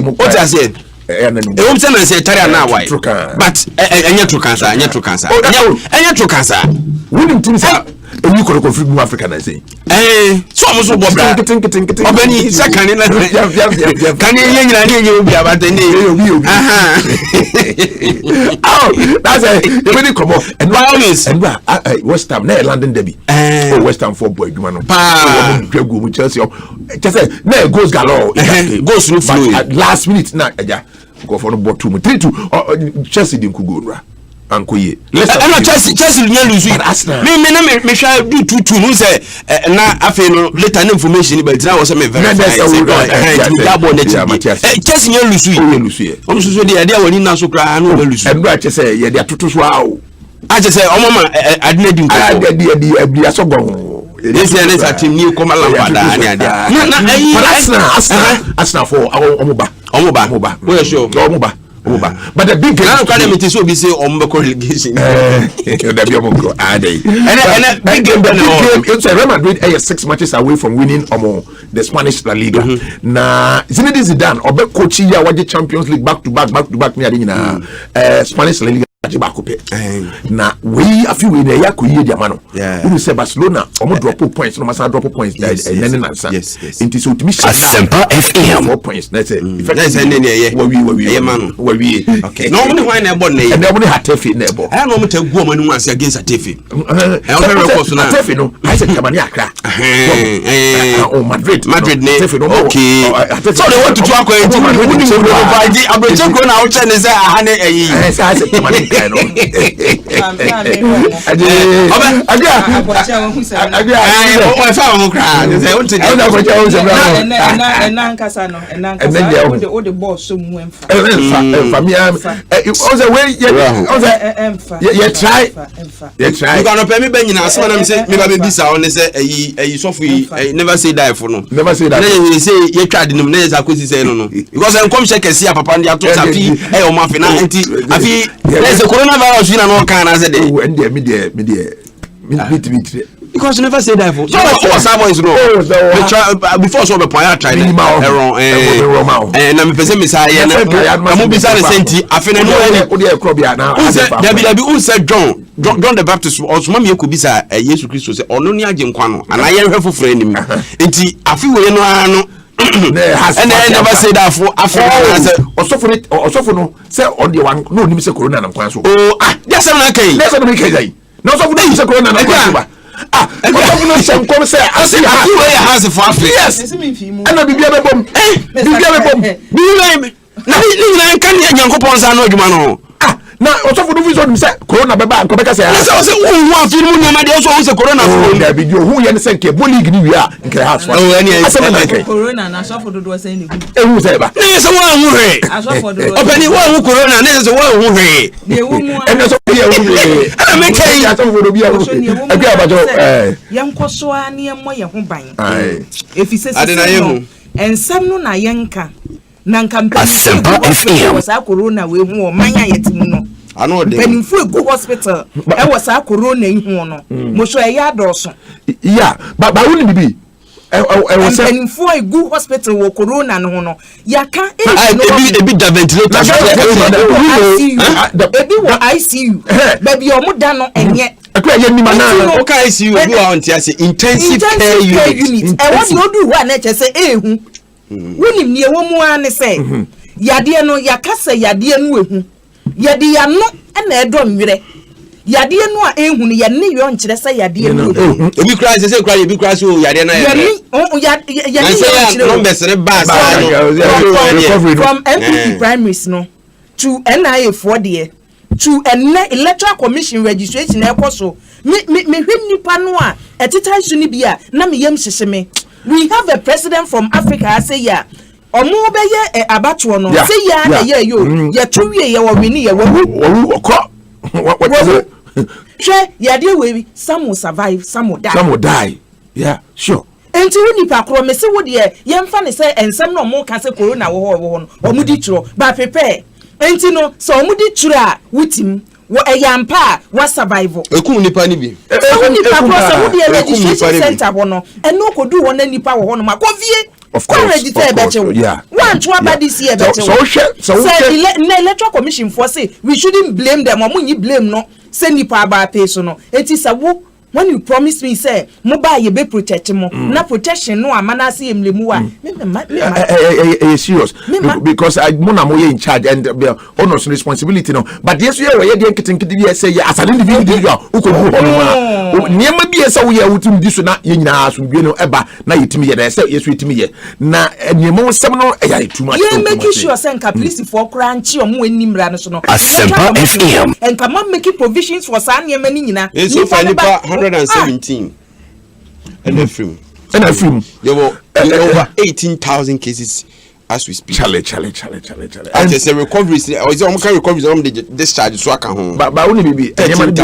What I said. I'm saying I said Tarian now why. But any true cancer, any true cancer. Any true cancer. Wouldn't you say you could conflict with African, I say. So I'm also Obeni second in can you be about the name? Oh, that's a really come off. And why is West Ham, London Derby. West Ham for boy, man. Chelsea. Just say, no, goes galore. Goes through last minute. Now, go for the bottom 3-2. Chelsea didn't go. Uncle, Chelsea lose. Me shall do 2-2. No say na afi no later information but now was me very. Chelsea lose. So dey woni na so kra no lose. And I just say dey atoto so awo. I just say omama adina di nko. Dey asogon. This is a team new come along Arsenal for Omoba. Where sure Omoba. But the big game is so be say Omba relegation. It's Real Madrid 6 matches away from winning the Spanish La Liga. Na Zinedine Zidane obe coach ya waje Champions League back to back me adina Spanish La Liga na we a few in a yaku ye diamano. We say Barcelona drop points, no massa drop points. Yes. It is ultimate Semper FM 4 points. That's it. We okay. Normally why na born and nobody had Tefi nebo. I normally tell woman once against a Tefi. Tefi no. I said Kamani Accra. Madrid. Tefi no. Okay. So they want to talk about never say die for no. Never say that. They say you tried the name say no. Because I come check and see papa and to safi o ma fi na enti afi there's a coronavirus in no can as dey. Oh and media. Because you never say that for. So some boys no. Before so be point I tried and na me pese me say ya na mo bi say senti afi na no dey krobia na. Dabi who said John the Baptist osuma me ko bi say Jesus Christ say ono ni agye nkwa no ana ye hwe foforo anim enti afi we no ano and I never say that for Osofo no say on the one no nim say corona na nkwa so just am na kai let's not make it no so for say corona na nkwa so Osofo no say nkom say asi we has for Africa yes and bibia be bom na ni kan Nyankopon sa no adwuma no na Osofo no vision say corona be ba nkobeka say say who afi mu nyama de so say corona for da bi who ye say ke bo league ni wi a nke house corona na Osofo do say ni who say ba ni say wa hu he Osofo do opani wa hu corona na say wa hu he de wu mu and so ye hu he ana me kai Osofo do bia hu abi abajo yenkoso ani emo ye ho ban efise se ensam no na yenka na nkampe was a corona we hu o manya yetimu no ano de penifo go hospital e was a corona ihu no mo so e ya doso yeah but who bibi was penifo go hospital wo corona no no yaka e bi da ventilator ebi wo ICU baby o mo da no enye akwa ye nima na o ka ICU bi wa onti ase intensive care unit e won no do wa na che se ehu wonim ne wo mu ane se yade no yakasa yade no ehu yade ya no na edo nwere yade no a ehu no ye ne yo nkyere se yade no ebi kra se kra ebi kra so yade na ye yade numbers ne bas from MPP primaries no to NIA for there to electoral commission registration e koso me hwem nipa no a etita isu ni bia na me yem hyehye me. We have a president from Africa say ya omo be ye abatuo no say ya na ye yo ye to wie ye wo wini ye wo what she ya dey we some will survive some will die yeah sure enti woni pa kro me se wo de ye mfa ne say ensem no mo ka say corona wo no omo di tro ba prepare enti no so omo di tro a wutim wo eyampa wa survival ekum nipa ni bi woni pa kro so wo de registration center wo no eno kodu won nipa wo no makovie Of course. Yeah. One to about this year better. So electoral commission for say we shouldn't blame them or you blame no send you about person no. It is a wo when you promise me say mobile you be protect mo na protection no amana see him lemua serious because I mona mo in charge and honors responsibility no but yes we are dey kitin say as an individual who could go niam bi say we are wutum di so na ye nyina asumdwe no eba na yetimi ye na say yes yetimi ye na niam wo sem no e ya too much yeah make sure say nka police for kra nchi omo animra no so no Asempa FM and come on make provisions for san niam ni nyina so for 117 and a film. There were over 18,000 cases as we speak. Chale. And there's a recovery. Or is it recovery from the discharge? So I can home. But only be what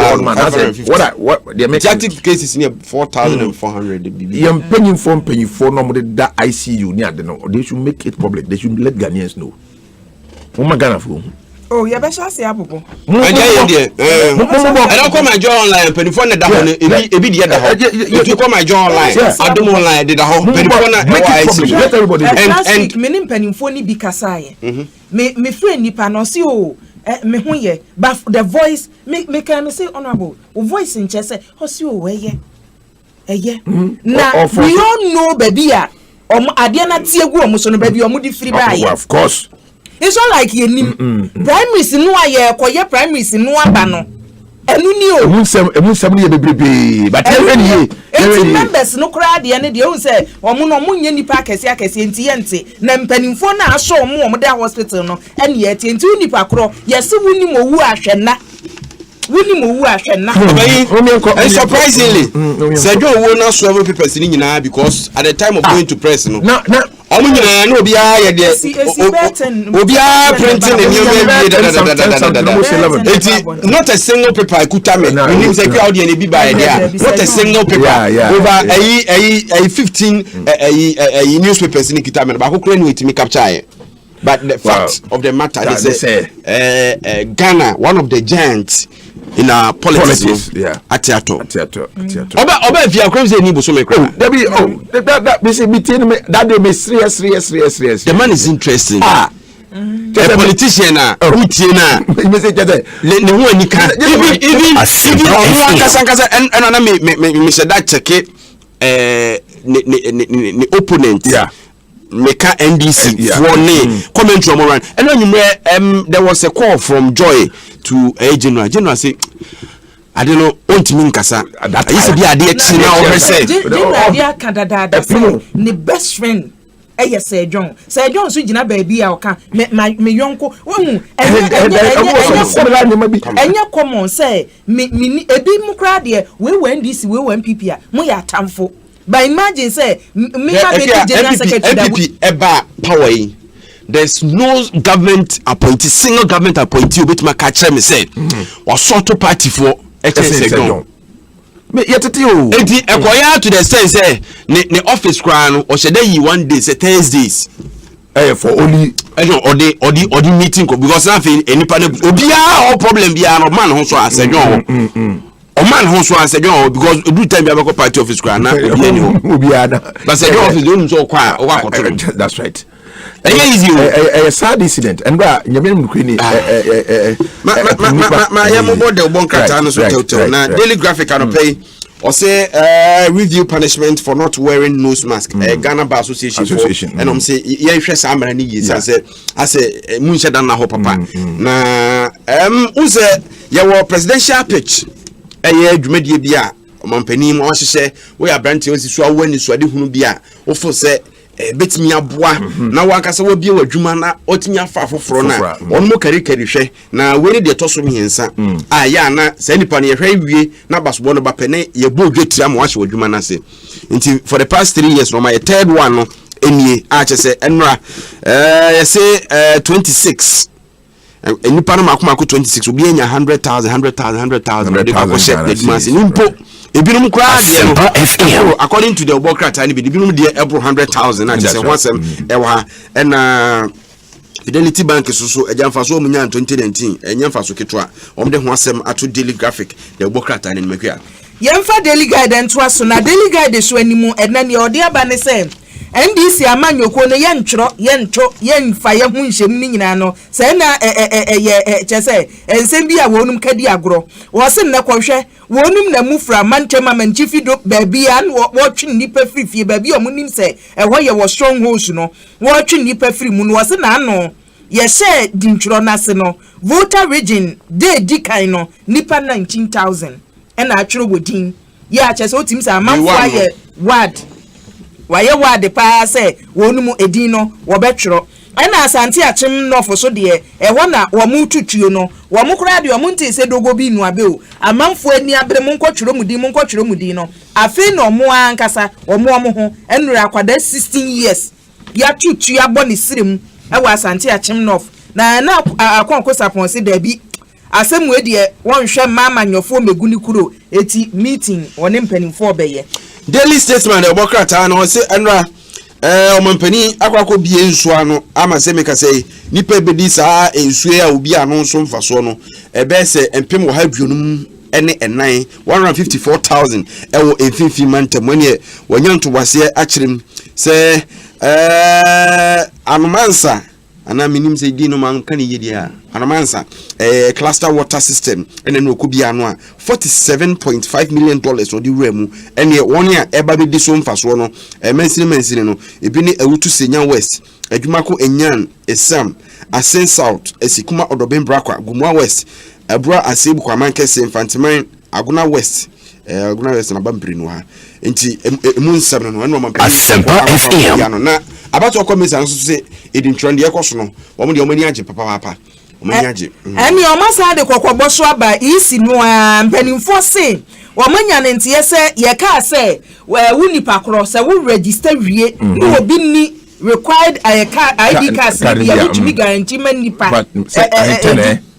the active cases near 4,400. Young penny for normally that ICU near the no. They should make it public. They should let Ghanaians know. Oh my God, oh, you better say abubu. I don't call my jaw online. Penifone that one. It be the other. You call my jaw online. I don't online. Did the whole penifone. Let everybody. And meaning penifone be kasai. Me friend nipa no see oh. Me huye. But the voice me can say honorable. Voice in chest say hosi oh weye. Now we all know baby ah. Adiana tiegu omuso no baby omudi free buy. Of course. It's not like you need primaries no aye koye primaries no aba no enu ni o emu sem ye bebrebe but any members no kra de ne de o say omo no mo nya nipa akese enti na mpanimfo na aso omo da hospital no ene ye enti nipa kro yesi wuni mo wu ahwena and surprisingly Sergio won not several papers in Nina because at the time of going to press no not a single paper I could tell me not a single paper over a 15 newspapers in Kitaman but who couldn't wait to me capture. But the fact of the matter is Ghana, one of the giants in our politics, Atiato. Oba if you are crazy ni boso me kra. That be say between me that dey be serious. The man is interesting. The politician na utie na. Me say jade. Ne ho anika. Even kasa and na me say that check ne opponent. Meka NDC for ne commentary on run and when there was a call from Joy to a general say I don't know want me nkasa that used to be ade now over say general kadada say ne best friend Sir John so gina baby a oka me yonko wohu enya common say me ebi mu kra de we NDC we NPP a mo ya tamfo. But imagine say me have a general secretary MPP eba power. There's no government appointee, single government appointee obet ma catch me say or sort of party for HSC. Me yetete o. Enti ekoya to the sense say ne office kran o shede yi one day say Thursdays. For only or the meeting because nothing any obia all problem bia no man ho so asejon. O man who so answer John because do time be a party office kra na obi ana but say office don't so kwa o wa koto. That's right. Easy a sad incident and bra nyame mkwini ma ya mo bode obon krata no so tell na Daily Graphic and pay or say review punishment for not wearing nose mask Ghana Bar Association and say ye hwe sa amara ni yi say mu nche dan na ho papa na uze ye wo presidential pitch dwumadie bia omampani mo hyehyɛ we abrante osisu awani suade hunu bia wo fo sɛ betimi aboa na wakasa wo bia wadwuma na otimi afa afoforo na on mo karikari hwɛ na we ne de toso miensa ya na sɛ nipa ne hwɛ wie na basobo no bapene ye bo dwetira mo ahye wadwuma na se nti for the past 3 years no my third one no enie a kyese enra ye say 26 any panama kumako 26 will be in 100,000 they go check the demands in impo ebinum kra de according to the Obokrata ni ebinum de ebro 100,000 na say wansem ewa na Fidelity Bank so ejamfa so munya 2019 enyamfa so ketwa omde ho asem ato Daily Graphic the Obokrata ni mekua yemfa Daily Guide nto aso na Daily Guide so animu enna ne ode aba ne say NDC amanyoko no yentro yemfa ye hu nhyem ni nyina no se na chese ensem bi a wonum kadi agro wo se na kwohwe wonum na mufra mantema manchifido baabi an wo twe nipa frifie baabi omunim se ehwo ye wo strongholds no wo twe nipa free mu no wo se na ano ye share dintro na se no voter region de dikai no nipa 19000 na atwero wodin ya chese otim se amanfo aye ward waye ward pa se wonum edin no wo betwero ana asante achim nofo so de ehwo na wo mu tutuo no wo mu kura de wo mu nti se dogo bi nu abe o amanfo ani abere mu nkotwero mu din no afi no mo ankasa wo mo ho enura akwada 16 years ya tutu abo ne sirem ewo asante achim nof na akonkosa pon se da bi asemu edie won hwe mama nyofo meguni kuro eti meeting woni mpanimfo beye daily statement e bokrata na o se enra omampani akwakọ bie nsu ano ama se meka sei nipa bedi saa ensu a obi ano nso mfaso no ebe se empem wo ha duonum ene enan 154,000 ewo enfifi mantem ene wanyanto wase akyerem se anomansa ana minim se di no man kan yedi a anomansa cluster water system ene no okobi ano a $47.5 million odi wuramu ene won ya eba be di so mfaso no mansini no ebi ni awutu senya west adwumako enyan esam asen south esikuma odobem brakwa gumwa west abura asebu kwa mankese infantiman aguna west na bampiri no ha enti emu nsam no eno mampiri na abato komisa nso se edin trend yekoso no wo mo de omani age papa omani age eni o masa de kokobọ so aba isi no a mpanimfo se wo manya ne ntie se ye ka se wo nipa kro se wo register wie no obi ni required ID card se ya which me guarantee man nipa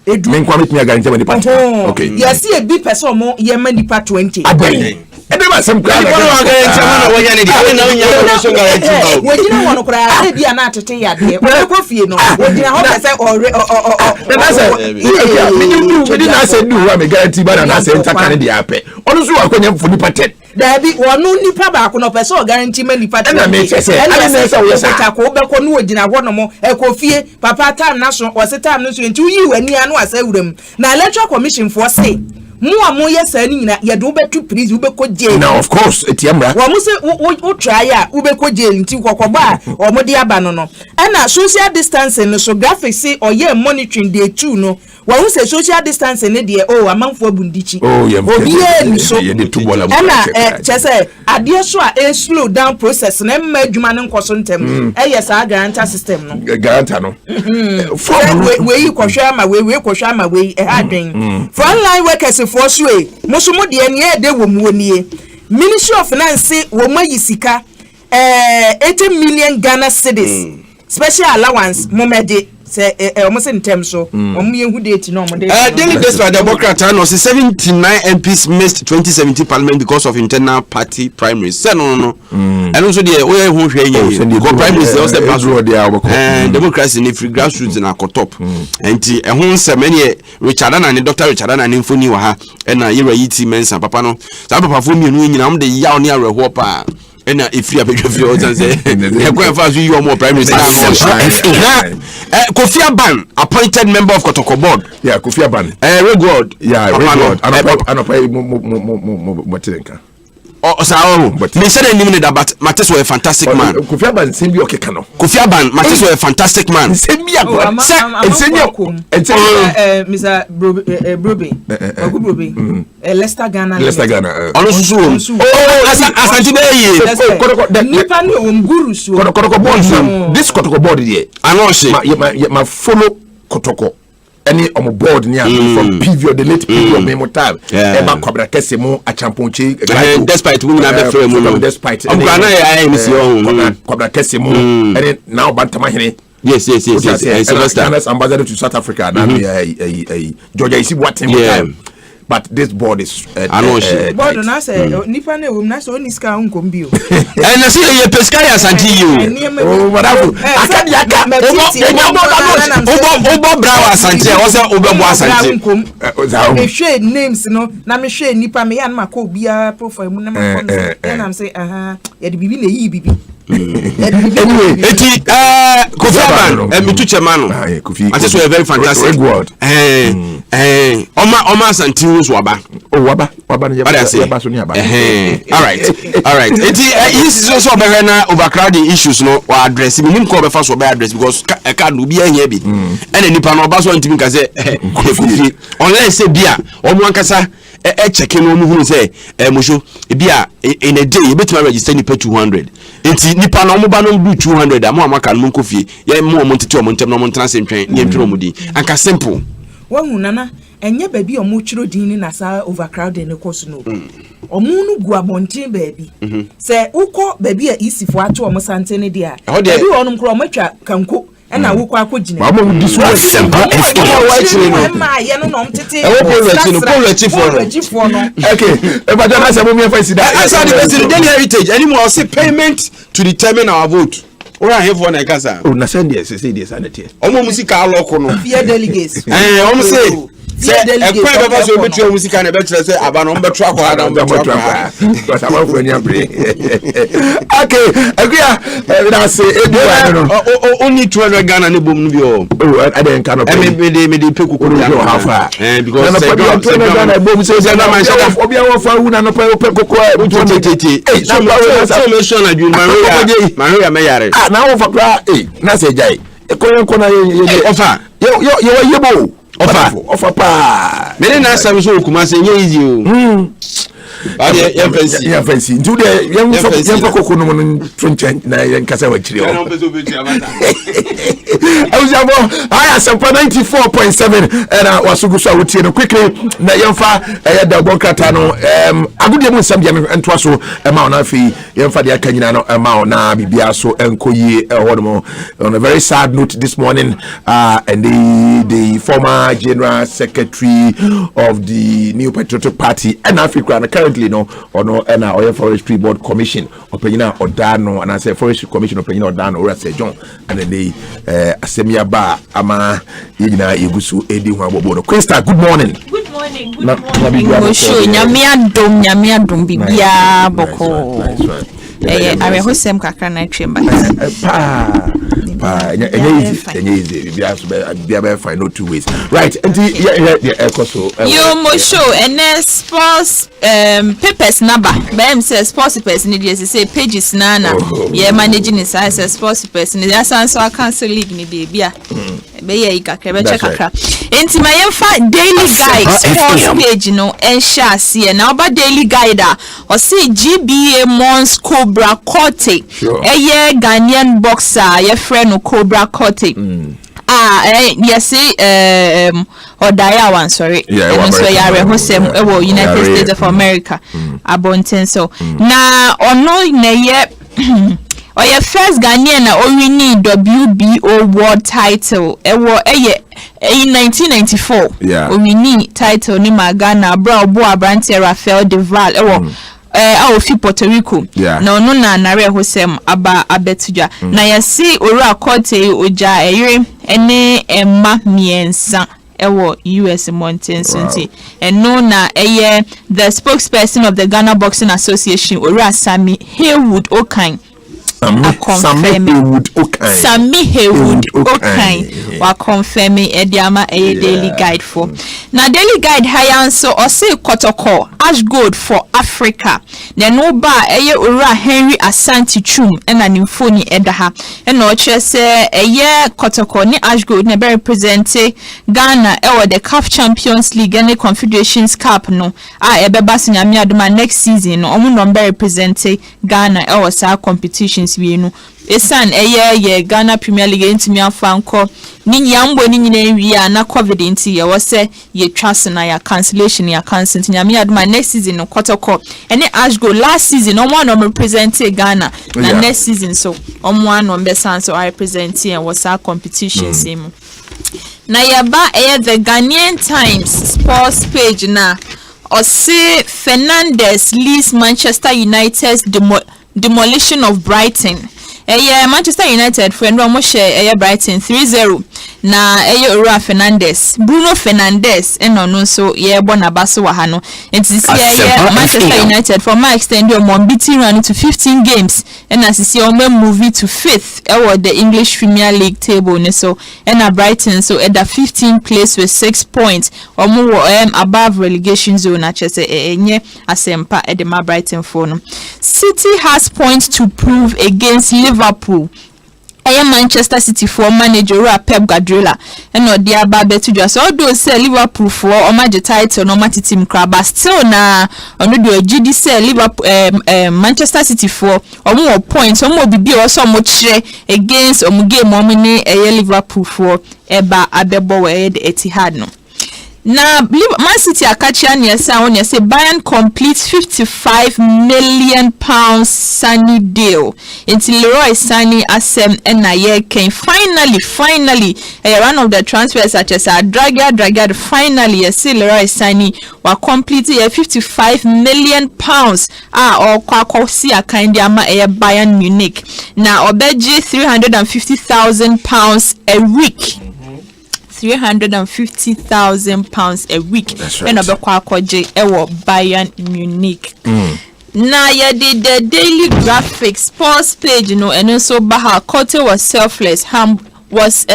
men kwa me guarantee man nipa okay yes e bi person mo ye man nipa 20 abai edema sem kwa guarantee man wo nya ne di na nya so guarantee wo gina wono kra e bia na atete ya de wo ko fie no wo gina ho se na se me di na se du wa me guarantee ba na se ntakane di ape onu so akonya mfo nipa 10 Dabi wonu nipa ba ko no person guarantee man nipa 10 na me chese ana na se wo sa ko be ko no gina ho no mo e ko fie papa time na so o se time no so enti uyi wani anu asa wuram na electoral commission for say mu amu yesa ni nyina ye do betu please ube ko jail now of course etiamra wo mu se wo try a ube ko jail nti kokoba o mo de aba no na social distancing no so graphic say oye monitoring day 2 no wo say social distancing ne de amanfo abundichi obi e so ye de tubola mu chese ade so a slow down process na ma adwuma ne nkoso ntem yes guarantor system no guarantor no we kohwa ma we kohwa ma we adwen frontline workers for sue musumu de ene de wo mu onie Ministry of Finance wo mayi sika 80 million Ghana cedis special allowance momede say almost in terms so yehu date no mo daily despite Democrat no 79 MPs missed 2017 parliament because of internal party primaries say no and also the we hu hwe yen go primaries also the pass road there democracy in free grassroots na top enti ehun nsem ene Richard and Dr. Richard and Infoni wa ha na yira yiti mensa papa no sa papa fo mienu nyina am de yaw ne areho pa ena ifri abedwefie o tan say e kwa fa so yi o mo primary na Kofi Aban appointed member of Kotoko board Kofi Aban Regord anopa mo tirenka but me said him that but Matis was a fantastic man. Kofi Aban sembi okeka no. Kofi Aban Matis was a fantastic man. Sembi Mr. Brobe Leicester Ghana Onosusu Asante be nipa no nguru so Kotoko board this Kotoko board there anonse ma follow Kotoko any on board near from PV the late PV of Memo time eba kwabra kese mu achamponche despite we na be frame mu despite Ghana I am see kwabra kese mu any now bantama hene yes Ghana's ambassador to South Africa na Georgia isi what but this board is board na say nipa na wom na say oniska nkombio na say ye pescaya santi you whatever akadi aka obo brawa santi o say obebo asanti me hwe names no na me hwe nipa me yan maka obia profile mu na ma na am say ye de bibi na yi bibi Anyway, eti Kofi Aban me tu chemano I just were very fantastic Oma Santiwo so aba waba ne yaba so ni aba all right eti is so be na overcrowding issues no wa address me nim ko be fa so be address because e ka no bi ehia bi ene nipa no ba so ntimi ka say Kofi unless say bia omo ankasa check no mu hu say mosho bia in a day you better register nipa 200 enti nipa no mo ba no do 200 amo amaka no Kofi ye mo ntete o mo ntem no mo ntran sentwen ye ntwe mo di anka simple wahu nana enye baby o mo twiro din ni na sa overcrowding ne course no omu nu gu abontin baby se ukọ baby a isifo ato o mo sante ne dia baby onum kro mo twa kanko na wukọ akogine ma mo di so ma ye no no mtete e wo polrechifo no okay e ba jana se mo mi fa sida asa the person then heritage anymore say payment to determine our vote ora hefo na kasa o na send yes say this anete omo musika aloko no fear delegates omo say ekwa baba so betu musika na betu say aba no betu akwa na betu akwa because am for any break okay agria na say only 200 Ghana ne bom no bi o I don't cannot me dey peku ko how far because Ghana bom say na man shaka obi an fa hu na no peku ko so me sure na Maria me yare na wo fa kra na say jai ko na ye offer yo yebo offer pa me na sam so kuma say nye easy o ya fancy do the yan kokoko no no twenchen na yan kasa wa kire o awuzabo aya sampa 94.7 era wasugu so awutie no quickly na yanfa ya da bonkata no agudie mu nsam dia ntwa so ma ona afi yanfa dia kanyina no ma ona bibia so enkoyi hodomo on a very sad note this morning and the former general secretary of the New Patriotic Party and Africa currently no ono na Oil Forestry Board Commission opanyina odano and I say Forestry Commission opanyina odano ora say John and then they asemia ba ama yina yegusu edi hu abobo no Krista good morning Mosho nyamia dom bibia boko I hosem kakra na twemba easy bia find no two ways right and you Mosho and sports papers number bam say sports papers need you say pages nana yeah managing is as sports papers need that so I cancel league ni bia be ye kakra check kakra enti my daily guide sports page no and share see na oba daily guide or see GBA Mons Cobra Corte Ghanaian boxer your friend Cobra Corte yes Odaya one sorry and so yare hosem United States of America abonten so na ono na ye or your first Ghanaian na owini WBO world title in 1994 owini title ni magana bra obo abrante Rafael Deval fi Puerto Rico na ono na nare hosem aba abetuja na yesi ora kote oja ere ene emma miensa US Mountains and no na the spokesperson of the Ghana Boxing Association ora Sami Haywood Okan Sami Haywood Okan wa confirm ediama daily guide for na daily guide hayan so o say kotoko ash gold for Africa na no ba ora Henry Asante Chum na nimfoni edaha na o che say kotoko ni ash gold na be represent Ghana the CAF Champions League and the Confederations Cup no ebeba sinyame adoma next season no omo no be represent Ghana sa competitions we no esan Ghana Premier League ntimi afanko ni nyambo ni nyina wi na covid nti ye wo se ye twase na ya cancellation ya cancel nyame adoma next season no kotoko ene ash go last season no one represent Ghana na next season so omo one be san so I represent and was our competitions him na yaba the Ghanaian Times sports page na or say Fernandes leads Manchester United's demolition of Brighton. Manchester United friend almost share Brighton 3-0 na Ora Fernandes Bruno Fernandes eno no so ye bo na baso wa ha no enti Manchester United for my extend your unbeaten run to 15 games and as on movie to 5th the English Premier League table ne so and Brighton so at the 15th place with 6 points or more above relegation zone actually enye asempa at the Brighton for no. City has points to prove against Liverpool. Manchester City for manager Pep Guardiola and no dear babe to just although say Liverpool for or major title no matter team crab but still na on the GD say Liverpool Manchester City for or more points or more be or so much against game momine Liverpool for eba abebo we the Etihad no. Now, Man City Akachi and say Bayern completes £55 million Sunny deal until Leroy Sané Asem and Naye came finally one of the transfers such as Draga finally Leroy Sané were completed £55 million or Kwakosi Akandiyama Bayern Munich. Now Obeji £350,000 a week. £350,000 a week. That's right. And Bayern Munich. Now yeah, the Daily Graphic sports page, you know, and also Baha Kote was a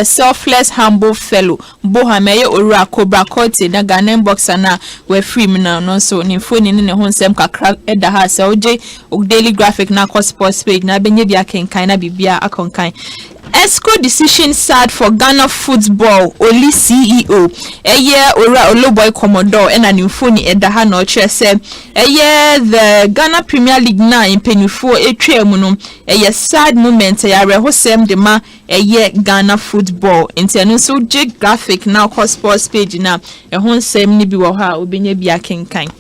selfless, humble fellow. Bohameye Ora Cobra Kote, na Ghanaian boxer na we free now, no so ni phone in the home sem kakra at the house. OJ Daily Graphic na sports page na benye bia kenkaina bibia akonkan. ESCO decision sad for Ghana football. Only CEO. Ora Oloboy Commodore and a new phone at the Hano say. The Ghana Premier League na in Penufo Etriamunum. Sad moment. Hosem de ma Ghana football. So J Graphic now sports page na honsem nibi waha ubenye biakin kind.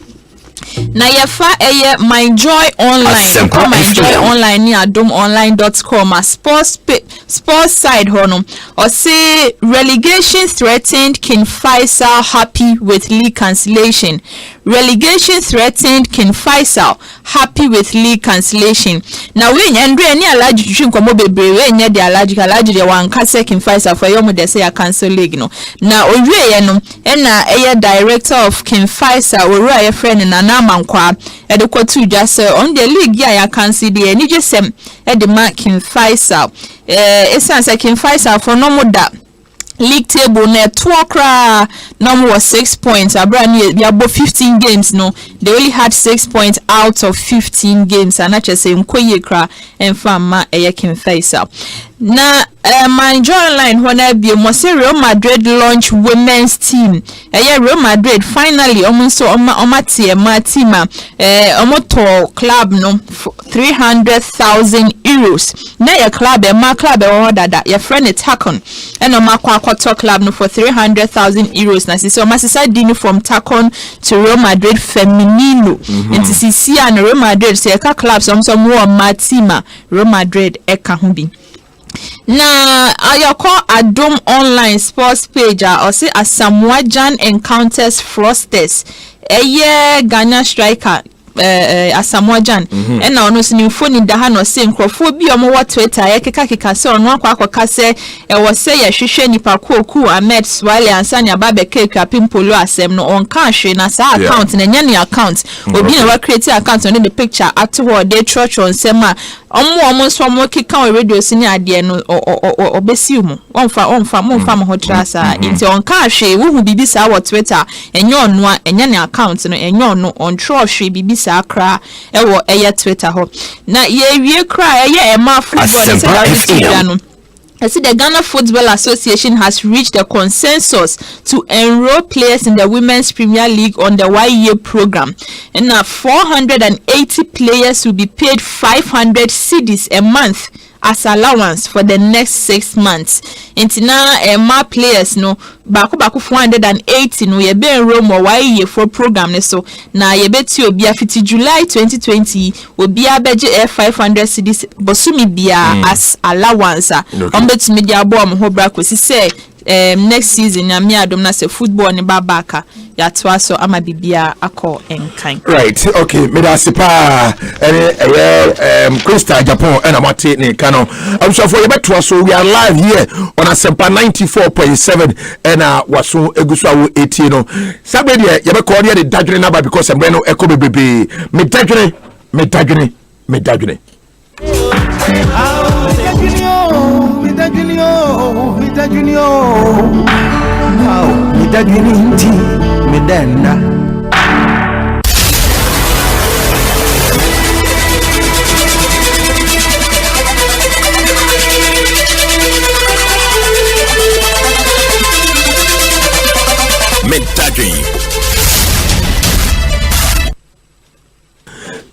Na yefa My Joy Online. My Joy Online ni adomonline.com a sports side hono. Or say relegation threatened, King Faisal happy with league cancellation. Relegation threatened, King Faisal happy with league cancellation. Now we any allergic to komo bebre we nya the allergic de wan kase King Faisal for yomo de say a cancel league no. Now owie no na director of King Faisal we a friend na Mankwa edekwotu just on the league ya cancel the ni jesem edema King Faisal esanse King Faisal for no moda league table na twokra number was 6 points abrani they about 15 games no they only had 6 points out of 15 games and actually say nkoye kra enfama King Faisal na My Joy Online when be Real Madrid launch women's team. Real Madrid finally almost team club no €300,000. Na your club club that your friend Takon and club no for €300,000 na so masisa dini from Takon to Real Madrid Feminino. And to see and Real Madrid say club some more Matima Real Madrid eka na ayoko Adom Online sports page or say Asamoah encounters fraudsters Ghana striker Asamoah and now no sin phone da ha no say nkrofo bi omo wa Twitter keka se ono akwa se was say ya hwehwe nipa koku Ahmed Swale ansanya ba be keka pimpolo asem no on ka hwe na sa account na nya ne account obi na wa create account on the picture at what they church on sema omo so mo keka radio sini ade no obesi mu onfa mo hotrasa inti on ka hwe wo hu bibisa wa Twitter enyo ono a enya ne account no enyo ono on hwe bibisa akra ewo Twitter ho na ye wie kra ema football no. I see the Ghana Football Association has reached a consensus to enroll players in the Women's Premier League on the 1 year program. And now 480 players will be paid 500 cedis a month as allowance for the next 6 months. Intina more players no baku 480 no ye be enroll more 1 year for program ne so na ye beti obi afiti July 2020 obi abeje 500 cedis bosumi bia as allowance ombeti media bo am ho bra kwesi say next season na me adom na say football ne babaka yatoa so ama bibia akọ enkan. Right, okay, me da sipa Krista Japan and amate ne kano. I'm so for you so we are live here on Asempa 94.7 and waso egusu awo 18 no. Sabe de ye be call the dadwene number because I'm no echo bebe. Me dadwene. Me dadwene. Me dadwene inti me denda.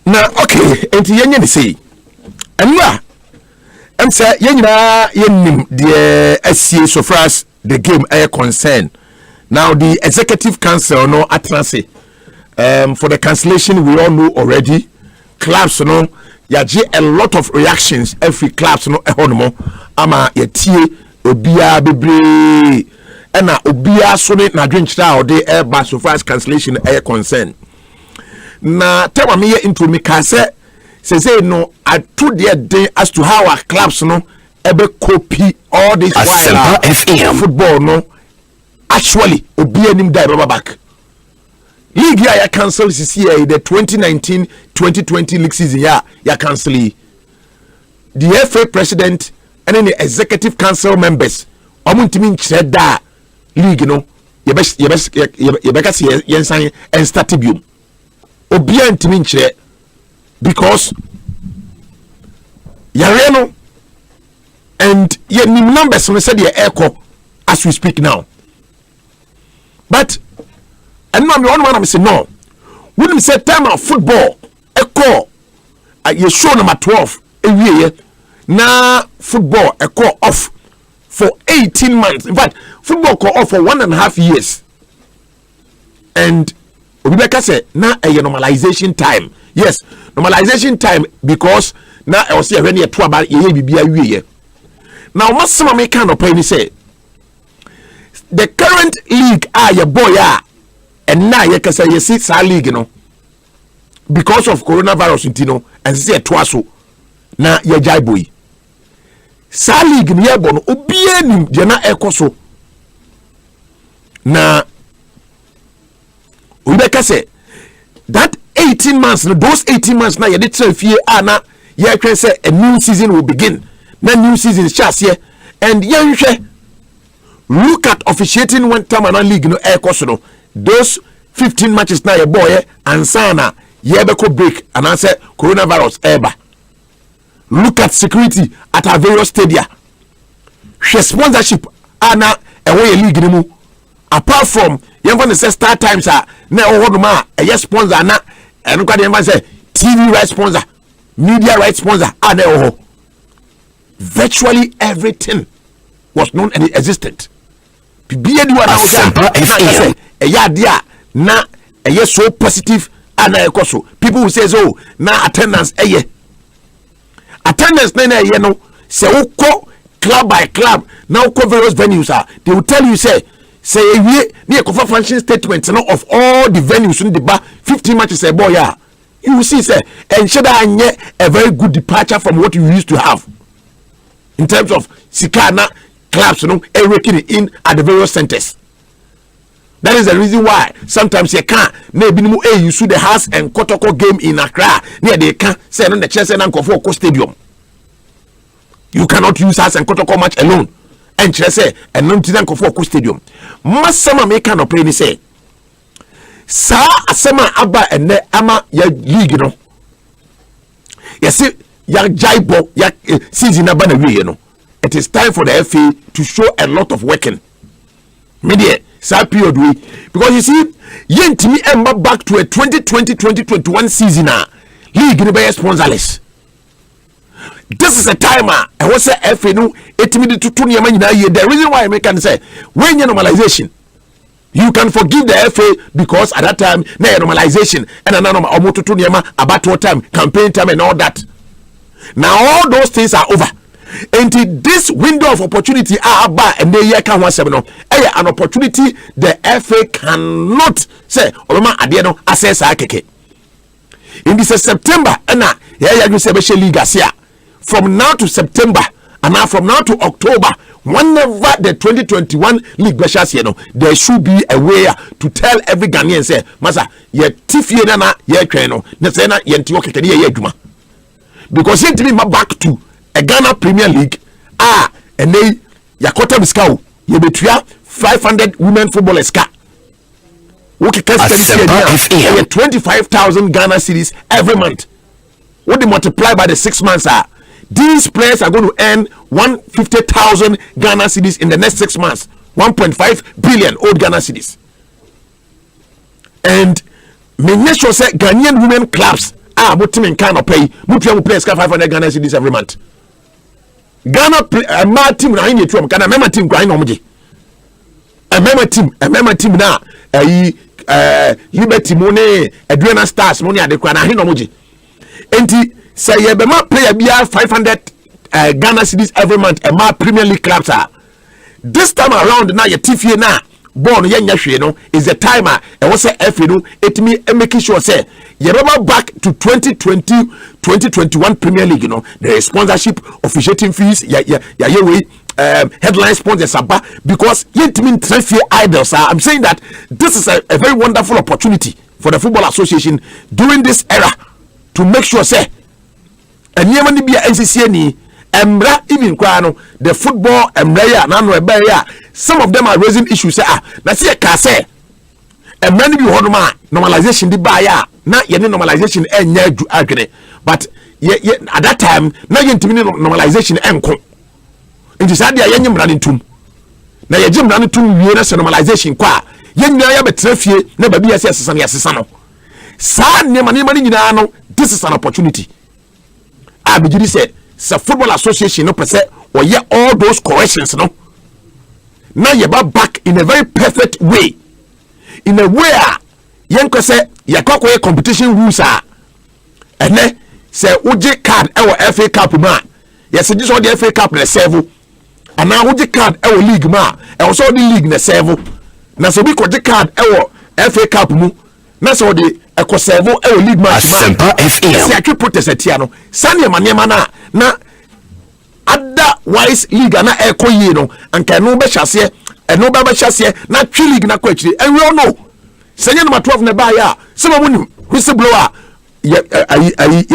Na okay, enti yenye ni sei. Enwa em say yenyina yenim the SCA so far as the game air concern. Now the executive council no atranse for the cancellation we all know already. Clubs no yaje a lot of reactions every clubs no ehonomo ama yetie obia bebre ena obia so ne na dwenchira ode air so far as cancellation air concern. Na tell me into me can say no I told the day as to how our clubs no ebe copy all this while football no actually obi anim die baba back league ya cancel this year the 2019-2020 league season ya cancel the FA president and then the executive council members omuntimi nkyere da league no yebeka se yensan and start biom obi antimi nkyere because yareno and ye numbers on said the echo as we speak now. But and no me one am say no. When we say time of football echo you show number 12 every year na football echo off for 18 months. In fact, football go off for 1.5 years. And Rebecca said na a normalization time. Yes, normalization time because now I was here when you talk about ye. Now, what some make kind of penny say the current league your boy and now you can say you see sa league because of coronavirus and say twaso na ye jai boy sa league ni ebo no obie nim je na ekoso na we make say that 18 months those 18 months now you did say fie na you can say a new season will begin. Now new season is just here and look at officiating one time and league no air course no those 15 matches now your boy and sana yebeko break and answer coronavirus eba. Look at security at our various stadia. She sponsorship ana away league no apart from you want to say start times are na ohoduma a sponsor na and look at the say TV right sponsor media right sponsor and virtually everything was known and existed. People so positive and people who say so now attendance attendance no say club by club now various venues they will tell you say we near function statement of all the venues in the bar 15 matches boy you will see say and should I a very good departure from what you used to have in terms of Sikana clubs working in at the various centers. That is the reason why sometimes you can't maybe you see the house and Kotoko game in Accra near they can say on the Chelsea and Kofoko Stadium. You cannot use house and Kotoko match alone and Chelsea and non Kofoko Stadium. Masama make an opinion say sa asema aba ene ama ya league no yesi ya jaibo ya season aba na wie no it is time for the FA to show a lot of working media sa period we because you see yentimi emba back to a 2020-2021 season league no be sponsorless. This is a timer and what's the FA no etimi to tune yama nyina ye. The reason why I can say when you normalization you can forgive the FA because at that time na normalization and another omoto to nyama about what time campaign time and all that. Now all those things are over. And this window of opportunity and they can one seven an opportunity the FA cannot say Obama Adiano assess keke. In this September, you say league from now to September, and now from now to October, whenever the 2021 league beshes, there should be a way to tell every Ghanaian say, Masa, ye tifi na ye kreno, nesena ye ntiwo kekedi ye juma. Because ye timi ma back to a Ghana Premier League, and they yakota biskau, ye betuya 500 women footballers ka. Okay, 25,000 Ghana cedis every month. What they multiply by the 6 months are. These players are going to earn 150,000 Ghana cedis in the next 6 months. 1.5 billion old Ghana cedis. And make sure say Ghanaian women clubs mutim kind of pay. Mutia players 500 Ghana cedis every month. Ghana my team na in Ghana member team grind omoji. A member team na Liberty money, Adriana Stars money at the Kwana Hinomoji. Enti say ye be ma player bia 500 Ghana cedis every month and my Premier League clubs are. This time around now your TV na born yen yahwe no is the timer and what say FA no etimi making sure say ye back to 2020-2021 Premier League, the sponsorship, officiating fees, headline sponsors because yetimi transfer idols. I'm saying that this is a very wonderful opportunity for the Football Association during this era to make sure say and yemani be NCC ni emra even kwano the football emra na no ebe ya some of them are raising issues say na say ka say emra ni bi hodoma normalization di ba ya na ye normalization enya adwene but at that time na ye ntimi normalization enko nti sa dia ye nyimra ni ntum na ye jimra ni tum wie na normalization kwa ye nyina ya betrafie na ba bia sesa no sa nema ni nyina no this is an opportunity. Abijiri said, "Sa Football Association no pese or yeah all those corrections no. Now you back in a very perfect way, in a way yenko say yakoko competition rules are, and then say uji card our FA Cup man. Yes, this all the FA Cup na serve, and now uji card our league man, and also the league na serve. Na so we uji card our FA Cup mu. Na so the ekosevo e league match man se atwe protest atiano sane manema na otherwise league na ekoyi no anka no be hyase eno ba hyase na twi league na kwachiri and we all know senye number 12 na ba ya se ma munim whistleblower ye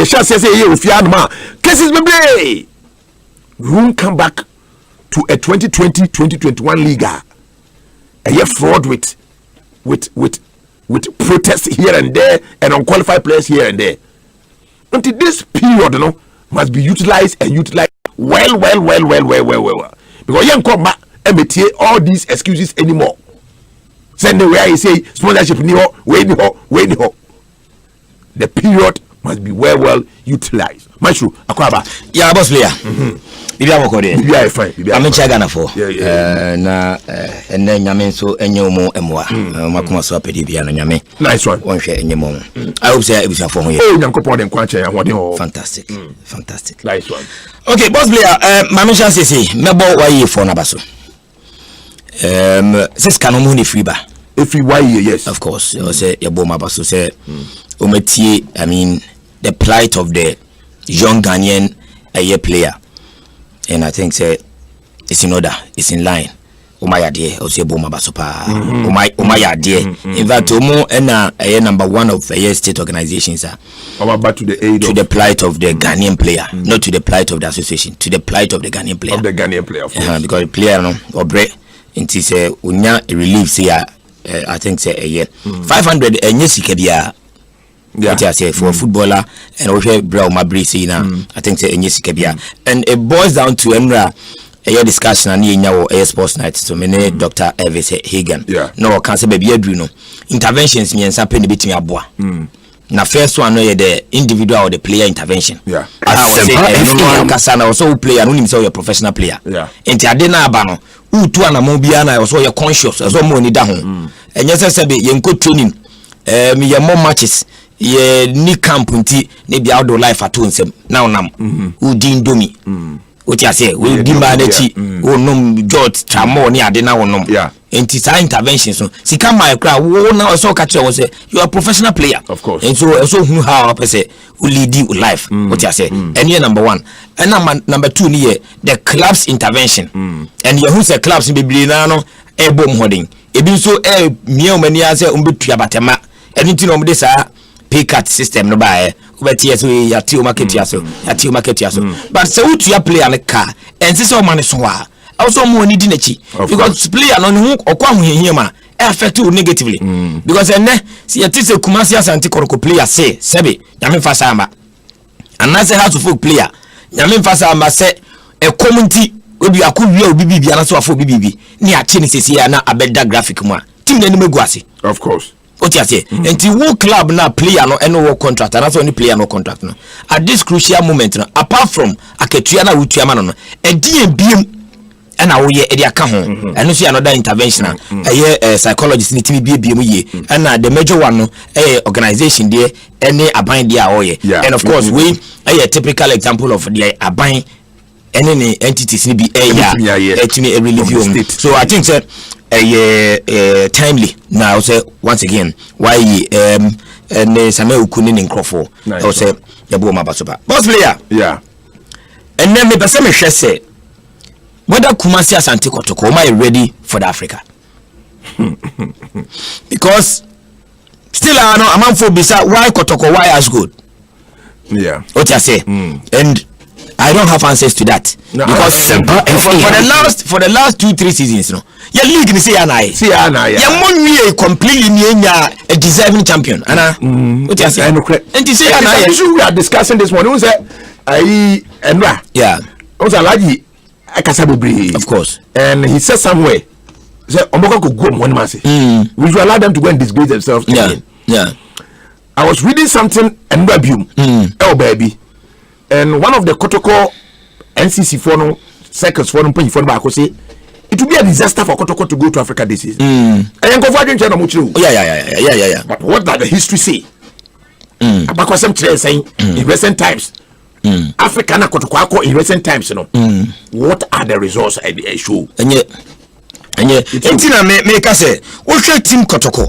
hyase say ye ofia no ma cases bebre we won't come back to a 2020-2021 league a fraud with protests here and there and unqualified players here and there. Until this period, must be utilized well. Because you can't come back and all these excuses anymore. Send the way I say sponsorship way. The period must be well utilized. Mashu, Akwaba. Yeah, boss player. Bibi abokode. Bibi ay fine. I'm Chagana for. Na enne nyame so enye mo emwa. Makoma so apedi bia no nyame. Nice one. Won hwe enye mo. I hope say ebusa for ho ye. Oh, nyankopon den kwache ahode ho. Fantastic. Fantastic. Nice one. Okay, boss player, mama chance say mebo why you for na baso. This canon money free ba. If you why yes. Of course. You say your bo mabaso say ometie, I mean the plight of the young Ghanaian player. And I think say it's in order, it's in line. Umaya dear, also Boma Basopa. Umaya dear. In fact, Omo and number one of state organizations are back to the aid to the plight of the Ghanaian player, not to the plight of the association, to the plight of the Ghanaian player. Of the Ghanaian player, of course. Because the player or break into say unya relief say I think say a year 500 and yes kebia. Yeah, I say for a footballer and also Brown Mabrisi now. I think say yes kebia. And it boils down to Emra. A discussion and a sports night so many Dr. Elvis Hagan. Yeah. No, can't say baby Bruno. Interventions means something between a boy. Now, first one, the individual or the player intervention. Yeah. I was saying, Kasana also player, only so your professional player. Yeah. And Tiadena Abano, who to an Amobiana, also your conscious, as well money down. And yes, I said, you could training. Me more matches. Ye ni camp unti, maybe outdoor life at once. Now, who didn't do me. what you say we give man echi onum jot tramo ni ade na onum enti sa intervention so sika my cry wo na so catch you say you are a professional player, of course, and so who how person who lead you life what you say and number 1 and number 2 ni the club's intervention and you who say clubs be na no e bom holding e bi so e mia omani ase umbetua batema enti no mde sa pay cut system no ba ubeti so ya ti o market ya so but say who to player like car and say so man so wa also mo ni di nachi because player no hu okwa hu ma affect you negatively because enne see ya ti say Kumasi Asante Koroko player say sebe nyame fa sa ma and say how to folk player nyame fa sa ma say e community obi akowia obi bibia na so afọ obi bibi ni a che ni sesi ya na abeda graphic mu a team na ni megu ase, of course. What you say? And the club na player no any work contract and that's only player no contract no. At this crucial moment no, apart from aketua na wutua ma no e die biem and awo ye e dey aka ho and no see another intervention psychologist ni timi biem ye and the major one no organization there any aban there awoye and of course we a typical example of the aban any entities ni be to relieve you. So I think that timely now say once again why and some ukuni in Crawford or say yabo mabasoba boss player and then me person me say whether Kumasi Asante Kotoko am I ready for the Africa because still I know among for bisa why Kotoko why as good what you say and I don't have answers to that because for the last 2-3 seasons no your league ni say ana ya monwie completely ni a deserving champion ana what you say and you say ana we are discussing this morning we say enra we say Alhaji akasa bebre of course and he said somewhere say omboko go go money man say we should allow them to go and disgrace themselves again. I was reading something and baby and one of the Kotoko NCC for circles for pay for back say it will be a disaster for Kotoko to go to Africa this season. And go for China much. But what does the history say? About some saying in recent times, Africa na Kotoko in recent times, you know. What are the results at the show? And yet, Entina make us say, what should team Kotoko?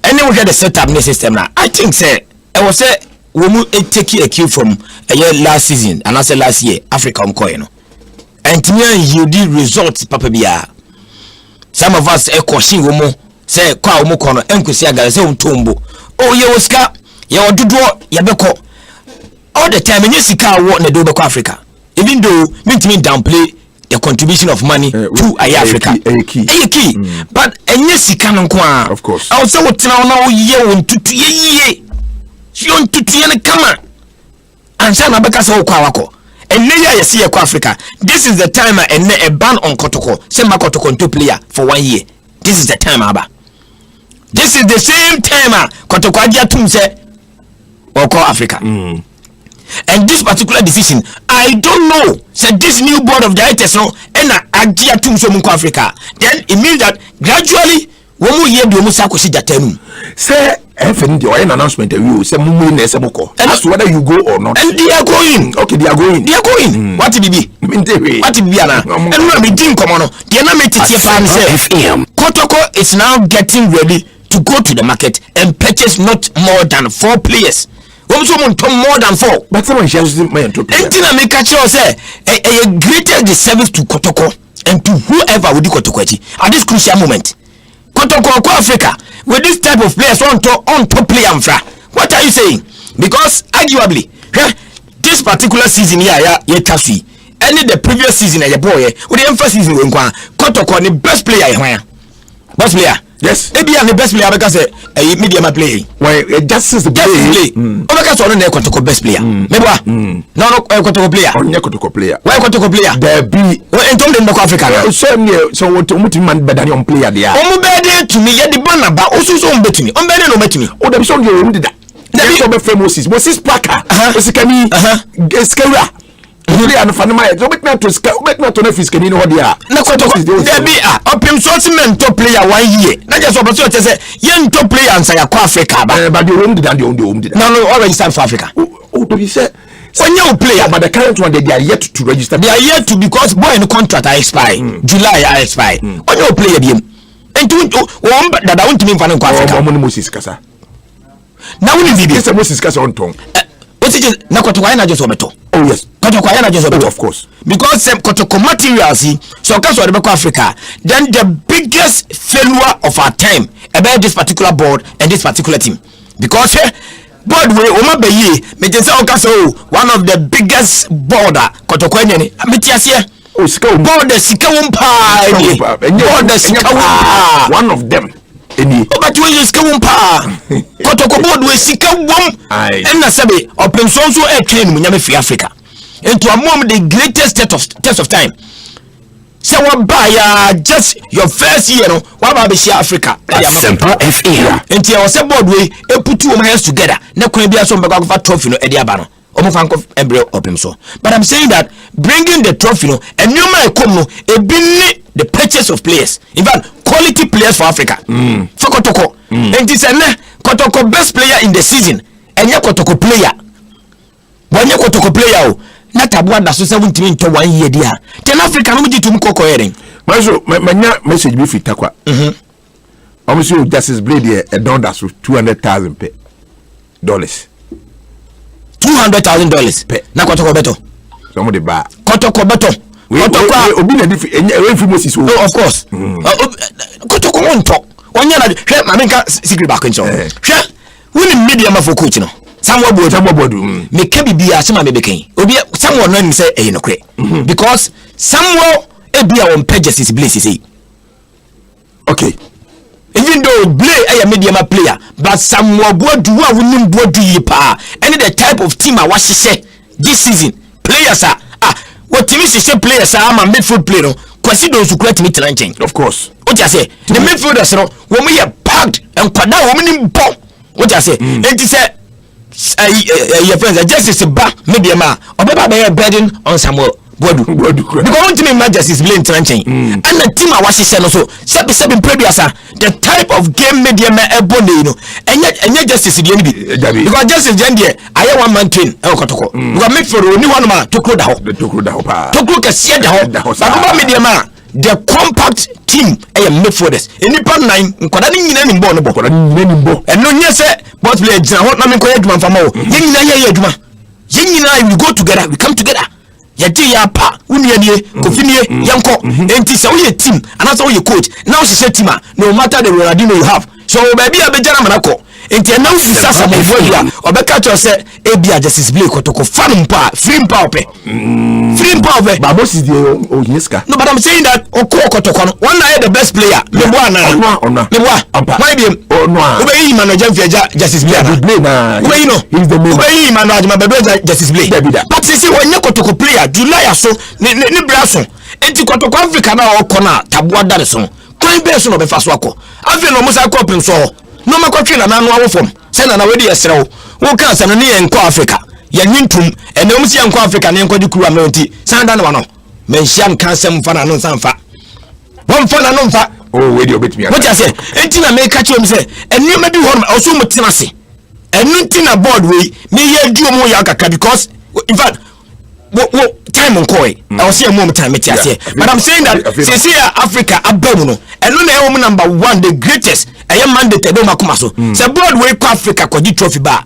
And then we get the setup system now. I think say I was say we will take a cue from a year last season and I said last year Africa coin and to me you did results papa bia some of us a question womo say kwa womo kono enkusi aga say untombo oh ye oska ye ododo ye beko all the time any sika wo na do beko Africa even though me downplay the contribution of money to Africa a key but any sika no kwa of course I say what na wo ye wontutu ye yon tutiene kama ansa na beka se kwa wako enne ya yesi ya kwa Africa. This is the time enne a ban on Kotoko say ma Kotoko to player for 1 year. This is the time aba this is the same time Kotoko adia tum say oko Africa and this particular decision I don't know say this new board of directors no ena adia tum so munko Africa then it means that gradually womu ye do mu sakosi jatanum say FN the oil announcement you say mumu na eseboko as to whether you go or not and they are going they are going what did be what did be ana and we be din come on they na make it fan say Kotoko is now getting ready to go to the market and purchase not more than 4 players more than 4 but someone shares my top entina make catch you say a greater the service to Kotoko and to whoever would Kotoko at this crucial moment Kotoko Africa with this type of players on top play amfra. What are you saying? Because arguably this particular season here tafi any the previous season boy with the first season we Kotoko the best player yes maybe the best player because a medium player why just since the play because on the Kotoko best player maybe no Kotoko player on Kotoko player why Kotoko player there be and told them Africa so what to man better than player there to me the banner but also so bet me no bet me oh the song you did that there be Moses Parker Osikami Skera player no fanama so bet not to nefis can you know what they are na Kotoko there be opim sortment top player 1 year na just opportunity to say yen top player answer ya Africa but they did and they did no already stand for Africa oh to be say When you player, but the current one they are yet to register. They are yet to because boy in the contract I expire. July I expire. When you play game, and to one that I want to mean for Africa. Moses Kasa. Now we need this Moses Kasa on tongue. What is it? Na kotoko na just obeto. Oh yes. Kotoko na just obeto. Of course. Because kotoko materials so kaso de beko Africa. Then the biggest failure of our time about this particular board and this particular team. Because board we o ma be yi me say o kaso one of the biggest border kotoko nyane. Metiasie. Oh sika board the sika wumpa. Board the sika wumpa. One of them. But when you skim pa, Kotoko board we sika wom and na sabe open so e train mu nyame fi Africa. Into a mom the greatest test of time. So what buy just your first year no, what about be Africa? Simple FA. Into our say board we e put two hands together. Na kwan bia so mbeka go trophy no e dia ba no. Omo fan ko embre open so. But I'm saying that bringing the trophy no and you might come no e bi the purchase of players. In fact, quality players for Africa. For Kotoko. And this is Kotoko best player in the season. And ya Kotoko player. When ya Kotoko player, not a one that's 17 to 1 year. Then Africa, no need to mukoko hearing. My message be fit takwa. Obviously, Justice Blade here a don that's $200,000 dollars. $200,000 pay. Na Kotoko beto. Somebody buy. Kotoko beto. Of course. Kotoko won't talk. One year, I secret back in so. When media for coaching, someone would make be a summer baby. Someone learning say, eh, no, because someone be our pages is bliss. Okay. Even though play a medium player, but someone would do what we do you pa. Any the type of team I was say this season. Players are what team is say players are my midfield player. Kwasi those who create me challenging. Of course. What you say? The midfielders no when we are packed and kwada women bomb. What you say? And you say your friends just is a back medium obeba be burden on Samuel Bodu. Because one team emergency is playing challenging. And the team I was say no so seven previous the type of game medium ebony no and yet justice the NB. Because justice the I one man train Kotoko. Because midfield only one man to close the hole. To close the see the hole. But medium the compact team midfielders. Anyone 9 nkwada ni nyina ni ball no ball. And no nyɛ sɛ both play jina hot na me koyɛ adwuma mfa ma wo. Yɛ nyina yɛ adwuma. Yɛ nyina we go together, we come together. Yɛde ya pa unie nie kofinie yɛnkɔ. Enti sɛ wo yɛ team anasa wo yɛ coach na wo hyehyɛ team a no matter the Ronaldinho you have. So baby abɛgyana manakɔ. Enti na wo sisa sa mo boy a ɔbɛka kyerɛ sɛ ebia Justice Blake Kotoko fan mpa free mpa opɛ. Free mpa opɛ. But Moses the Onyeska. No, but I'm saying that Kotoko one night the best player. Meboa na. Meboa. Why be Obeyi manager for Justice Blake. Obeyi no. He's the man. Obeyi manager for Justice Blake. But see when you Kotoko player July so ni braso. Enti Kotoko Africa na okona taboa dare so. Kwan be so no be fa so akọ. Afi no musa kọ pin so. No makotwe na nanu awo fom. Se na we dey esrew. Wo kan sa no ne enko Africa. Ya nyintum ene mu si enko Africa ne enko di kuru amenti. Sanda na no. Menhia nka asem fa na no nsanfa. Won fa na no nfa. Oh we dey obet me. What you say? Enti na me ka che me say enu ma di ho also mutena se. Enu nti na board we me ye du mo ya kaka because in fact wo time nkoi I was saying more time it here but I'm saying that since Africa abamu no enu na e number 1 the greatest I am mandate do makoma so say board we ko Africa ko di trophy ba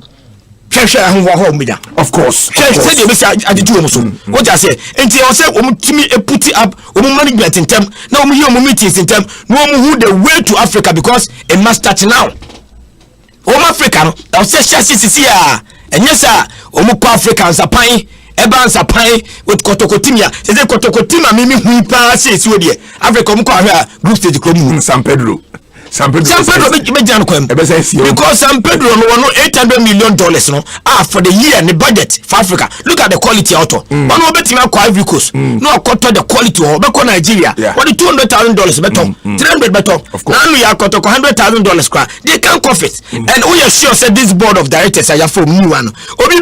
hwehwe ahwo ho meja of course say dey be say adetu so what you say enti I say omutimi put up management in term na meetings in term no who the way to Africa because it must start now Africa no I say sisi enye sa ko Africans apan eba nsapan with kotokotimia say kotokotima mimi hu pa say si odie Africa mko ahwe group stage club San Pedro be jan kwam because San Pedro no $800 million no for the year the budget for Africa look at the quality out one obeti ma kwa Ivory Coast no akoto the quality o be ko Nigeria what the $200,000 beto 300 beto now we are koto $100,000 kwa they can profit and we are sure say this board of directors are from new one obi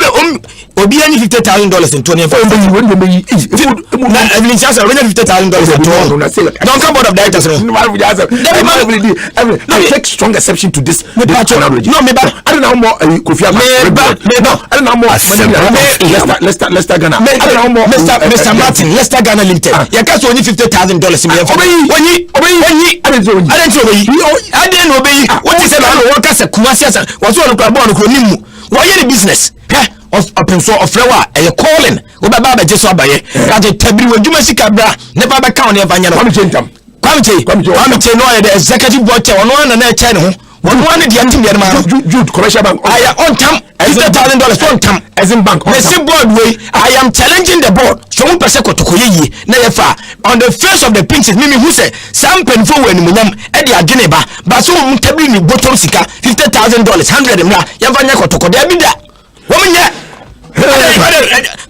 obi any $50,000 in 2025. Na evidence has already $50,000 at all. Don't come board of directors. I take strong exception to this. No, maybe I don't know more. Kofi I don't know more. Leicester Ghana. Mr. Martin, Leicester Ghana Limited. You got only $50,000 in I didn't obey. What is a workers? What's all about? Why any business? Of flower and calling. Obaba just abaye. That a tabri with Jumasika bra. Never back count never. Kwamche no the executive board chair one and channel. One the anti Jude commercial bank. I am on time. $50,000 on time. As in bank. Board way. I am challenging the board. So one person to koyi never on the face of the princess Mimi who say some pen for when munam Eddie Ageneba. But so tabri ni bottom sika $50,000 100 mla. Yavanya kotoko there be that. Woman ya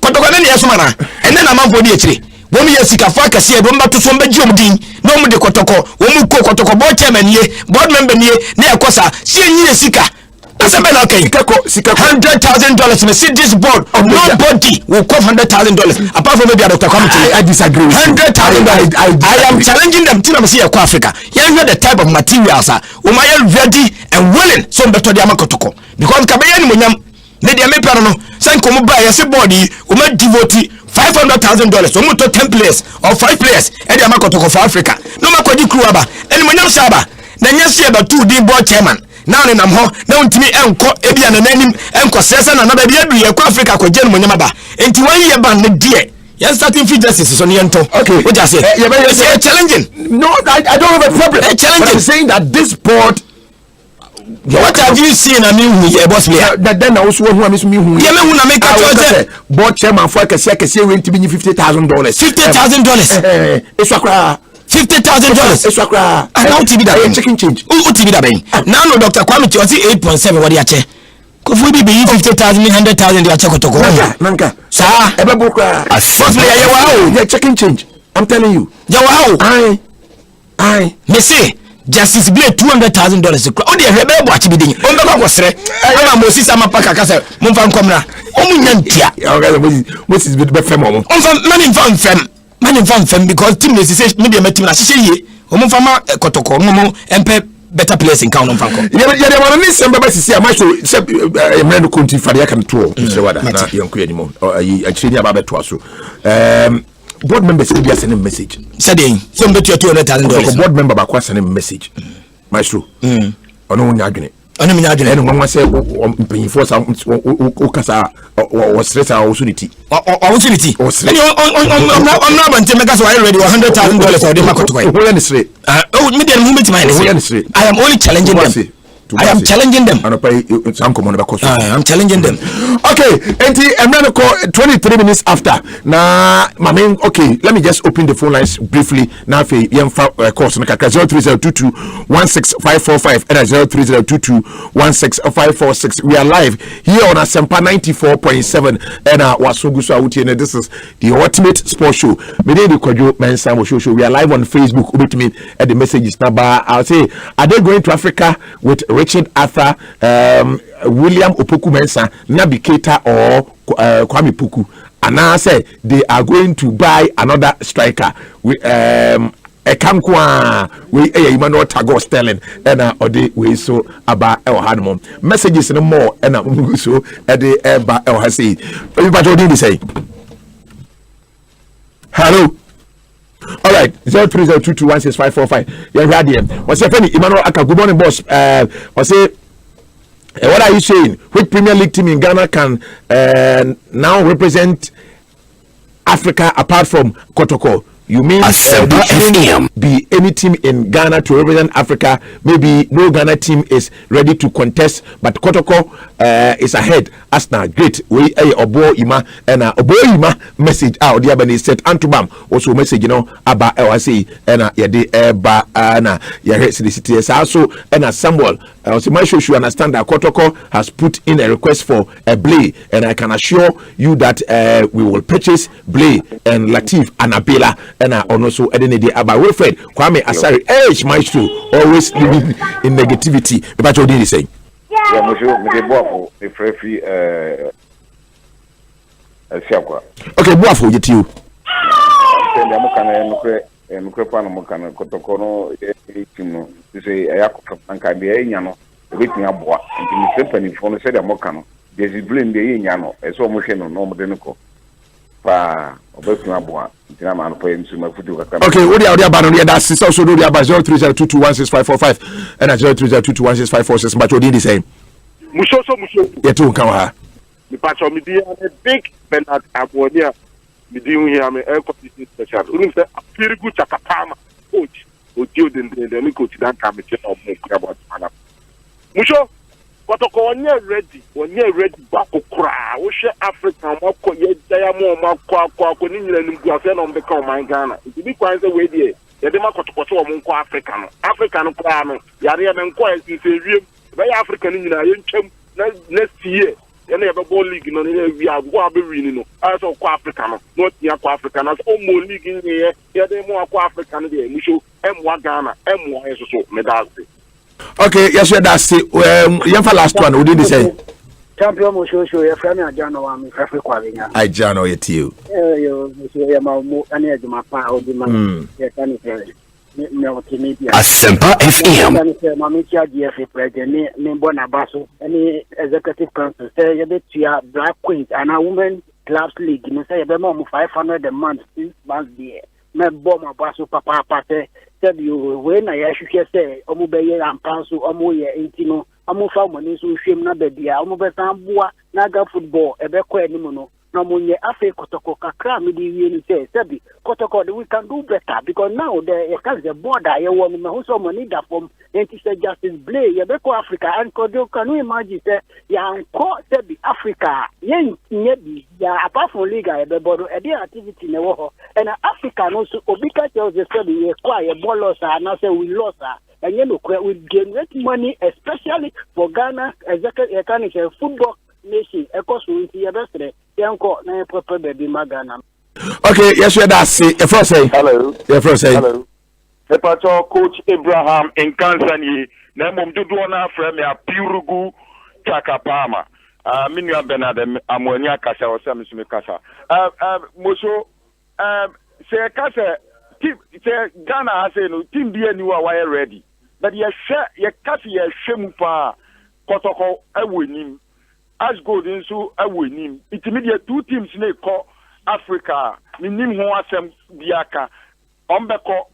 kotoko na yasumana. And then I'm for the tree. Woman ya sika fa kase e domba to so mbeji omdin. No mu de kotoko. Womu ko kotoko board chairman ye, board member ye, na yakosa. Si enyi sika. $100,000 may see this board. Nobody will cost $100,000 apart from maybe Dr. Kwamche. I disagree. $100,000. I am challenging them to see Africa. You know the type of materials are ready and willing. So better the Amakotoko because Kabayan Munyam, Media Meperano, San Komuba, yes, body, devote $500,000 almost 10 players or 5 players and the Amakotoko for Africa. No Makodi Kruaba and Munyam Saba. Then you see about 2 D board chairman. Now in am ho na untimi enko ebia na nanim enko sesa na na bia du ye ko Africa ko je no nyamaba enti 1 year ban ne die you starting free justice so niento. Okay, what you say it's challenging. No, I don't have a problem. Challenging. But I'm saying that this board what have you seen? I mean, we boss player. That then also who am me who. Yeah, me who na make a board chairman for kase went to be $50,000. $50,000. It's a $50,000. It's a now TV that chicken change. Who TV that now no Dr. Kwamche was 8.7 what you check. Could we be 50,000 100,000 you check to go. Nanka. Sir, first player wow, chicken change. I'm telling you. Wow. I me say Justice Blade $200,000. Oh, the rebel watch be doing. On the was I am Moses Amapaka Casa, Mumfan Comra. Omunyantia. Moses with the femme. Money from femme because team is maybe a meeting as she Omufama Kotoko, Momo, and better place in Count on Franco. Yeah, there were many members see a match to Emmanuel Conti for the can tour. Mr. Wada, young anymore. I train about to board members will be sending a message. Saying, some bet you $200,000. Board member by sending a message. Maestro. Or no one arguing. And one say, paying for some Okasa or stress our opportunity. Opportunity. I'm not going to make us already $100,000 or the market. Oh, medium movement minus. I am only challenging them. I am challenging them. I'm challenging them. Okay, I'm going to call 23 minutes after. Now, my main, okay, let me just open the phone lines briefly. Now, for young course, 03022 16545 and 03022 we are live here on Asempa 94.7 and Wasugusu Auti, and this is the ultimate sports show. We are live on Facebook. At the messages number, I'll say, are they going to Africa with Richard Arthur, William Opoku Mensah, Nabi Keita or Kwame Puku? And now I say they are going to buy another striker. We we Emmanuel Tago Sterling and Ode we so about El Hadmon messages no more and so at the Eba El Hasi. Everybody did say hello. All right, 03022165545. You're ready. What's your penny? Emmanuel Aka, good morning, boss. What's it? What are you saying? Which Premier League team in Ghana can now represent Africa apart from Kotoko? You mean be any team in Ghana to represent Africa? Maybe no Ghana team is ready to contest, but Kotoko is ahead. Asna great. We Obo Ima and Obo Ima message out. The Abani said Antubam also message about LSA and Yade Eba Ana Yahesi City also and Samuel. I was sure you understand that Kotoko has put in a request for a Blay, and I can assure you that we will purchase Blay and Latif and Abela. And also Edenede about Wilfred Kwame Asari Maestro always living in negativity. But what did he say? Yeah, monsieur, me free Siakwa. Okay, Buafo, you too. Send them can Mukran Mukana Kotokono, Timo, to say Ayako and Kabiano, waiting up what, and the company from the Seda Mokano. There's a blame the Yano, as so much no Modenico. Pa, obeku abua ntina ma no pa ensu ma futu kaka. Okay, what the audio ban that's also do the about 0302216545 and 0302216546 but what did he say? Musho. Yeah, too come ha. Me pacho me dey a big Bernard Abuania. Me dey here me air conditioning special. Unu say very good chakapama coach. Odio den coach dan come me no mo about mana. Musho Kotoko onye ready back kra wo hwe Africa mako ye daya mo mako akọ ni nyina nim gu afa na mbeka o man Ghana it be kwan say we dey ye de makotoko wo mo nko Africa no kra no yare ye nko esi se wiem be Africa ni nyina ye ntwam next year ye na ye be ball league no ne wi agwo abe win no aso ko Africa no tia ko Africa na so mo league ni ye de mo akọ Africa no de musho emwa Ghana emwa yeso so medalse. Okay, yes, that's it. You for last one. What did he say? Champion Musho, your friend Ajano, I'm Africa. Ajano, it you. Asempa FM. Mamicha GFA president, Nimbona Basso, any executive council say you bet you Black Queens and a women clubs league. You say you mom 500 a month 6 months there. Me bomb Basso papa pate. Said you when I should say Omubeye and Pansu Omoye Intino, Omufa money so shame na bedia, Omubetambua, Naga football, Ebeko animono, no money afe Kotoko Kakra midi say, Sebi, Kotoko, we can do better because now there is a border, you want me who so money that from anti justice blay, Yabeko Africa, and Kodo, can you imagine say, Yan Ko Sebi Africa, Yen Nebi, ya apart from Liga, Ebebo, a dear activity in the war, and Africa also, Obika tells the Sebi, a quiet bolos, and I say we lost her. And you know, we generate money, especially for Ghana, executive football nation. Echo so we yesterday. Yanko na proper baby Ghana. Okay, yes, that's it. If I say Hello. If I say Hello. Epacho Coach Abraham in Kansani. Na mom do na frame ya Pirugu Chakapama. Minua Bernard Amonia Kasha or Sam Smikasa. Moso say Kasa team say Ghana has no team be anywhere wire ready. But ye share ye kasi ye shemu pa Kotoko ewenim as gold nso ewenim intermediate two teams na call Africa minim ho asem biaka ombeko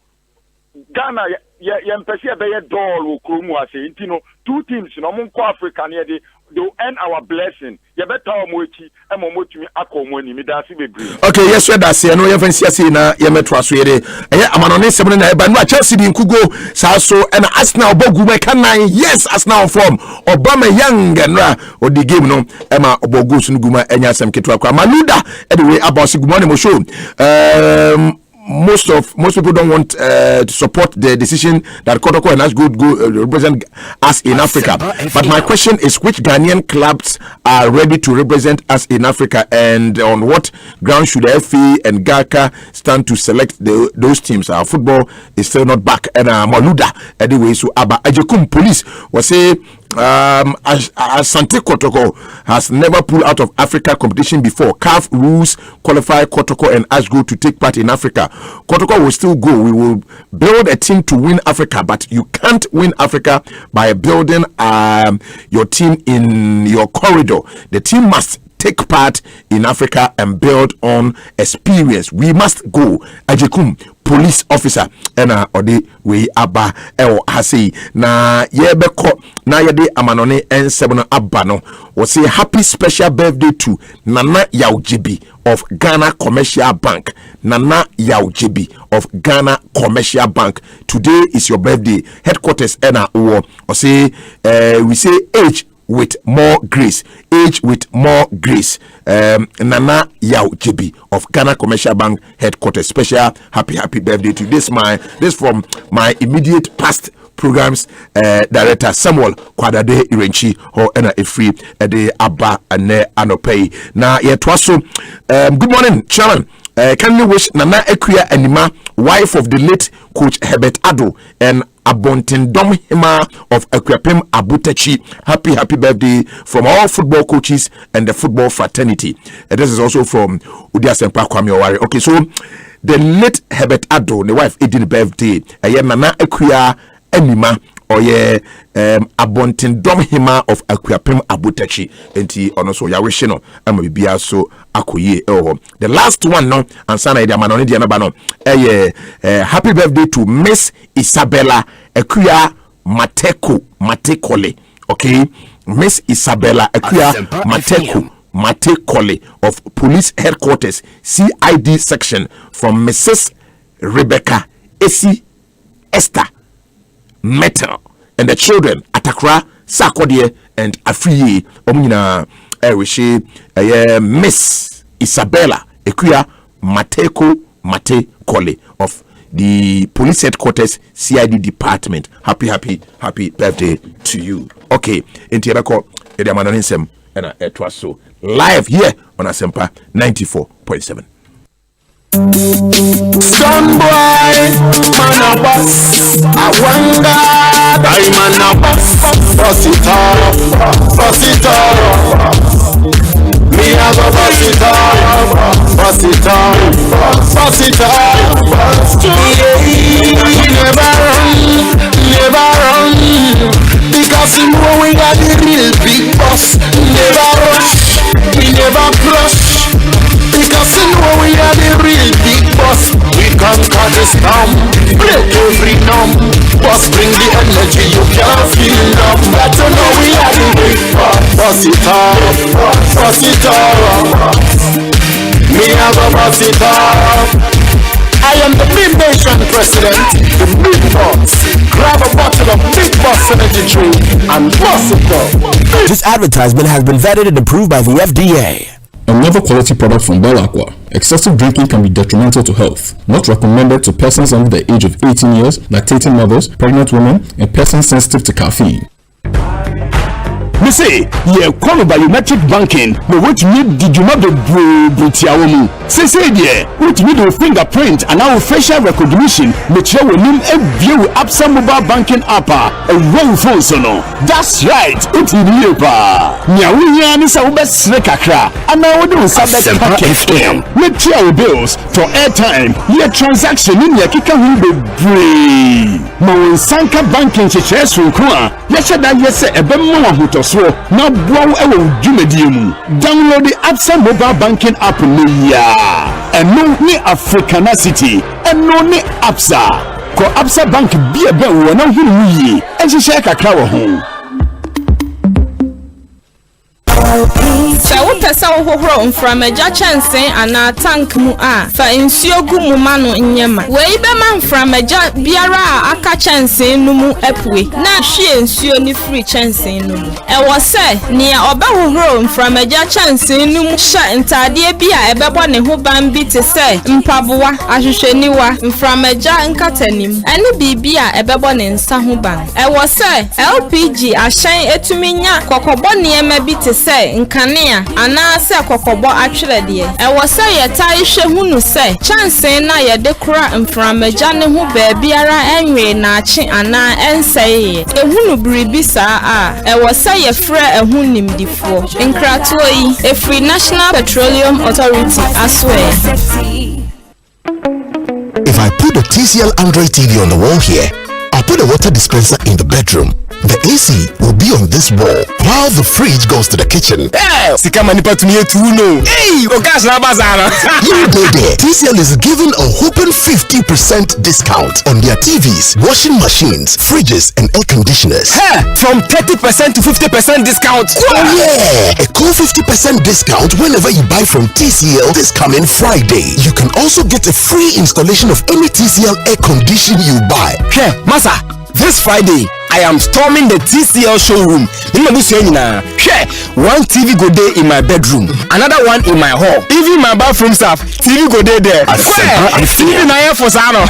Ghana ye mpese be ye doll okromu ase intino two teams no mo call Africa na dey end our blessing ye better omochi emomotumi akomoni mi da si bebre. Okay, yes, that's it. No, you fancy say na ye metro so yede amanone sem na eba no Chelsea bin kugo sa so and Arsenal bogu me kan nine yes Arsenal from Obama young and o the game no ema obogu so guma enya sem ketwa kwa Maluda anyway about sigumone mo show most people don't want to support the decision that Kotoko and Ashgood go represent us in Africa. But my question is, which Ghanaian clubs are ready to represent us in Africa, and on what ground should FA and GACA stand to select those teams? Our football is still not back, and Maluda anyway. So Aba Ajekum Police was say. Asante Kotoko has never pulled out of Africa competition before. CAF rules qualify Kotoko and Ashgo to take part in Africa. Kotoko will still go. We will build a team to win Africa, but you can't win Africa by building your team in your corridor. The team must take part in Africa and build on experience. We must go. Ajekum police officer ode we aba hasi na yebeko na yede amanone ensem no aba no we say happy special birthday to Nana Yaujibi of Ghana Commercial Bank. Nana Yaujibi of Ghana Commercial Bank. Today is your birthday. Headquarters or say we say age with more grace, age with more grace. Nana Yao JB of Ghana Commercial Bank headquarters. Special happy birthday to this from my immediate past programs director Samuel Kwadade Irenchi or Ena Efri de Abba Ane Anopei. Na yetwaso good morning, Chairman. Can you wish Nana Equia Anima, wife of the late Coach Herbert Ado, and Abontendom Hima of Akuapem Abutachi. Happy birthday from all football coaches and the football fraternity. And this is also from Udia Sempa Kwame Oware. Okay, so the late Herbert Ado, the wife, 18th birthday. Nana Akuya Enima. Oye Abontendom Hima of Akuapem Abutachi. Enti ono so yawishe no ama bibia so akoye the last one no ansana ide amano ne na ba no happy birthday to Miss Isabella Akuya Matekole. Okay, Miss Isabella Akuya Matekole of Police Headquarters CID section from Mrs. Rebecca Esi Esther Metal and the children Atakra Sakodie and Afriye omina wishi Miss Isabella Ekuya Mate Kole of the Police Headquarters CID department. Happy birthday to you. Okay, into Yabako Ediamananisem and it was so live here on Asempa 94.7. Son boy, man a boss. I wonder, I man a boss. Boss it up. Me a go boss it up. We never run. Because we know we got the real big boss. Never rush, we never crush. Because you know we are the real big boss. We conquer the storm, break every numb. Boss bring the energy, you can't feel numb. But you know we are the big boss. Boss it up. Me have a boss it up. I am the Big Nation President, the Big Boss. Grab a bottle of Big Boss Energy Drink and boss it up. This advertisement has been vetted and approved by the FDA. Another quality product from Bell Aqua. Excessive drinking can be detrimental to health. Not recommended to persons under the age of 18 years, lactating mothers, pregnant women, and persons sensitive to caffeine. Me say, ye call biometric banking, but what you need did you not do Britiawomu? Say, what you need a fingerprint and our facial recognition, make sure we name a view Absa mobile banking app, a roll phone sono. That's right, it's in Europa. Nyawunya ni sa ubes rekakra, and now we do subject package. Make your bills for airtime, your transaction in your kika will be free. Mawin Sanka banking shares from Kwa, yashada yese ebemo huto. So now blow away Jumedium. Download the Absa mobile banking app and no ni Africanacity and no ni Absa. Ko Absa Bank be a bell when I'm here and she shake a crowd home. Sɛ wopɛ sɛ wohohoro mframaagya kyɛnsee anaa tank mu a fa nsuo gu mu ma no nyɛma wei bɛma mframaagya biara a aka kyɛnsee no mu apue na hwie nsuo ne firi kyɛnsee no mu ɛwɔ sɛ nea ɔbɛhohoro mframaagya kyɛnsee no mu hyɛ ntaadeɛ bi a ɛbɛbɔ ne ho ban bi te sɛ mpaboa ahwehwɛniwa mframaagya nkatanim ɛne biribi a ɛbɛbɔ ne nsa ho ban ɛwɔ sɛ LPG ahyɛn etumi nya kɔkɔbɔ nneɛma bi te sɛ nkanea anaasɛ kɔkɔbɔ atwerɛdeɛ ɛwɔ sɛ yɛtae hwɛ hunu sɛ chancing na yɛde kora mframagya ne ho baabiara ɛnwe naakye anaa ɛnsɛe ehunu biribi saa a ɛwɔ sɛ yɛfrɛ ɛho nimdifoɔ nkratoɔ yi efiri National Petroleum Authority aswɛ. If I put a TCL Android TV on the wall here, I'll put a water dispenser in the bedroom. The AC will be on this wall while the fridge goes to the kitchen. Hey, Sikamani Patunie Tuno. Hey, Okasha Bazara. You go there. TCL is giving a whopping 50% discount on their TVs, washing machines, fridges, and air conditioners. Hey, from 30% to 50% discount. Oh yeah, a cool 50% discount whenever you buy from TCL this coming Friday. You can also get a free installation of any TCL air conditioner you buy. Hey, Masa, this Friday, I am storming the TCL showroom. One TV go there in my bedroom, another one in my hall. Even my bathroom staff, TV go there. TV na for Sano.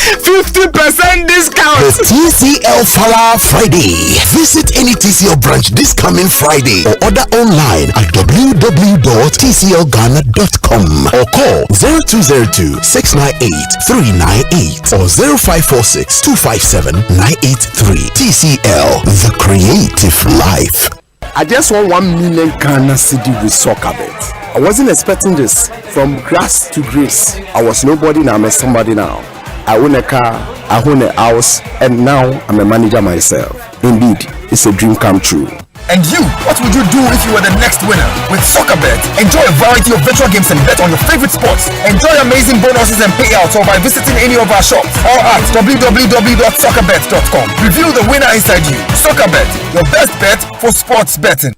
50% discount. The TCL Flower Friday. Visit any TCL branch this coming Friday or order online at www.tclghana.com or call 0202-698-398 or 0546-257-983. TCL, the creative life. I just won 1 million Ghana cedi with soccer bet. I wasn't expecting this. From grass to grace, I was nobody, now I'm a somebody now. I own a car, I own a house, and now I'm a manager myself. Indeed, it's a dream come true. And you, what would you do if you were the next winner? With SoccerBet, enjoy a variety of virtual games and bet on your favorite sports. Enjoy amazing bonuses and payouts or by visiting any of our shops or at www.soccerbet.com. Reveal the winner inside you. SoccerBet, your best bet for sports betting.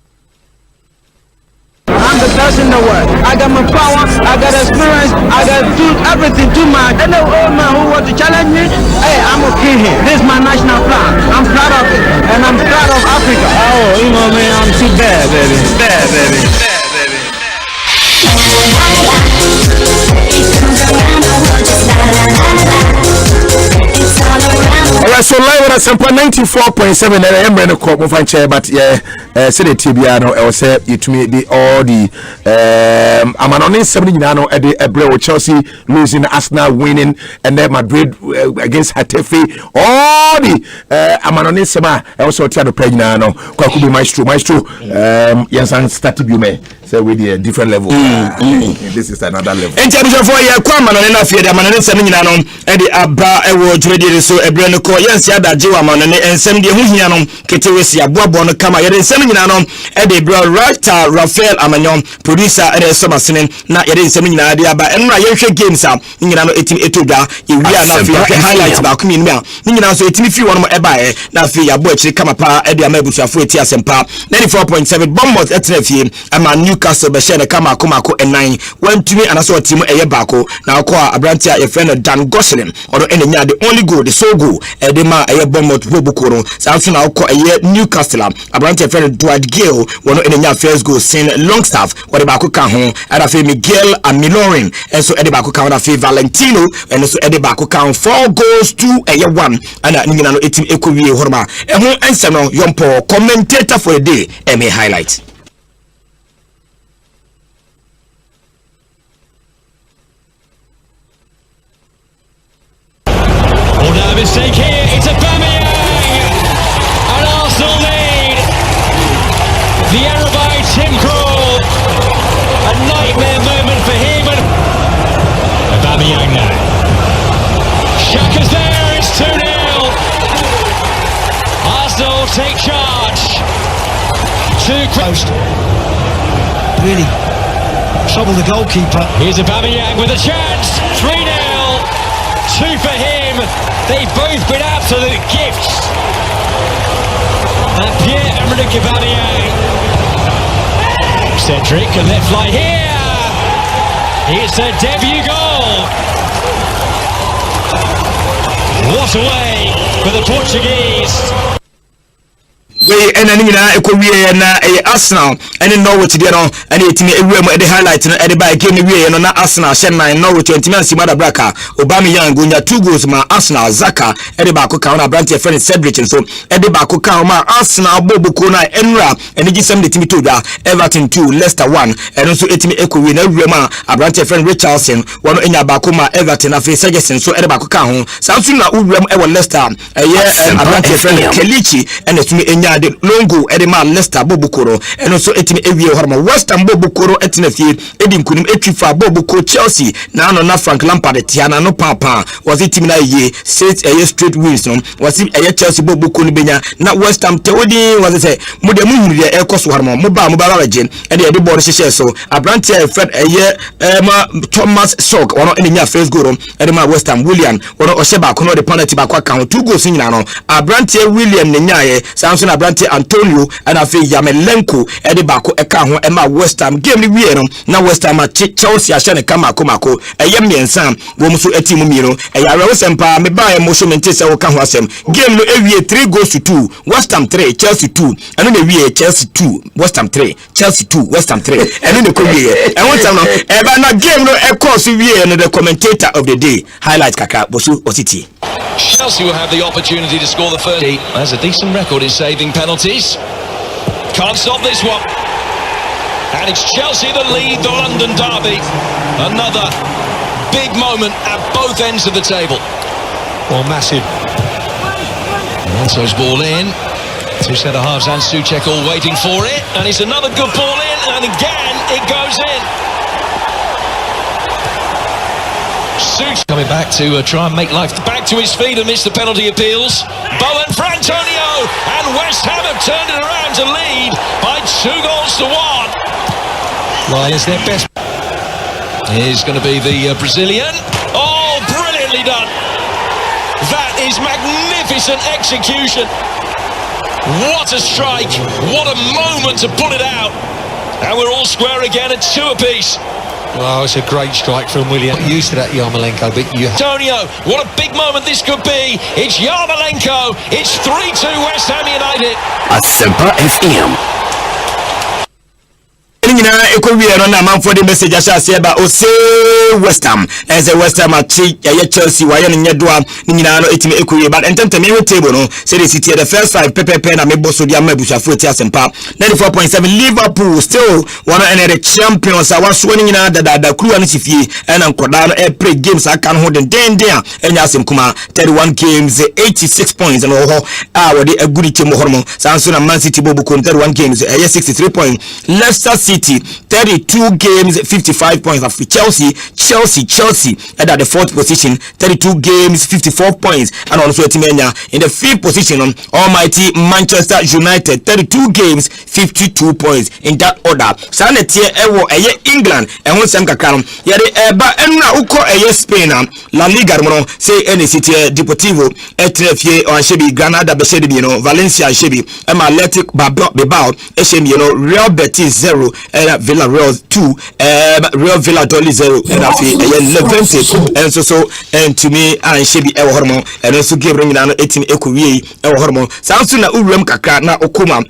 I'm the best in the world. I got my power, I got experience, I got everything too much. And the old man who want to challenge me, hey, I'm okay here. This is my national flag. I'm proud of it. And I'm proud of Africa. Oh, you know, man, I'm too bad, baby. Bad, baby. Bad, baby. Alright, so live on Asampa 94.7 and I'm ready to call my fan chair, but yeah, say the Tibiano, I will say it to me the all the I'm an honest 70 nano at the Ebro Chelsea losing, Arsenal winning, and then Madrid against Hatafe. All the I'm an honest sema. I also tell the pregnant now. Could be maestro. Yes, and started you may say with a different level. This is another level. In terms of why you come on enough here, I'm an 70 nano at the Abba Award ready so a brand of yes, yeah, that Joe man and 70 Huhiano, Ketewisia, Bobono Kama, yet 70 nano at the bro writer Raphael Amagnon, producer at the summer singing, not yet in 70 idea, but and my games are in 18 we are not highlights about community. So if you want more ebae, now for your boy, come up at the Amebusa 40 and pa 94.7 Bombos at Nefi, and my Newcastle Bashana Kamako and 9 went to me and I saw Timo Eyabako. Now call a branch a friend of Dan Gosselin or any the only good, the so good, Edema a Bombot Bobukoro, Samson I'll call a year Newcastle, a branch a friend of Dwight Gill, one of any first go Saint Longstaff, what about Kukaho, and I feel Miguel and Milorin, and so Edibako count of Valentino, and so Edibako count 4 goals to a 1, and Ningano 18 Equity Horma, and who answer no Yompo, commentator for a day, and may highlight. Oh, no mistake here, it's a Aubameyang, and Arsenal lead. The error by Tim Krul, a nightmare moment for him, and Aubameyang now. Shaka's there, it's 2-0. Arsenal take charge. Too close. Really trouble the goalkeeper. Here's Aubameyang with a chance. 3-0. 2 for him. They've both been absolute gifts. And Pierre-Emerick Aubameyang. Cedric, a left fly here. It's a debut goal. What a way for the Portuguese. We and a Korea and a Arsenal and in Norwich there on and it me the highlight and the by game we and Arsenal Shenna and Norwich 20 minutes Mada Braka Aubameyang gunya 2 goals ma Arsenal Zaka Edibako Kauna branch friend Cedric and so Edibako Kauna Arsenal Bobo Kona Enra and it some the team to Everton 2 Leicester 1 and also it me echo win Rema a branch friend Richardson one in Bakuma Everton afi Ferguson so Edibako Kaho Samsung na Urem Ewa Leicester a branch friend Kelichi and it me the longo edema Leicester Bobukoro and also etime ewie horma West Ham Bobukoro etinafie edin kunim etwifa Bobukoro Chelsea na no na Frank Lampard tiana no papa was it team na ye straight wins no was it Chelsea Bobukoro benya na West Ham tewodi was say mo de mu huru ekoso horma mo ba region and the board share so abrantia Fred Thomas Sok ono enya first goal edema West Ham William ono osheba kono de penalty back account 2 goals nyina no abrantia William nyaye Samson Abrante Antonio and afi Yamelenko edi bako eka ho ema West Ham game ni wie no na West Ham Chelsea ahye ne kama komako eye miensa wo muso eti mu miro eya rewo sempa me ba emotion mente se wo ka ho asem game no ewie 3-2 West Ham 3 Chelsea 2 eno na wie Chelsea 2 West Ham 3 Chelsea 2 West Ham 3 eno ne ko wie e won tam no e ba na game no e course wie no the commentator of the day highlight kaka bosu ositi. Chelsea will have the opportunity to score the first. Has a decent record in saving penalties. Can't stop this one. And it's Chelsea that lead the London derby. Another big moment at both ends of the table. Well, massive. Alonso's ball in. Two centre halves and Souček all waiting for it. And it's another good ball in. And again, it goes in. Souček coming back to try and make life back to his feet amidst the penalty appeals. Bowen for Antonio, and West Ham have turned it around to lead by 2-1. Well, it's their best. Here's going to be the Brazilian. Oh, brilliantly done. That is magnificent execution. What a strike. What a moment to pull it out. And we're all square again at 2 apiece. Well, it's a great strike from William. Not used to that Yarmolenko, but you... Antonio, what a big moment this could be. It's Yarmolenko. It's 3-2 West Ham United. Asempa FM. Nyina ekowie no na manfo de message asase ba o say West Ham as a West Ham achi ya Chelsea wa ya nyedoa nyina no etime ekowie but ententem me table no say the city the first 5 pepe na me boso dia mabushafo ti Asempa 94.7 Liverpool still one of the champions awaso nyina dada kruwa no sifie na nkoda no play games aka no ho den a enya Asem kuma 31 games 86 points and ho we dey agudi team hormo sanso na Man City bobu kon 31 games 63 points Leicester City 32 games 55 points of Chelsea at the 4th position 32 games 54 points and also Timenya in the 5th position almighty Manchester United 32 games 52 points in that order sanetie ewo England ehun sem kakaro yede eba enna uko Spain La Liga no say any city Deportivo etrefie o Shebi Granada be shedi no Valencia Shebi Athletic Bilbao Shebi no Real Betis 0 Villarreal 2 Real Valladolid 0 and afi Levante and so and to me and Shebi ewo hormon and also game ring na no 18 ekowie ewo hormon sanso na urem kakra na okoma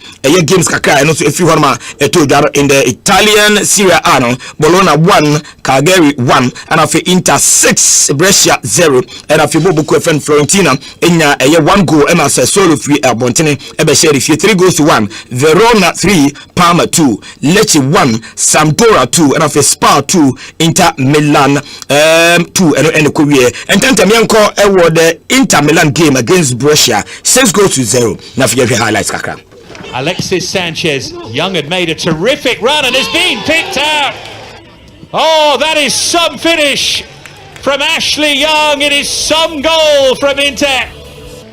games kakra and also efi hormon eto daro in the Italian Serie A no Bologna 1 Cagliari 1 and afi Inter 6 Brescia 0 and afi Bobo Fen Florentina enya 1 goal ema solo free Bontene ebe share 3 goals to 1 Verona 3 Parma 2 Lecce 1 Sampdoria 2 and afi Spal 2 Inter Milan 2 and Korea and Tantamianko award the Inter Milan game against Brescia 6 goals to 0 na fi highlights kakra. Alexis Sanchez, Young had made a terrific run and has been picked out. Oh, that is some finish from Ashley Young. It is some goal from Inter.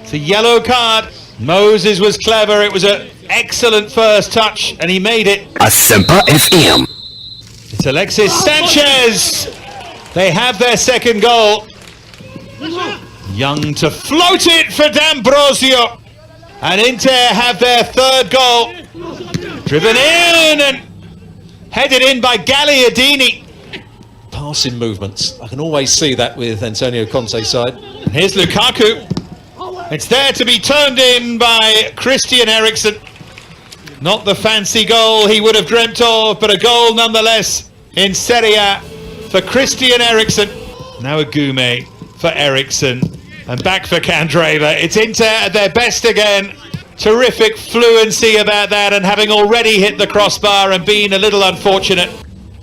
It's a yellow card. Moses was clever. It was an excellent first touch and he made it. Asempa FM. It's Alexis Sanchez. They have their second goal. Young to float it for D'Ambrosio. And Inter have their third goal. Driven in and headed in by Gagliardini. Passing movements. I can always see that with Antonio Conte's side. And here's Lukaku. It's there to be turned in by Christian Eriksen. Not the fancy goal he would have dreamt of, but a goal nonetheless in Serie A for Christian Eriksen. Now a Gume for Eriksen. And back for Candreva. It's Inter at their best again. Terrific fluency about that and having already hit the crossbar and been a little unfortunate.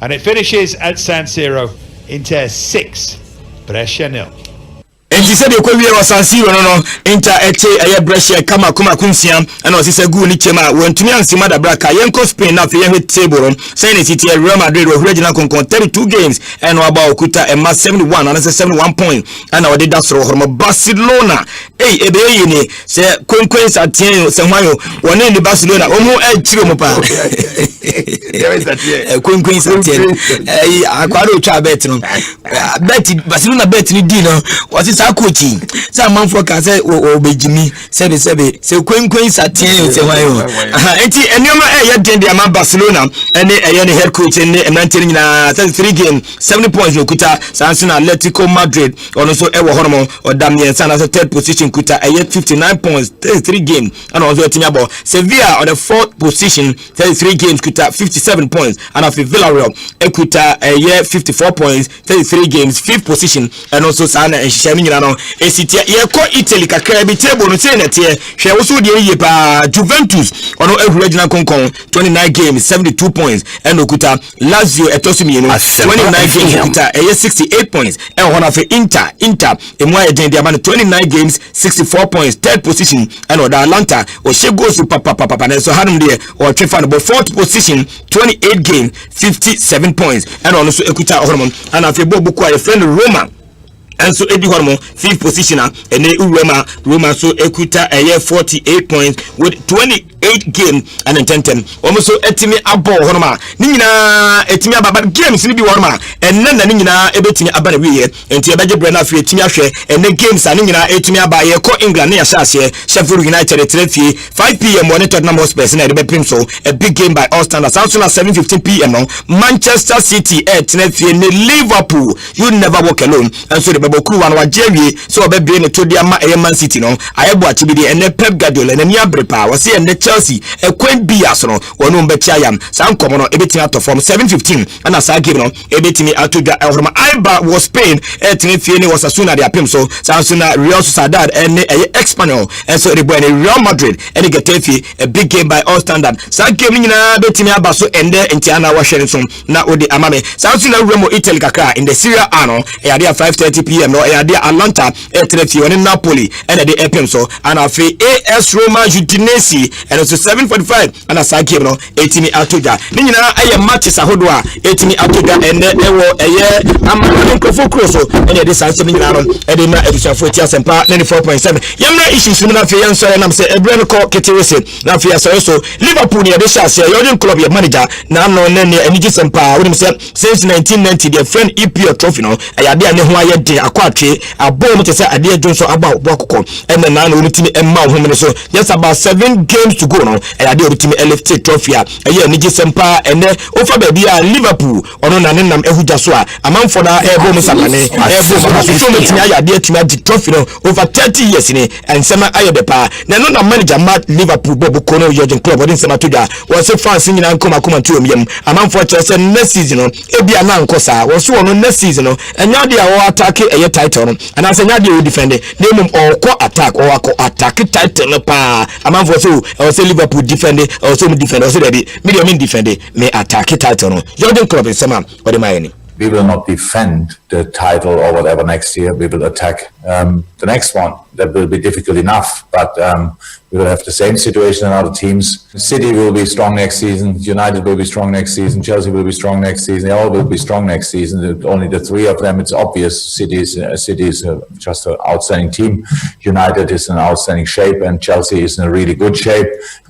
And it finishes at San Siro. Inter 6, Brescia 0. And she said, "You was San Siro, no, Inter ete Brescia kama kunsia, and was this a good nichema when to me and Simada Braka, Yanko Spain now for hit table, saying it Real Madrid with regional con 32 games and about Kuta and Mass 71 and 71 points, and our did that's from Barcelona. Hey, Ebene say Quinquins at 10 Samayo, one in the Barcelona, Omo El Chiromopa. Queen Satien. Aquaro cha bet no. Bet Barcelona bet ni di no. Was it coaching? Some man for can say obejimi. Sebe say Queen Satien say why o. Enti enioma e den dia man Barcelona ene the head coach ene emanteni na 33 game 70 points no kuta Sanson Atletico Madrid ono so e wo hono o Damien Sana third position kuta 59 points 33 game and also Etinya Bo Sevilla on the fourth position 33 games kuta 57 points and of Villarreal Equita 54 points 33 games fifth position and also Sana and Shemi no Esitia ye ko Italy kakra bi table no say na tie hwe wo so de ye pa Juventus ono regional konkon 29 games 72 points and okuta Lazio etosumi no 29 games okuta 68 points and one of Inter emu agent dia man 29 games 64 points third position and other Atlanta o she goes to papa na so hanum there or trefa no fourth position 28 games 57 points and also ekuta hormon and afebo buku a friend Roma and so Eddie Hormon fifth position and Roma so ekuta 48 points with 28 games and 10 almost so etimi abo horma ni nyina etimi ababa games ni bi horma enne na ni nyina ebetimi abana wiye enti ebeje brana fi etimi ahwe enne games ani nyina etimi aba ye ko England na ya shase Sheffield United 3 5 p.m. on Tottenham Hotspur na ebe prim so a big game by all standards also na 7:15 p.m. no Manchester City at 3 ne Liverpool you never walk alone and so the bebokuru wan wajewie so obebe ne to dia ma Man City no ayebo achibidi enne Pep Guardiola na ni abrepa wase enne Chelsea ekwen bias no wono mbetia yam sankomo no ebetimi atofom 7:15 and asa game no ebetimi atoga ehorma Aiba was Spain etini fie ne Osasuna dia pem so Sansuna Real Sociedad enne Espanyol and so the boy Real Madrid and Getafe a big game by all standard sa game ni na betimi aba so ende entiana wa hwere so na odi amame Sansuna Remo Italy kakra in the Serie A no e dia 5:30 p.m. no e dia Atlanta etrefi on Napoli and the epem so and afi AS Roma Udinese and also 7:45 and asa game no etimi atoga ni nyina aye matches ahodo a etimi atoga ende ewo eye amana nkofo cross and the sanse ni nyina no e de na edusafo ti asempa 94.7 yamna issues ni na fi yanso na mse ebre no ko ketewese na fi yaso so Liverpool ni de shase Jurgen Klopp your manager na no ne ne eniji sempa we say since 1990 their friend EPL trophy no ayade ane ho aye de akwatwe abo mo te say ade adwonso aba obokoko and na no timi emma ho me so just about 7 games to go no ayade obitimi LFT trophy a aye eniji sempa ene ofa ba bia Liverpool ono na nenam ehuja so a amanfo na ebo mo sakane ebo mo so metimi ayade atimi adi trophy no over 30 years ni and sema aye bepa na no na manager Matt Liverpool bobo kono Jurgen Klopp odin sema toda was fans nyina nkoma koma tuom yam amanfo chese next season no ebia na nkosa was ono next season no enya dia o attack eye title no and as enya dia o defend na mum o attack or attack title no pa amanfo so o say Liverpool defend o so me defend o so dey me defend me attack title no Jurgen Klopp sema odi mayeni. We will not defend the title or whatever next year. We will attack the next one. That will be difficult enough, but we will have the same situation in other teams. City will be strong next season. United will be strong next season. Chelsea will be strong next season. They all will be strong next season. Only the three of them, it's obvious. City is just an outstanding team. United is in outstanding shape, and Chelsea is in a really good shape.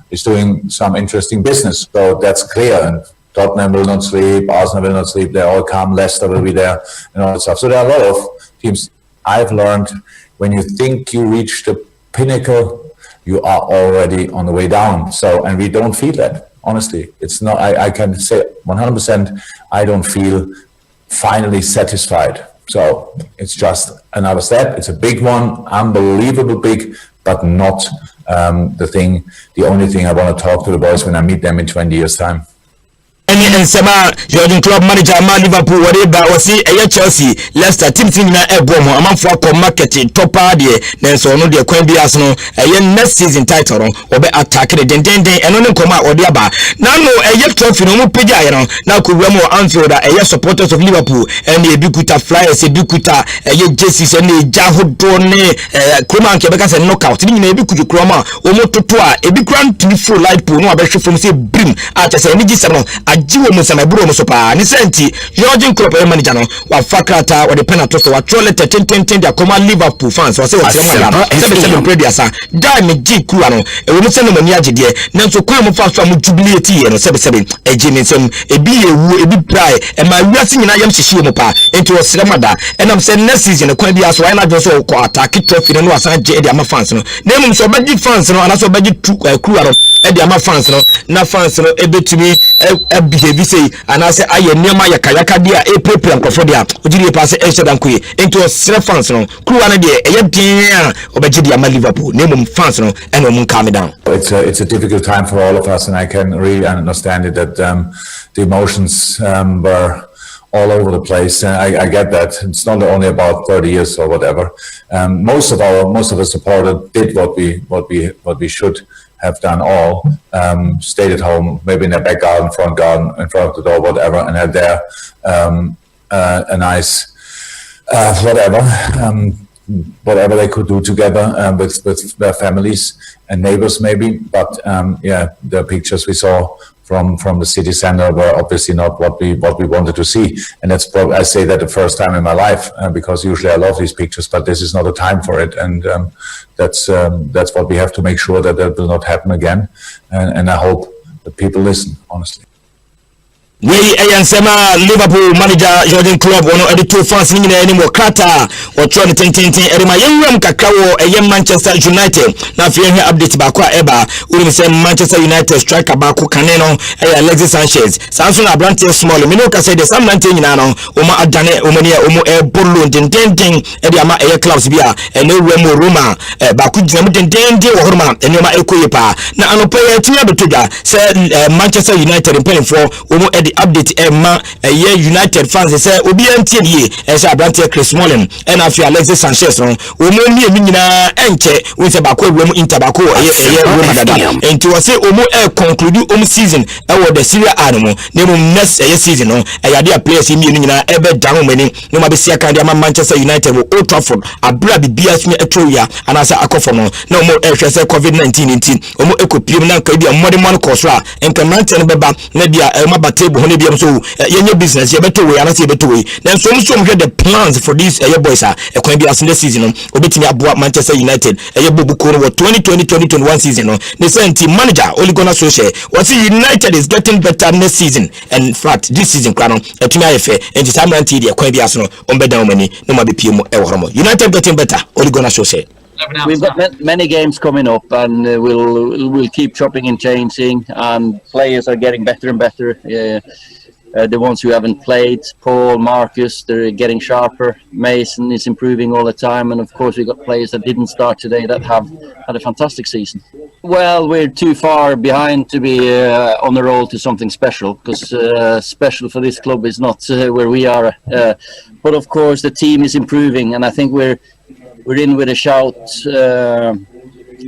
It's doing some interesting business, so that's clear. And Tottenham will not sleep, Arsenal will not sleep, they all come, Leicester will be there, and all that stuff. So there are a lot of teams. I've learned when you think you reach the pinnacle, you are already on the way down. So, and we don't feel that, honestly. It's not, I can say 100%, I don't feel finally satisfied. So it's just another step. It's a big one, unbelievable big, but not the only thing I want to talk to the boys when I meet them in 20 years' time. And Sema Jurgen Klopp manager ma Liverpool whatever was Chelsea Leicester team na ebomo amanfo akọ market topper de na so no de kwan bi aso no next season title no obe attack the den eno ne nkoma ode aba na no trophy no mu page aye no na ko wura mo Anfield supporters of Liverpool and e bi kuta flyers e bi kuta jerseys and e jahodo ne kroma nke beka se knockout ni na e bi kuju kroma o mo toto a e bi kran to full light pool no abehwe from say brim a chese ni gisem no ajiwo musameburo musopa ni senti Georgian Klopp manager no wa fakrata wa de penalty so wa trole 10 dia koma Liverpool fans wa se o tiama no 7 prediasa dai me ji kuwa no e wo se no mani agede nanso kwa mo fa so mo jubilate ye no 7 eji ni sem ebi ewu ebi prai e ma wiase nyina yam hihie mo pa enti o sremada enam se next season kwa bia so na jo so ko attack trophy no asan je de ama fans no na mum so beji fans no ana so beji kuwa no e de ama fans no na fans no ebetumi e behave say ana se aye niam yakayaka dia e prepare nkofo dia ojiri pass e shedan kuye enti o sre fans no kuwa na de e din a obeji dia ma Liverpool na mum fans no and mum calm down. It's a difficult time for all of us, and I can really understand it that the emotions were all over the place. I get that. It's not only about 30 years or whatever. Most of the supporters did what we should have done all. Stayed at home, maybe in their back garden, front garden, in front of the door, whatever, and had there a nice whatever they could do together with their families and neighbors maybe. But the pictures we saw from the city center were obviously not what we wanted to see, and that's I say that the first time in my life because usually I love these pictures, but this is not a time for it, and that's what we have to make sure that will not happen again, and I hope that people listen honestly. We ayansema Liverpool manager Jurgen Klopp wono editor fans ni nyina anim wakata o tro ne tententen erima yenwam kakra wo Manchester United na afie hwe update ba kwa eba uri se Manchester United striker ba ko kane no Alexis Sanchez sanso na Brandt small me no ka say the sam nante nyina no o ma adane o mani o mo bollo tententen e ama clubs bia ene wem Roma ba ku gina mu tententen wo horma ene ma ekoye pa na anopa ya tinya betodwa se Manchester United pen for o mo update Emma United fans say obi antie ye say Brandt Chris Smalling and after Alexis Sanchez no o mo mi nyina enche we say bako ewem Inter bako Roma dada enti we say o mo conclude season e the Serie A no na mo next season no yade a players mi nyina e be down mani no ma be sia kan dia Manchester United wo Old Trafford abra bibia sumi etowia ana say akofo no na mo ehwe say COVID-19 enti o mo ekopiem na nka bia modern man kosra enka Manchester beba na bia ma batable ne bia so yenye business ye beto we ana say beto we na so the plans for these boys are ekwan bia next season no obetimi aboa Manchester United bobu ko no 2020-2021 season no the same manager Ole Gunnar Solskjaer was United is getting better next season, and in fact this season kwano etumi ayefe enti samranti de ekwan bia so no ombeda mani no ma be piem e United getting better Ole Gunnar Solskjaer. We've got many games coming up, and we'll keep chopping and changing, and players are getting better and better. The ones who haven't played, Paul, Marcus, they're getting sharper. Mason is improving all the time, and of course we've got players that didn't start today that have had a fantastic season. Well, we're too far behind to be on the road to something special, because special for this club is not where we are. But of course the team is improving, and I think we're in with a shout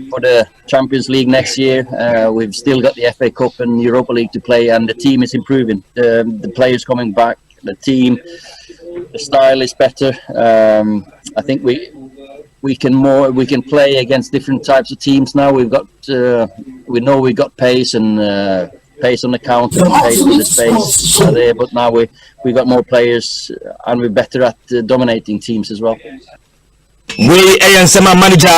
for the Champions League next year. We've still got the FA Cup and Europa League to play, and the team is improving. The players coming back, the team, the style is better. I think we can play against different types of teams now. We know we've got pace and pace on the counter, and pace with the space there. But now we've got more players, and we're better at dominating teams as well. We ayansema manager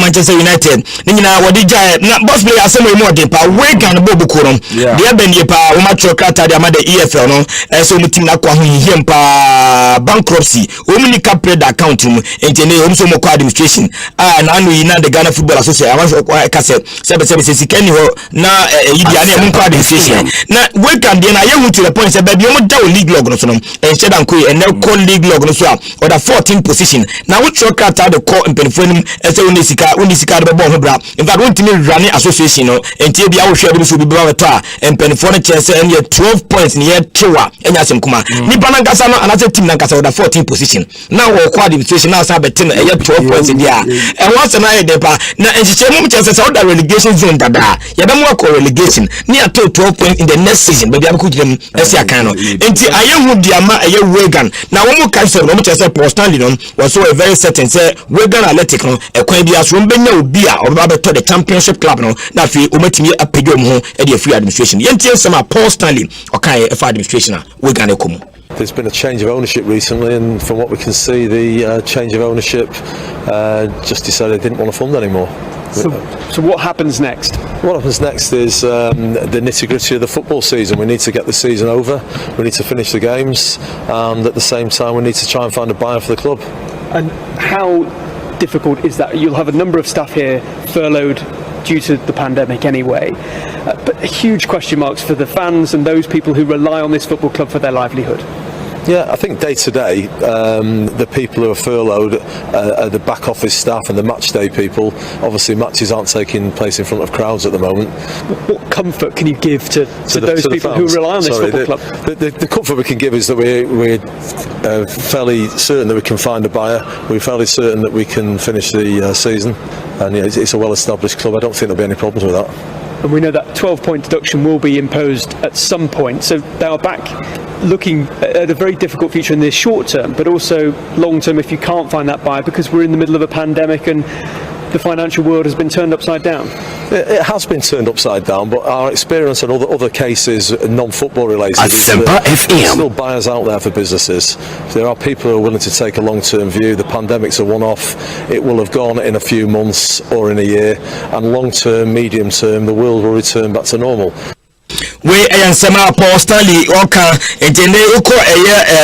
Manchester United nina wadija na boss player asema imo de pa we kan bobu kurom de abendie pa wo ma trokata de amade EFL no so mu team na kwa ho hiem pa bankruptcy wo mu ni capred account mu entene wo so mo kwa administration na anu yi na the Ghana Football Association awanso kwa kase sebe sikani ho na yidi ana mu kwa administration na we kan de na ye hu to the point say baby mo da league log no so no enche dan ko e na call league log no so a order 14 position na we trokata the call in penfonium ese unisika de bo ho bra in fact won't me run association no entie bia wo hwe bi so bi ba weto a penfonium chance and 12 points near trewa enya sem kuma ni banankasa no anase team nankasa order 14 position now wo kwa administration now say betin 12 points dia and once na dey pa na enchiche mum chance say order relegation zone dada ya be mo ko relegation ni ato 12 points in the next season baby am ko gidem ese akan no enti ayehu dia ma aye Wigan na wo mo kan say no mo chance Paul Stanley no was so a very certain say Wigan Athletic no ekwan bia so mbenya obi a oba beto the championship club no na fi omatimi apedwo ho e dey free administration yentie sama Paul Stanley okay for administration Wigan ekomu. There's been a change of ownership recently, and from what we can see, the change of ownership just decided they didn't want to fund anymore. So what happens next? What happens next is the nitty-gritty of the football season. We need to get the season over, we need to finish the games, and at the same time we need to try and find a buyer for the club. And how difficult is that? You'll have a number of staff here furloughed due to the pandemic anyway, but huge question marks for the fans and those people who rely on this football club for their livelihood. Yeah, I think day to day, the people who are furloughed are the back office staff and the match day people. Obviously, matches aren't taking place in front of crowds at the moment. What comfort can you give to those people who rely on this football club? The comfort we can give is that we're fairly certain that we can find a buyer. We're fairly certain that we can finish the season, and it's a well-established club. I don't think there'll be any problems with that. And we know that 12-point deduction will be imposed at some point, so they are back looking at a very difficult future in the short term, but also long term if you can't find that buyer, because we're in the middle of a pandemic and the financial world has been turned upside down. It has been turned upside down, but our experience and other cases, non-football related, is that there's still buyers out there for businesses. There are people who are willing to take a long-term view. The pandemic's a one-off. It will have gone in a few months or in a year, and long-term, medium-term, the world will return back to normal. We Sema Paul Stanley Oka Entende Uko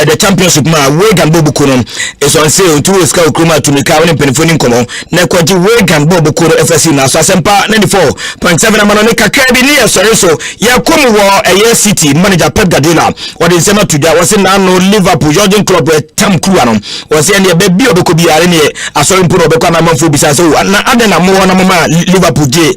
the championship ma Wigan Bobu Kuno is on sale to Scout Kruma to Mika when Penfonin Kono Nekwaji Wigan Bobu Kuno FSC na so Sempa 94.7 Amanonika Kirby near so Yakumu wa City manager Pep Guardiola what is Sema today was in no Liverpool Jordan Club Tam Kruano was in the baby obekobi arene aso impuro obekwa na manfo bisa so na adena mo na mama Liverpool J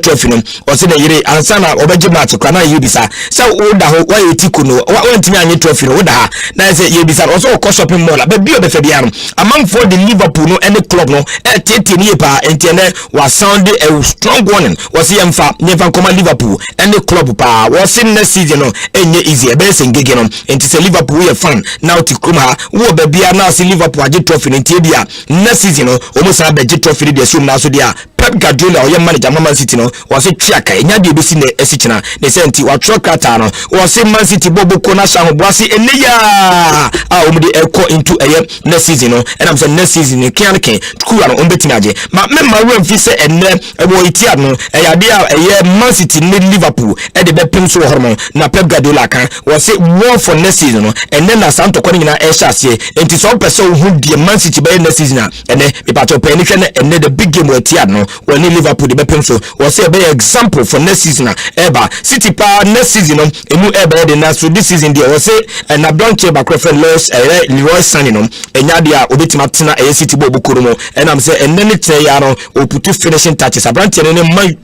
trophy no was in the yire ansana obeje match kana yibisa so oda ho wa yetiku no wa ntimi anye trophy no oda ha na say yibisa also ko shopping mall baby obefebia no among for the Liverpool no any club no tete ni pa entene was sound a strong warning was yemfa never come Liverpool any club pa was in next season no enye easy be sengege no enti say Liverpool we fan now ti kruma wo babia na say Liverpool age trophy enti bia next season no omo sa be trophy dey assume na so dia Pep Guardiola or manager Man City no was a triaka enya de besi ne esichina ne senti wa trokata no was Man City bobo kona sha boase eneya omde eko into next season no and I'm saying next season kian kuwa no ombetimi age ma memma we mfi se enne ebo itia no eyade Man City ne Liverpool e de bepem so hormon na Pep Guardiola kan was war for next season no and then na santo kwani na e sha se enti so person who die Man City by next season ene me pato pe ni hwe enne the big game we tia no when Liverpool the bepem so was say be example for next season eba City pa next season emu eba de na so this season there was say na Blanche Bakrefe Leroy Sané no enya dia obetima tena City bobu kurumo and am say enene tena ya no oputu finishing touches Abrante ne man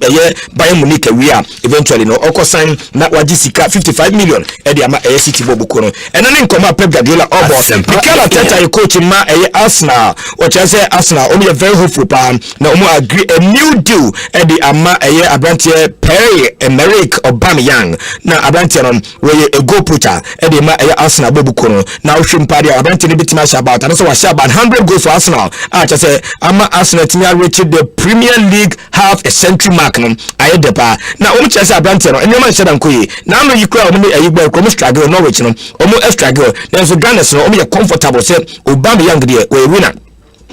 Bayern Munich wia eventually no oko sign na waji sika 55 million e dia ma City bobu kurumo enene nkoma Pep Guardiola obo Mikel Arteta e coach ma Arsenal o say Arsenal o very hopeful pa na o agree a new deal e di ama Abrante Pierre-Emerick Aubameyang na Abrante no we a goal putter e di ma Arsenal bobu kurumo na o hwempa dia Abrante ne bitima sha about and so was sha about 100 goals for Arsenal say ama Arsenal tinya reach the Premier League half a century mark no ayedepa na o mche say Abrante no enema nhyeda nkoyi na no yikra o me ayigbo ko mo struggle no which no o mo struggle na so Ghana no o me comfortable say Aubameyang dia we winner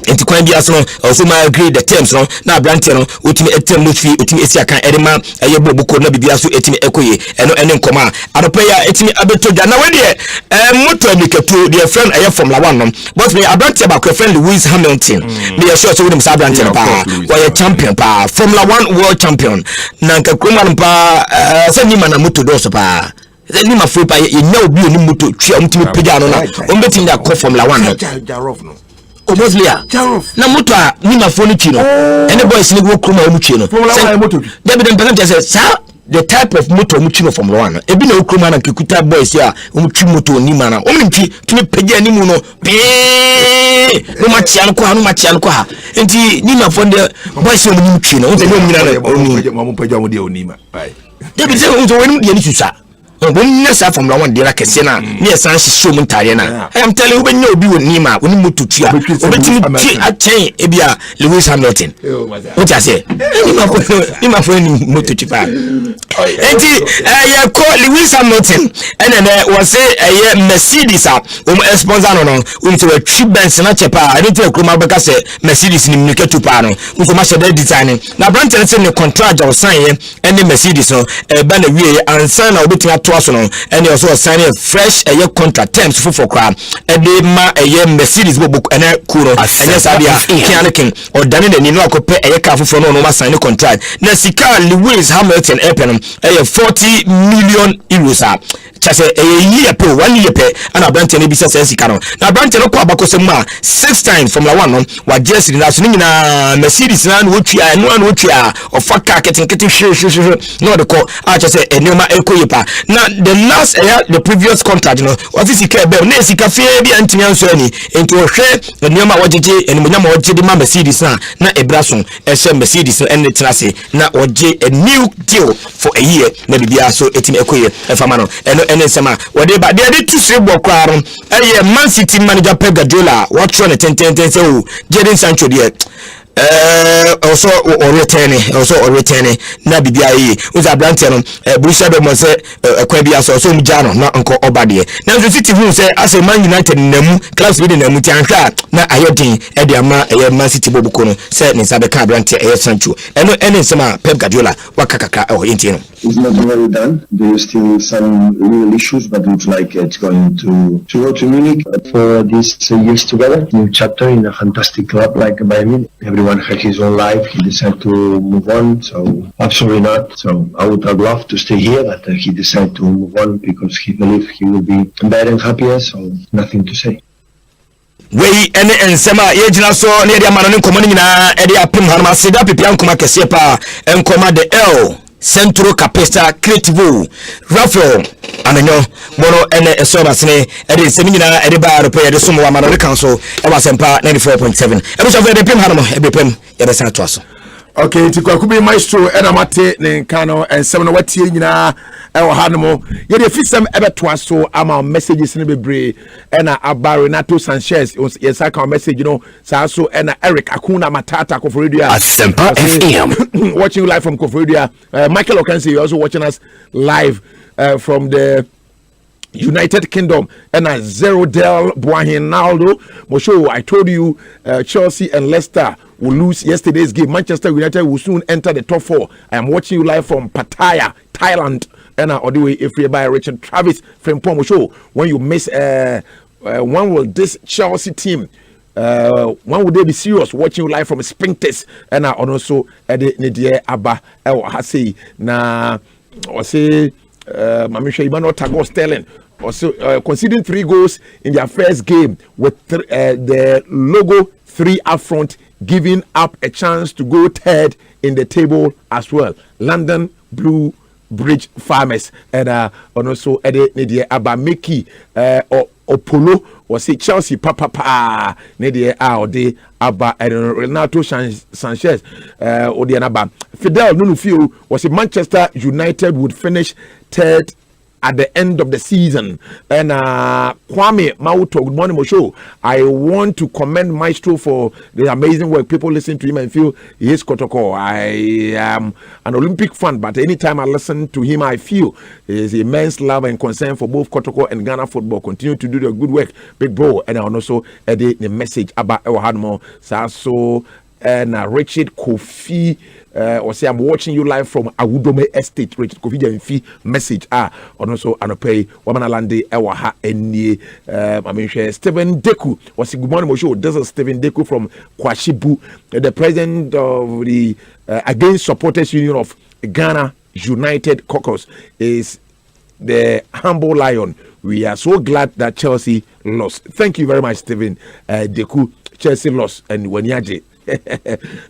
enti kwan bia so also ma agree the terms no na Abrante no otimi etem no fi otimi esi akan edema ayebo ko na bibia so etimi ekoye eno ene nkoma adopa ya etimi abetoja na we de moto abiketu the friend Formula 1 no but me Abrante ba ko friend Lewis Hamilton me sure so we dem sa Abrante pa we champion pa Formula 1 world champion na nka kroma pa se ni mana moto do so pa ni ma fo pa ye nya obi oni moto twa omtimi pega no na ombetimi da ko Formula 1 no Oboslia na moto a ni mafoni chi no any boys ni go kroma mu chi no David Mpelem say sir the type of motor mu chi no Formula 1 ebi na okroma na kekuta boys ya mu chi moto ni mana o mintwi tumi pege ani mu no no matia no kwa ha enti ni mafoni boys mu ni chi no o te no nyina na mo pege mo de onima David say o to wenu de ni susa when you say Formula 1 de la kesena near san show muntariana I am telling you when you be with Nima when you to tia obeti a chain ebia Lewis Hamilton what I say Nima for any motor chipa enti ya call Lewis Hamilton and then was say Mercedes sponsor no unto a trip Benz na chepa I don't think Kroma Beka say Mercedes ni mnike tupa no unto ma shede design na Branton say the contract or sign any Mercedes no ba na wie ansan na obeti ato aso no and also sign a fresh contract terms for crab e dey ma Mercedes book and kuro anya sabia kianakin or dane ni no akope car for no ma sign contract na sika Lewis Hamilton epen 40 million euros chase year per 1 year per and Branton bi say sika no na Branton ko abakosem ma 6 times from la one no wa jersey na so nyina Mercedes na wotua no an wotua of car keten no de ko a chase enema ekoyepa na the last the previous contract no office ka be na sika fie bi antimi anso ani enti wo hwe enema wogege enimonyam wogege ma Mercedes na ebrason ehye Mercedes en tenase na oje a new deal for a year na bibia so etimi ekoye efama no ene sema wode ba de tu se bo kwaro Man City manager Pep Guardiola what try na 10 say o Jadon Sancho de also returning na bibia yi uza Branton no Borussia Dortmund say kwa bia so mjano na nko obade na City hu say as Man United namu clubs bi namu tianhwa na ayodin e de ama Man City bobuko no say ne sabe ka Branton Sancho ene sema Pep Guardiola wakakaka enti no. It's not already done. There are still some real issues, but it looks like it's going to go to Munich for these years together. New chapter in a fantastic club like Bayern Munich. Everyone had his own life. He decided to move on, so absolutely not. So I would have loved to stay here, but he decided to move on because he believed he will be better and happier, so nothing to say. We and Sema Yejina so near the Amaran Commonina, Edia Pim Hanma Seda Pipian Kuma Kesepa, and Coma de L. Centro Capesta Creativo Rafael Ananyo Mono ene Sobasne edi semina edi ba repair de sumo Amaran Council e wasempa 94.7 e so for the pim hanmo e bepem e be san to aso. Okay, Tikubi Maestro Enamate Nenkano and 7 watie nyina ewo hanmo ye de fisem ebeto aso ama messages ne bebre ena aba Renato Sanchez yes aka message no sa so ena Eric Akuna Matata Koforidua Asempa FM watching you live from Koforidua. Michael Okansi you also watching us live from the United Kingdom and a Zero Del Buahinaldo Mosho. I told you Chelsea and Leicester will lose yesterday's game. Manchester United will soon enter the top 4. I am watching you live from Pattaya, Thailand. And all the way if you by Richard Travis from Pomosho. When you miss when will this Chelsea team when would they be serious watching you live from Spintex and also Ede Nidia Abba El Hasi na or say Mamisha Ibano Tago Sterling also conceding 3 goals in their first game with the logo 3 up front, giving up a chance to go third in the table as well. London Blue Bridge Farmers and also Ede Nidia Abameki Opolo was it Chelsea papa Nidia Audi Abba Renato Sanchez Odianaba Fidel Nunufio was it Manchester United would finish third at the end of the season. And Kwame Mauto, good morning, Mosho. I want to commend Maestro for the amazing work. People listen to him and feel he is Kotoko. I am an Olympic fan, but anytime I listen to him, I feel his immense love and concern for both Kotoko and Ghana football. Continue to do the good work, big bro. And I also edit the message about our Hadmo Sasso and Richard Kofi. Or say I'm watching you live from Awudome Estate. Richard Kofi Jamfi message on also Anopay Wamanalande Ewaha Eni I mean Stephen Deku was good morning Mosho. This is Stephen Deku from Kwashibu, the president of the Against Supporters Union of Ghana United Caucus is the humble lion. We are so glad that Chelsea lost. Thank you very much, Stephen Deku. Chelsea lost and Wanyaje.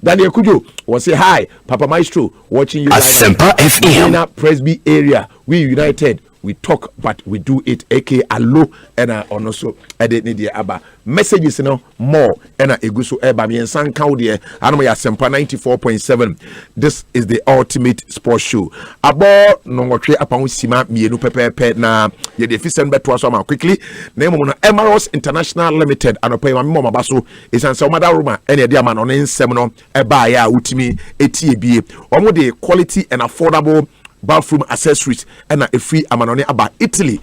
Daniel Kujo was say hi, Papa Maestro, watching you live Asempa FM Presby area. We United we talk but we do it, aka allo ena ono so ede ne de aba messages no more ena eguso eba me ensan kawo de anoma ya sempa 94.7. This is the ultimate sports show. Abo no ngotwe apawo sima mienu pepepe na ye de fisen beto aso ma quickly na emo no Emirates International Limited anopa ma me mabaso esanse omada roma ene de ama no nsem no eba ya utimi etie bie omo de quality and affordable bathroom accessories and a free amanone aba Italy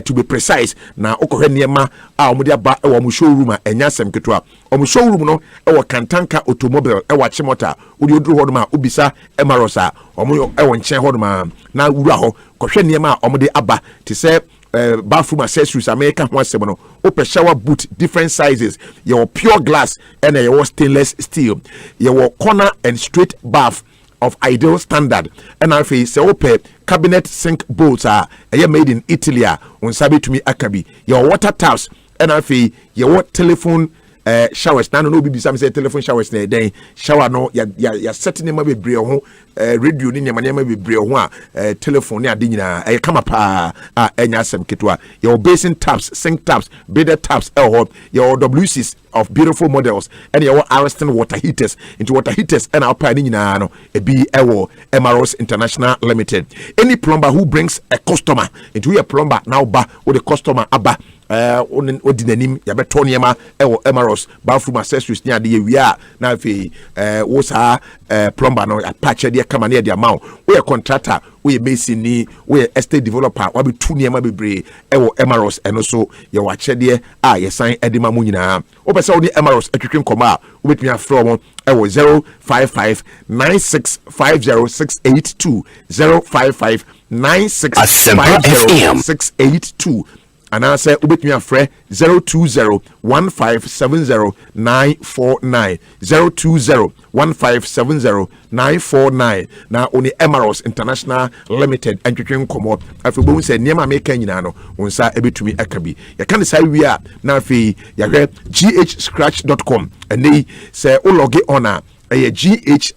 to be precise na okohwe niema a omudi aba e wo showroom a enya sem ketwa omo showroom no e wo Kantanka automobile e wa chimota odi oduru hodoma obisa Emirates a omo e wo nchen hodoma na wura ho kohwe niema a omudi aba ti se bathroom accessories America ho asem no open shower boot different sizes your pure glass and your stainless steel your corner and straight bath of ideal standard and I say open cabinet sink bowls are made in Italy on sabi to me akabi your water taps and I say your telephone showers na no be some say telephone showers na den shower no ya setting ma bebre ho radio ni nyama nyama bebre ho a telephone ni ade nyina kama pa enya asem ketwa your basin taps sink taps bidet taps your WCs of beautiful models and your Ariston water heaters into water heaters and our ni nyina no e bi ewo Emirates International Limited. Any plumber who brings a customer into your plumber now ba with the customer aba odinanim ya beto niema ewo Emirates bathroom accessories ni ade yewia na afi wo sa plumber no patch de kama na de amount we contractor we mason ni we estate developer wa be tu niema bebre ewo Emirates eno so ye wa chede a ye san edema mu nyina wo pese wo ni Emirates atwetwe nkoma wo betumi afro mo ewo 05596500682 05596500682 and I say ubetumi afre 02015700949 02015700949 na oni Emirates International Limited entwetwe nkomo afebo say niema make nyina no wonsa ebetumi akabi ya kan say wi a na afi ya hwe ghscratch.com and they say o log on a GHSCRATC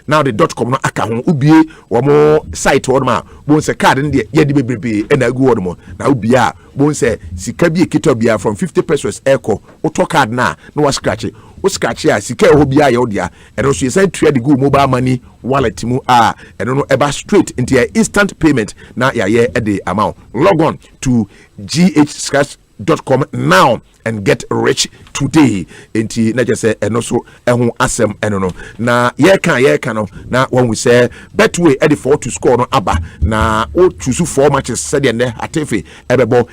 now the .com no aka ho ubie wo mo site wo ma bon se card ne ye de bebrebe na agu wo mo na ubie a bon se sika bi ekito bia from 50 pesos echo auto card na wa scratch o scratch ya sika ho bia ye odia and also you say trade go mobile money wallet mu a and no eba straight into your instant payment na ya ye e the amount log on to ghscratch.com now and get rich today enti na just say eno so ehun asem eno no na ye kan no na when we say betway e the 4 to score no aba na o choose 4 matches said ne atefe ebebo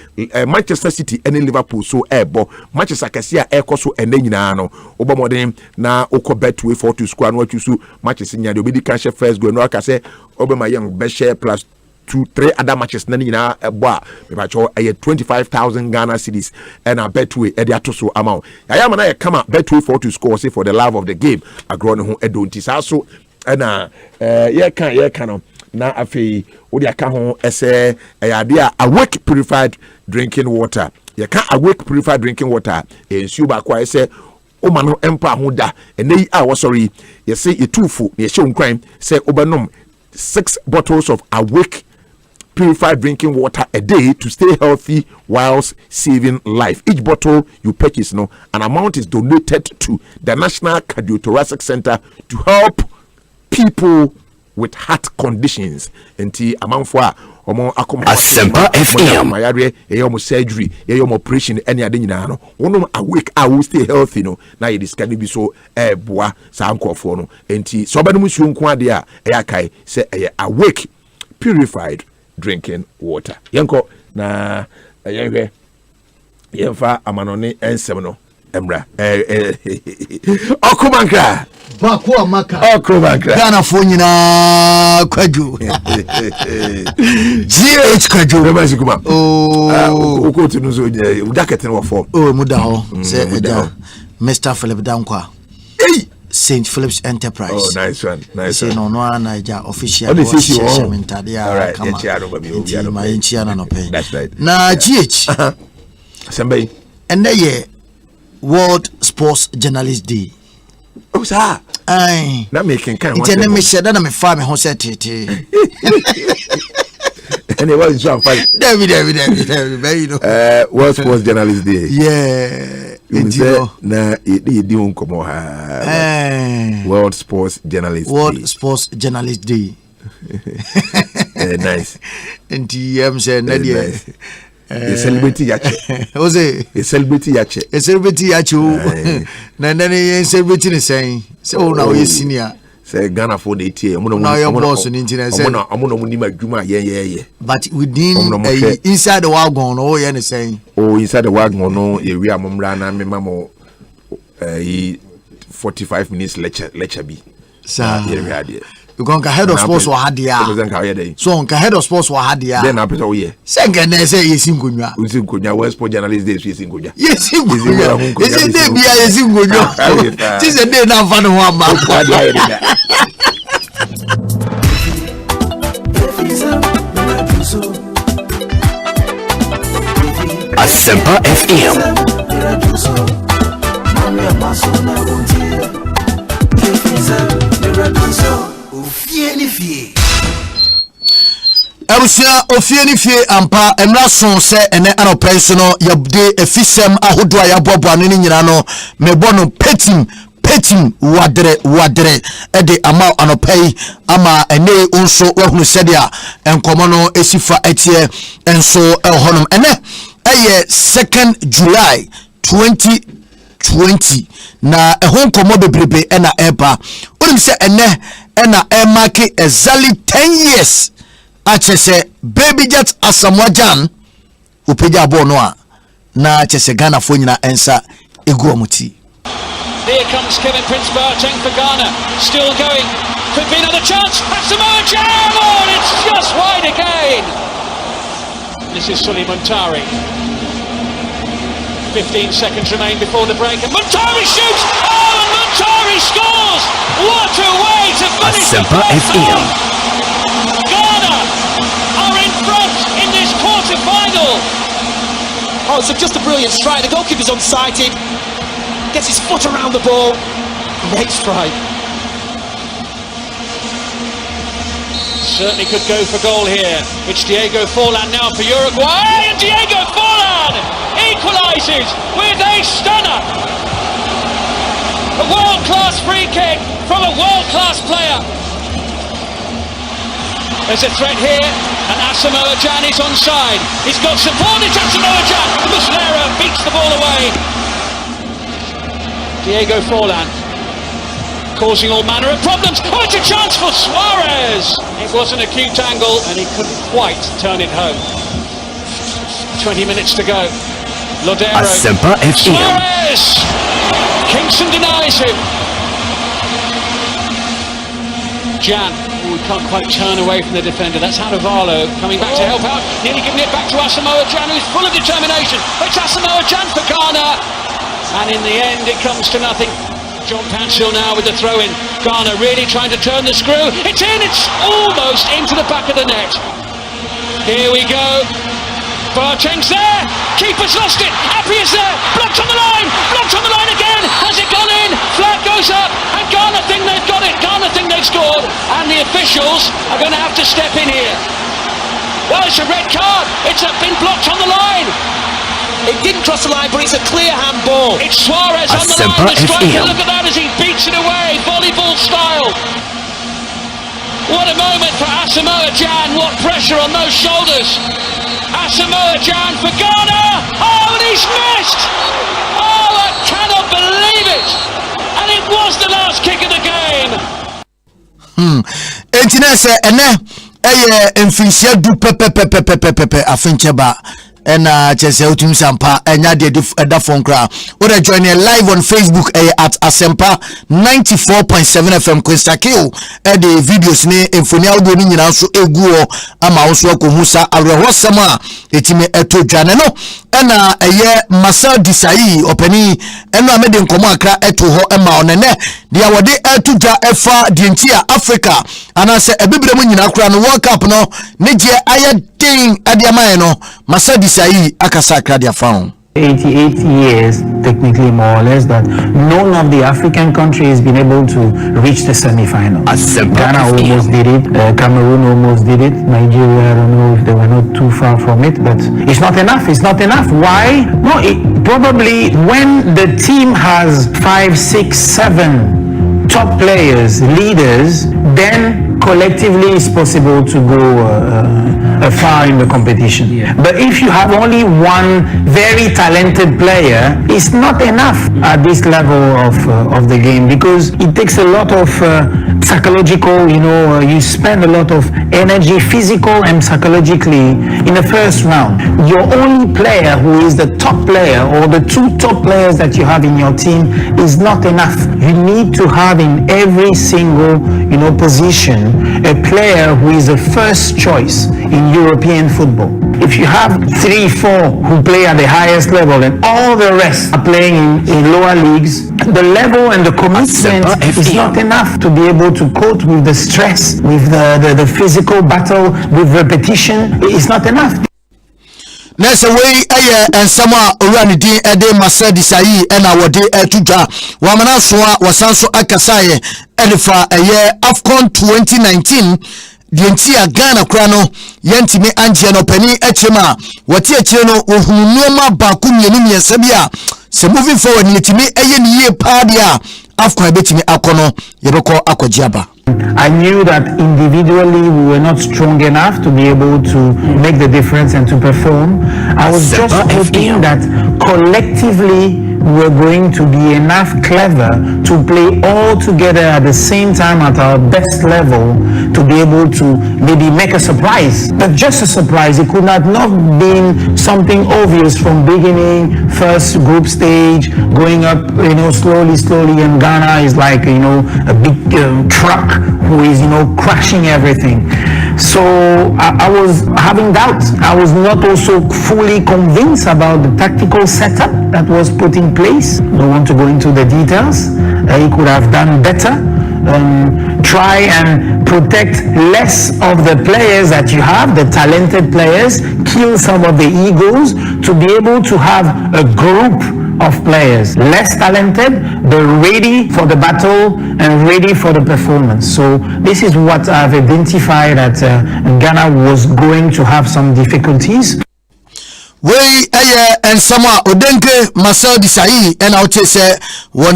Manchester City and Liverpool so ebo matches akese a ekoso ene nyina no obomodin na okọ betway 4 to score no choose matches nya de obedi kan share first goal no akase obema young be share plus 2-3 other matches na nyina ebo me ba cho 25,000 Ghana cedis and a betway e dey atoso amount ya ma na ye kama betway 4 to score say for the love of the game agro ne ho edonti sa so na ye kan no na afei wo dey aka ho ese ya de a awake purified drinking water ye kan awake purified drinking water ensu ba kwa ese o ma no empa ho da enei a wo sorry ye say etufu ye hye nkwan say obenom 6 bottles of awake purified drinking water a day to stay healthy whilst saving life. Each bottle you purchase, an amount is donated to the National Cardiothoracic Center to help people with heart conditions. Enti amount for Asempa FM. Mayare eyomo surgery, eyomo operation any ade nyina no. Wono awake I will stay healthy no. Na ye this can be so boa sa ankofo no. Enti so ba no musu nko ade a eyakai say awake purified drinking water. Yenko na yenhwe yemfa amanone ensem no emra okumankra bako amaka okumankra Ghana fo nyina kwaju GH kwaju remember kuma okotu no so udakete no form muda ho say eja Mr. Philip Dankwa St. Philip's Enterprise. Oh, nice one. Say no Naija official. All right, that's right. Na GH. Somebody. And the World Sports Journalist Day. Oh sir. Ai. Na me ken kan. Ite na me sheda na me fa me ho se tete. And what is so funny? David, very no. World Sports Journalist Day. Yeah. Na di un komo ha. World Sports Journalist Day. World Sports Journalist Day. Nice. And TM said Nadia. A celebrity yache. Jose. A celebrity yache. A celebrity yache. Nana celebrity is saying, so now you're senior. Say Ghana for the tea. Now your boss on internet said, I'm gonna yeah. But within inside the wagon, oh, you're saying, oh, inside the wagon, no, area Mumrana, me mamo 45 minutes lecture be. Sir, you can head of sports or hadia. So, head of sports or hadia. Then I put oh, yeah. Second, they say, yes, in Gunya. West Sports Journalist Day, yes, in Gunya. Yes, in Gunya. Is it day be yes, in Gunya? This is a day now, fun one man. Asempa FM. Ebusia ofieni fie ampa emra son se ene anopɛ so no yɛde efisɛm ahodo a yɛaboaboa no nyina no mebɔ no petim wadre ede ama anopɛ ama ene nso wahunu sɛdia enkomo no esifa etie enso ɛhonom ene ɛyɛ 2nd July 2020 na ɛho nkomo bebrebe ɛna ɛba onim sɛ ene ɛna ɛmake exactly 10 years achese baby jet asamwajan upeja abo no a na achese Ghana fo nyina ensa egu omuti. Here comes Kevin Prince Boateng for Ghana, still going, could be another chance, Asamoah Gyan, oh, it's just wide again. This is Sully Muntari, 15 seconds remain before the break, and Muntari shoots, oh, and Muntari scores, what a way to finish the first half. Ghana are in front in this quarter-final. Oh, it's just a brilliant strike. The goalkeeper's unsighted. Gets his foot around the ball. Great strike. Certainly could go for goal here. It's Diego Forlan now for Uruguay. And Diego Forlan equalises with a stunner. A world-class free kick from a world-class player. There's a threat here, and Asamoah Gyan is onside. He's got support, it's Asamoah Gyan. Muslera beats the ball away. Diego Forlan causing all manner of problems. Oh, it's a chance for Suarez. It was an acute angle, and he couldn't quite turn it home. 20 minutes to go. Lodero. Suarez! Kingston denies him. Gyan. We can't quite turn away from the defender. That's Hadavalo coming back to help out. Nearly giving it back to Asamoah Gyan, who's full of determination. It's Asamoah Gyan for Ghana. And in the end, it comes to nothing. John Panshill now with the throw-in. Ghana really trying to turn the screw. It's in. It's almost into the back of the net. Here we go. Boateng's there. Keeper's lost it. Appy is there. Blocked on the line. Blocked on the line again. Has it gone in? Flag goes up. And Ghana think they've got it. Ghana think they've scored. And the officials are going to have to step in here. Well, it's a red card. It's been blocked on the line. It didn't cross the line, but it's a clear handball. It's Suarez on the line. The striker, look at that as he beats it away. Volleyball style. What a moment for Asamoah Gyan. What pressure on those shoulders. Asamoah Gyan for Ghana. Oh, and he's missed. Oh, I cannot believe it. And it was the last kick of the game. Entinese ene eye emfinsia du pepe afincheba ena chese utum sampa enya de da phone kra we join live on Facebook at Asempa 94.7 FM Kwestakeo the videos ni emfoni audio ni nyina so eguo ama wo so akohusa awrehosema etime etodwane no ena eye Marcel Desailly opani eno amede nkomo akra eto ho ema onene dia wode etuja efa dientia Africa anase ebibire mu nyina kra no World Cup no ne je aye den adiamaye no Marcel Desailly akasa akra dia fa ho 88 years, technically more or less, that none of the African countries has been able to reach the semi-final. Ghana almost did it, Cameroon almost did it, Nigeria, I don't know if they were not too far from it, but it's not enough, it's not enough. Why? No, probably when the team has 5, 6, 7 top players, leaders, then collectively it's possible to go far in the competition. But if you have only one very talented player, it's not enough at this level of the game, because it takes a lot of psychological, you spend a lot of energy, physical and psychologically, in the first round. Your only player who is the top player, or the 2 top players that you have in your team, is not enough. You need to have in every single position a player who is the first choice in European football. If you have 3, 4 who play at the highest level and all the rest are playing in lower leagues, the level and the commitment is not enough to be able to cope with the stress, with the physical battle, with repetition. It's not enough. Nessa way and sama urani din ede masadi sayi ena wode etuja wamana soa wasanso akasaye elifa AFCON 2019 dientia Ghana krano yentimi anje no pani echema wati echire no ohunuma baku mienu miensa bia se moving forward yetimi niye padia AFCON betimi akono yebeko akojiaba. I knew that individually we were not strong enough to be able to make the difference and to perform. I was just hoping that collectively we were going to be enough clever to play all together at the same time at our best level to be able to maybe make a surprise. But just a surprise, it could not been something obvious from beginning, first group stage, going up, slowly, and Ghana is like, a big truck who is, crashing everything. So I was having doubts. I was not also fully convinced about the tactical setup that was put in place. Don't want to go into the details. He could have done better. Try and protect less of the players that you have, the talented players, kill some of the egos to be able to have a group of players, less talented, but ready for the battle and ready for the performance. So this is what I've identified that Ghana was going to have some difficulties. We and some odenke Marcel Desailly and out say one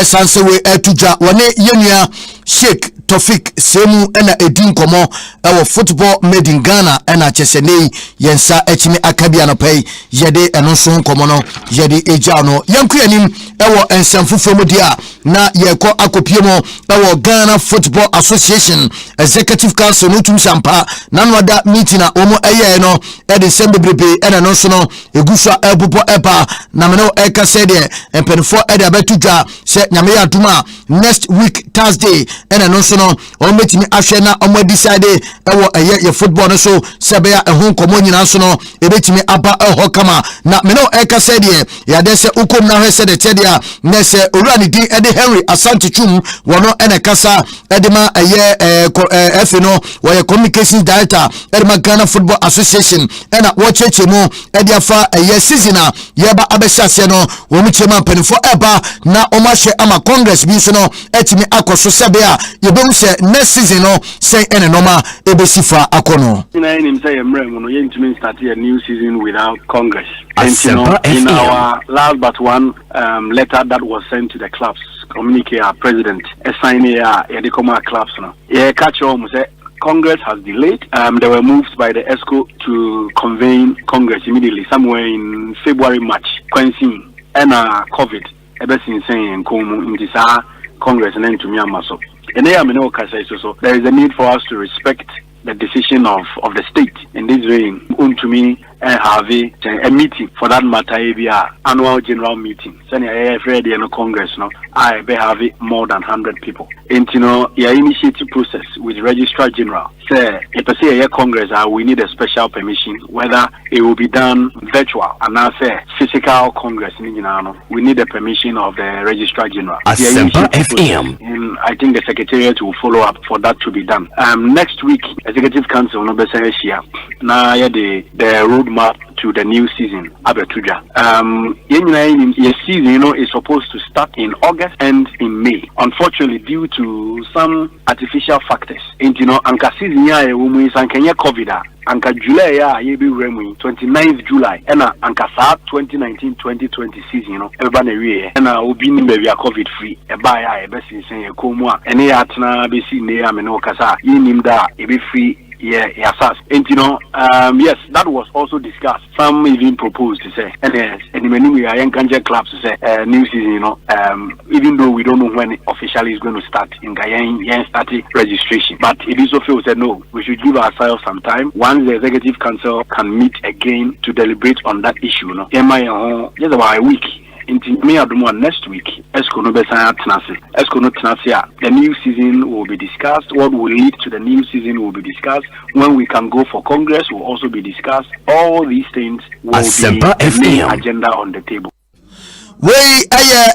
sanse we etuja one yenya Sheikh Tofik Semu ena edin komo ewo football made in Ghana ena chesene yensa echimi akabia no pay yede eno so komo no yede eja no yanku anim ewo ensamfufo mu dia na yeko akopie mo ewo Ghana Football Association Executive Council no tum sampa na no da meeting na omo eye no e de sembebrebe ena no so no egusua ebupo eba na me no eka say de empenfo e de abetuja se nyame ya duma next week Thursday ena no so no o metimi ahwe na o decide ewo ye football no so sebe ya ehun komo nyina so no ebetimi aba eho kama na me no eka say de ya de se ukom na hwe se de tedia na se orani din e de Henry Asante Chum wono ena kasa e de ma efe no wo communications director e de ma Ghana Football Association ena wo cheche mu e de afa season a ye ba abesiase no wo mu chema penfo eba na o ma hwe ama congress bi so no etimi akoso sebe a ye be se next season no say ene normal ebesifa akono him say emrem no ye ntimi start a new season without congress. And in our last but one letter that was sent to the clubs, communicate our president assigning the common clubs now. Yeah, catch on say Congress has delayed. They were moved by the ESCO to convene Congress immediately somewhere in February, March. Quincy and COVID. Ever since saying in this Congress and then to Myanmar. So, and there is a need for us to respect the decision of the state. In this way, to me, have a meeting for that matter, annual general meeting. Send Friday in Congress now. I have more than 100 people. And your initiative process with Registrar General. Say, if I say a Congress, we need a special permission, whether it will be done virtual and now say physical Congress. We need the permission of the Registrar General. FM. And I think the Secretariat will follow up for that to be done. Next week, Executive Council no be say here. Now the road roadmap to the new season. Abetuja. Your season, is supposed to start in August and in May. Unfortunately, due to some artificial factors, anka season is anka COVID. Anka July be 29th July and anka 2019-2020 season everybody we and obi ni be COVID free e ba ya e be sin ko mu a ene ya tena be si ne ya me no kasa yinim da e be free yes, that was also discussed. Some even proposed to say, and many we are young clubs to say new season, even though we don't know when officially is going to start in Guyana starting registration. But it is also said no, we should give ourselves some time. Once the executive council can meet again to deliberate on that issue, just about a week. Next week, the new season will be discussed. What will lead to the new season will be discussed. When we can go for Congress will also be discussed. All these things will be the main agenda on the table. Wey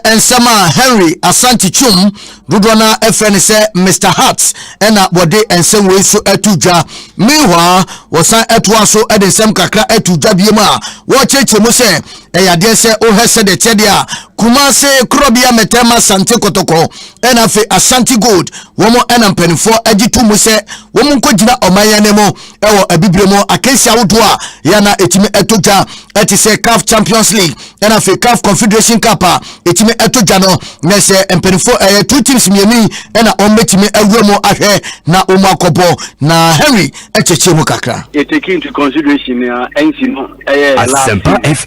and Sama Henry Asante Chum Dudwana FN say Mr. Hart ena bode ensem we so etuja meanwhile wasan etwa so edensem kakra etuja biema wo cheche mu se eyade se o hese de chede a Kumase Krobia Metema Sante Kotoko ena fe Ashanti Gold womo ena mpanifo agitu mu se womo nkogina omayanemo ewo abibremo akensia wodoa yana etime etuja etise CAF Champions League ena fe CAF Confederation Cup etime etuja no na se mpanifo two teams mienu ena ometime awumo ahwe na omakobo na Henry echeche mu kakra. You take into consideration NC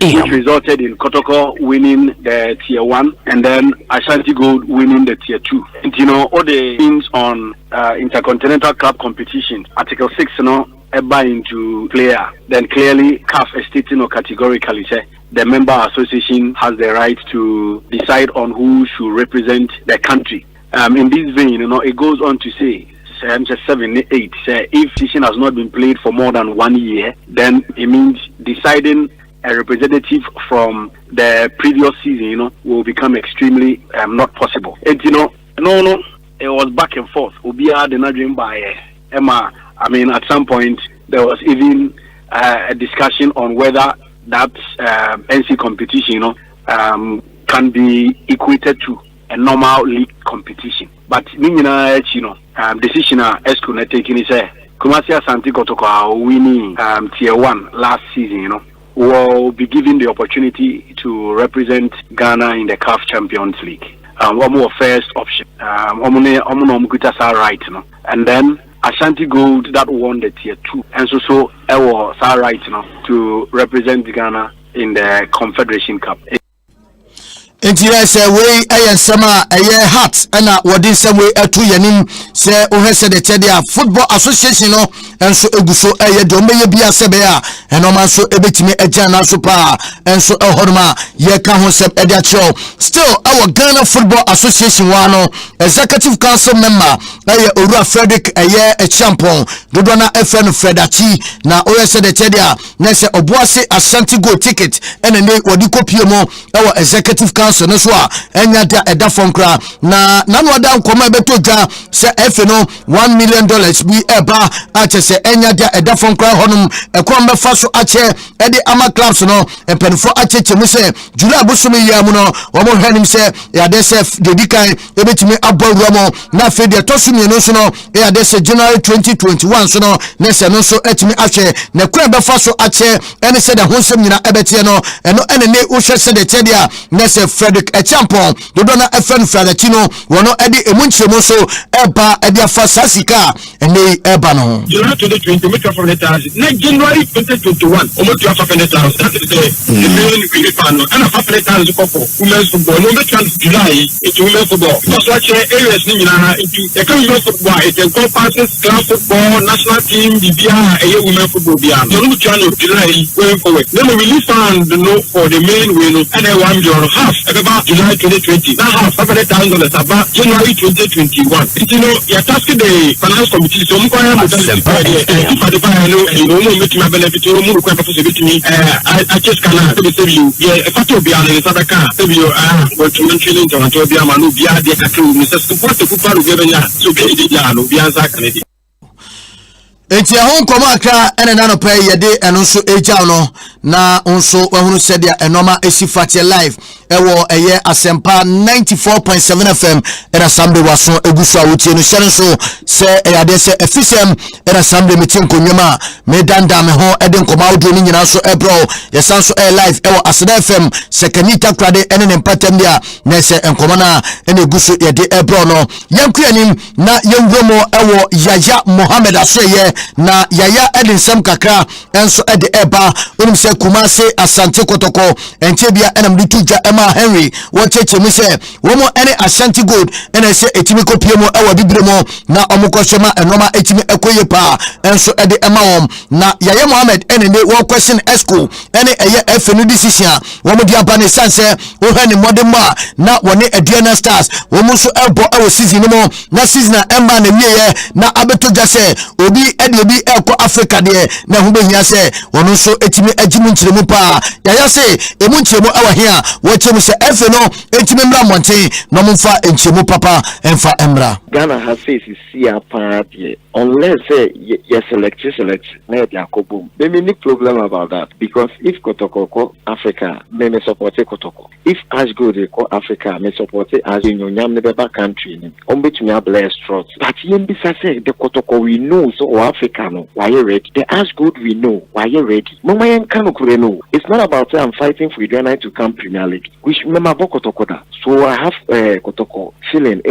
which resulted in Kotoko winning the Tier 1 and then Ashanti Gold winning the Tier 2. And all the things on Intercontinental Cup competition, Article 6 into player, then clearly CAF is stating categorically say the member association has the right to decide on who should represent the country. In this vein, it goes on to say 7, 8, if session has not been played for more than 1 year, then it means deciding a representative from the previous season, will become extremely not possible. And it was back and forth. Obia did not dream by Emma. I mean, at some point there was even a discussion on whether that NC competition, can be equated to a normal league competition. But decision Esco taking is Kumasi Asante Kotoko winning Tier 1 last season, will be given the opportunity to represent Ghana in the CAF Champions League. One more first option. Right, and then Ashanti Gold that won the Tier 2, and so was right, to represent Ghana in the Confederation Cup. Enti say we ayen sama aye Heart na wodi some way atu yanim say o hese de chede a Football Association no enso eguso aye de omeye bia sebe a eno man so ebetimi agya na so pa enso ehorma ye ka ho seb ede acho still our Ghana Football Association wano executive council member aye Owura Frederick aye a champion dodona FN Fredachi na o hese de chede a na say obuase Ashanti Gold ticket ene ne wodi kopie mo our executive council no so a enya da eda fonkra na nanu ada nkoma beto dwa se efe no $1 million bi eba ache se enya da eda fonkra honum ekon be fa so ache ede ama clubs no empenfo ache chemu se July busumi ya mu no omo hwanim se ya de se dedikan ebetimi abawura mo na fe de tosumi no so no ya de se January 2021 so no na se no so etimi ahwe na kura be fa so ache ene se de honsem nyina ebete no eno ene ne wo hwe se de chedia na se Frederick a champion dodona FN Fradachino wono edi emunchemo so eba edi afasa sika ene eba no July 2020 metropolitans na January 2021 omotu afafenetans that is the main fan and afafenetans koko women's football no metrans July it's women's football because watch areas ni nyina into the women's football it encompasses club football national team bibia women's football bia no mutu ano July going forward then we release fund no for the main win and $1 million half about July 2020. Now $500,000 about January 2021. You're tasking the finance committee. So I'm going to tell you, I just cannot tell you, yeah, if I told you, I'm going to tell you, what you mentioned, I'm going to tell you, I'm going to be a Mr. Support the Kupa, so be it, enti ho nkoma akra ene na no pay yede eno nso eja no na nso wahunu sedia enoma esifate live ewo eye asempa 94.7 FM era samde waso egusu awutie no hyere nso se eyade se efisem era samde metin konwema me danda me ho ede nkoma audio ni nyina so ebro yesanso live ewo aseda FM sekanita krade ene ne mpatam dia na se nkoma na ene egusu yede ebro no yankuanim na yenwemo ewo Yaya Mohammed Aseye na Yaya Edinsem kakra enso ede eba onim se Kumase Asante Kotoko entebia enam dituja Emma Henry wacheche mi se womo ene Ashanti Gold ene se etimi kopiemo ewa bibremo na omukoshema enoma etimi ekoye pa enso ede Emma wom na Yaya Mohammed ene ne wo question esco ene eye efenu decision womo dia bane sanse wo hane modema na wone Aduana Stars womo so ebo ewo season mo na season Emma na wiye na abeto jase obi ede obi eko Africa de na hu behia se wono so etimi agimu nkyeremu pa Yaya se emu nkyeremu awa hia wo chemu se efe no etimi mra monten no mfa nkyeremu papa emfa emra Ghana has says see a party unless you select na yakobo there may no problem about that because if Kotoko Africa me support Kotoko if Ashgold ko Africa me support as nyonyam ne beba country ni ombetumi bless trot but yembisa say the Kotoko we know so Africa no why you ready the Ashgold we know why you ready mama yen kanu kure no it's not about I'm fighting for Ghana to come Premier League which remember Kotoko da so I have Kotoko feeling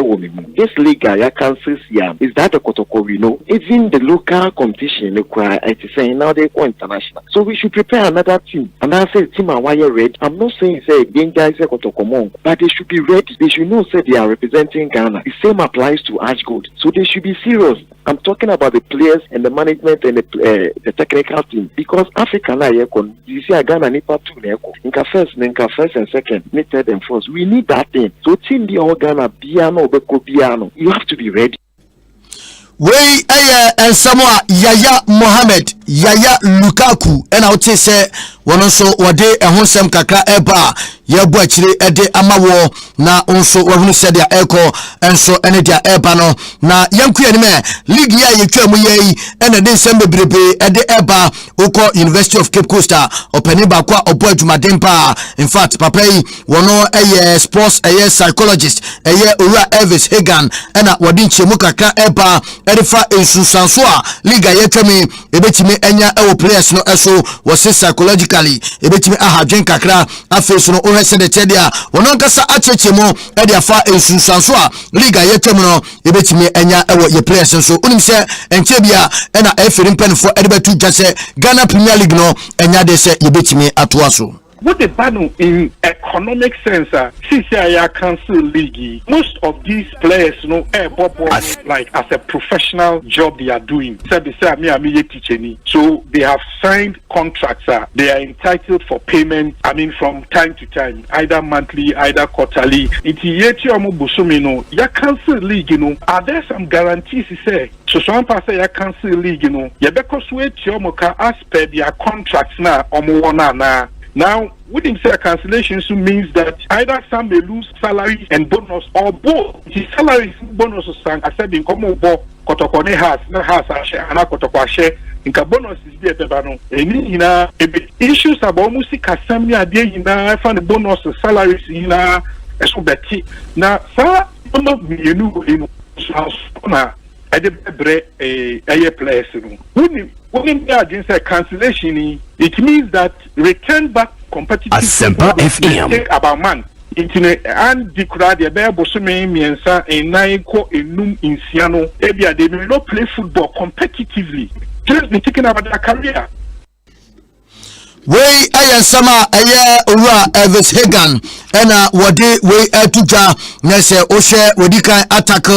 this league I cancel here is that the Kotoko we know even the local competition require it is saying now they go international so we should prepare another team and I say team are why you ready I'm not saying say danger is Kotoko but they should be ready they should know say they are representing Ghana the same applies to Ashgold so they should be serious I'm talking about the players and the management and the technical team because Africa na you see Ghana nipa two nka first and second third and fourth we need that thing so team the all Ghana biano beko biano you have to be ready wey and Samoa Yaya Mohammed Yaya Lukaku and I would say wono so wode ehonsem kakra eba yebu akire ede amawo na onso wahunu sedia eko enso ene dia eba no na yankua ni me league ya yetwa mu yi ene de nsem bebrebe ede eba uko University of Cape Coast openi ba kwa obo adwumaden pa in fact papa yi wono sports psychologist Ura Elvis Hagan ena wodi nchemu kakra eba edifa ensusanso a league yetwa mi ebetimi enya ewo players no eso wose psychological ebetimi ahadwen kakra afeso no ohese de chedia wono nkasa achechemo e dia fa ensunsanso a liga yetwem no ebetimi enya ewo ye players so unim se enchebia na efiri mpanfo edebetu jase Ghana Premier League no enya de se yebetimi atoaso what the battle in economic sense, since I cancel league, most of these players, like as a professional job they are doing. So they have signed contracts. They are entitled for payment. I mean, from time to time, either monthly, either quarterly. You cancel league, are there some guarantees? So some person you cancel league, you because wait as per their contracts now. Now, with him say cancellation means that either some may lose salary and bonus or both. The salary bonus I said in common Kotoko has Kotoko share in bonus is there pebano. And issues about music assembly are there I find the bonus salaries in so betty. Now sir I did break a place. When they are against a cancellation, it means that return back competitive take about man. And the crowd, the bear bosume miensa and naiko enum insiano. Ebia they may not play football competitively. Just be thinking about their career. Wey sama Ura Elvis Hagan ena wode wey etuja na se ohwe wodi kan attack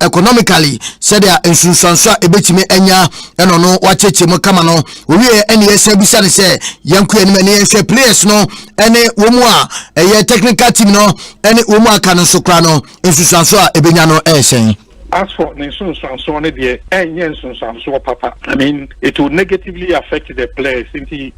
economically said their insurance ebetimi enya eno no wacheche mu kama no owie ene yesa bisa ne se yanku eni mane ehwe players no ene womu a technical team no ene womu aka no so kra no insurance ebenya no ehyen. As for Nation Sansone, the Papa, I mean, it will negatively affect the players.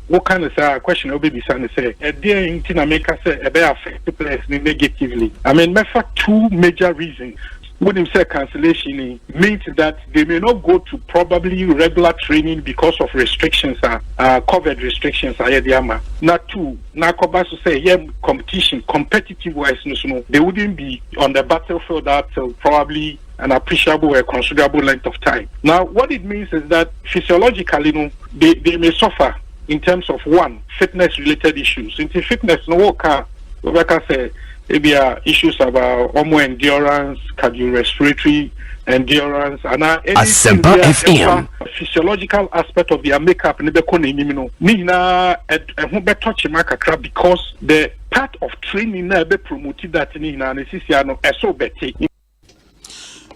What kind of question will be say? A dear in America say, affect the players negatively. I mean, two major reasons. when him say cancellation means that they may not go to probably regular training because of restrictions, COVID restrictions. Not two. Now, to say, yeah, competitive wise, they wouldn't be on the battlefield until probably an appreciable or considerable length of time. Now, what it means is that physiologically, they may suffer in terms of one, fitness-related issues. Into fitness, like I say, maybe issues about endurance, cardiorespiratory endurance, and any physiological aspect of their makeup. Because the part of training be promoted that so better.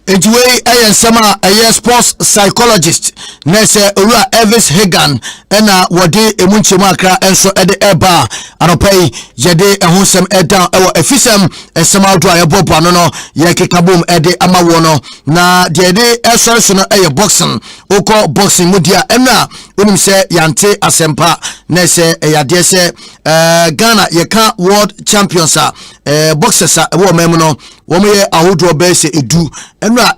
Ejuwe Ayensema a sports psychologist Nese Ura Elvis Hagan ena wode emunchemu akra enso ede eba anopai yede ehusem eda ewo efisem esema do ayebobo ano no ye kekabom ede amawo no na de esoriso no eye boxing oko boxing mudia ena onim se yante asempa Nese eyade se Ghana yeka world champions boxers ewo mem no wo me ahodo bese edu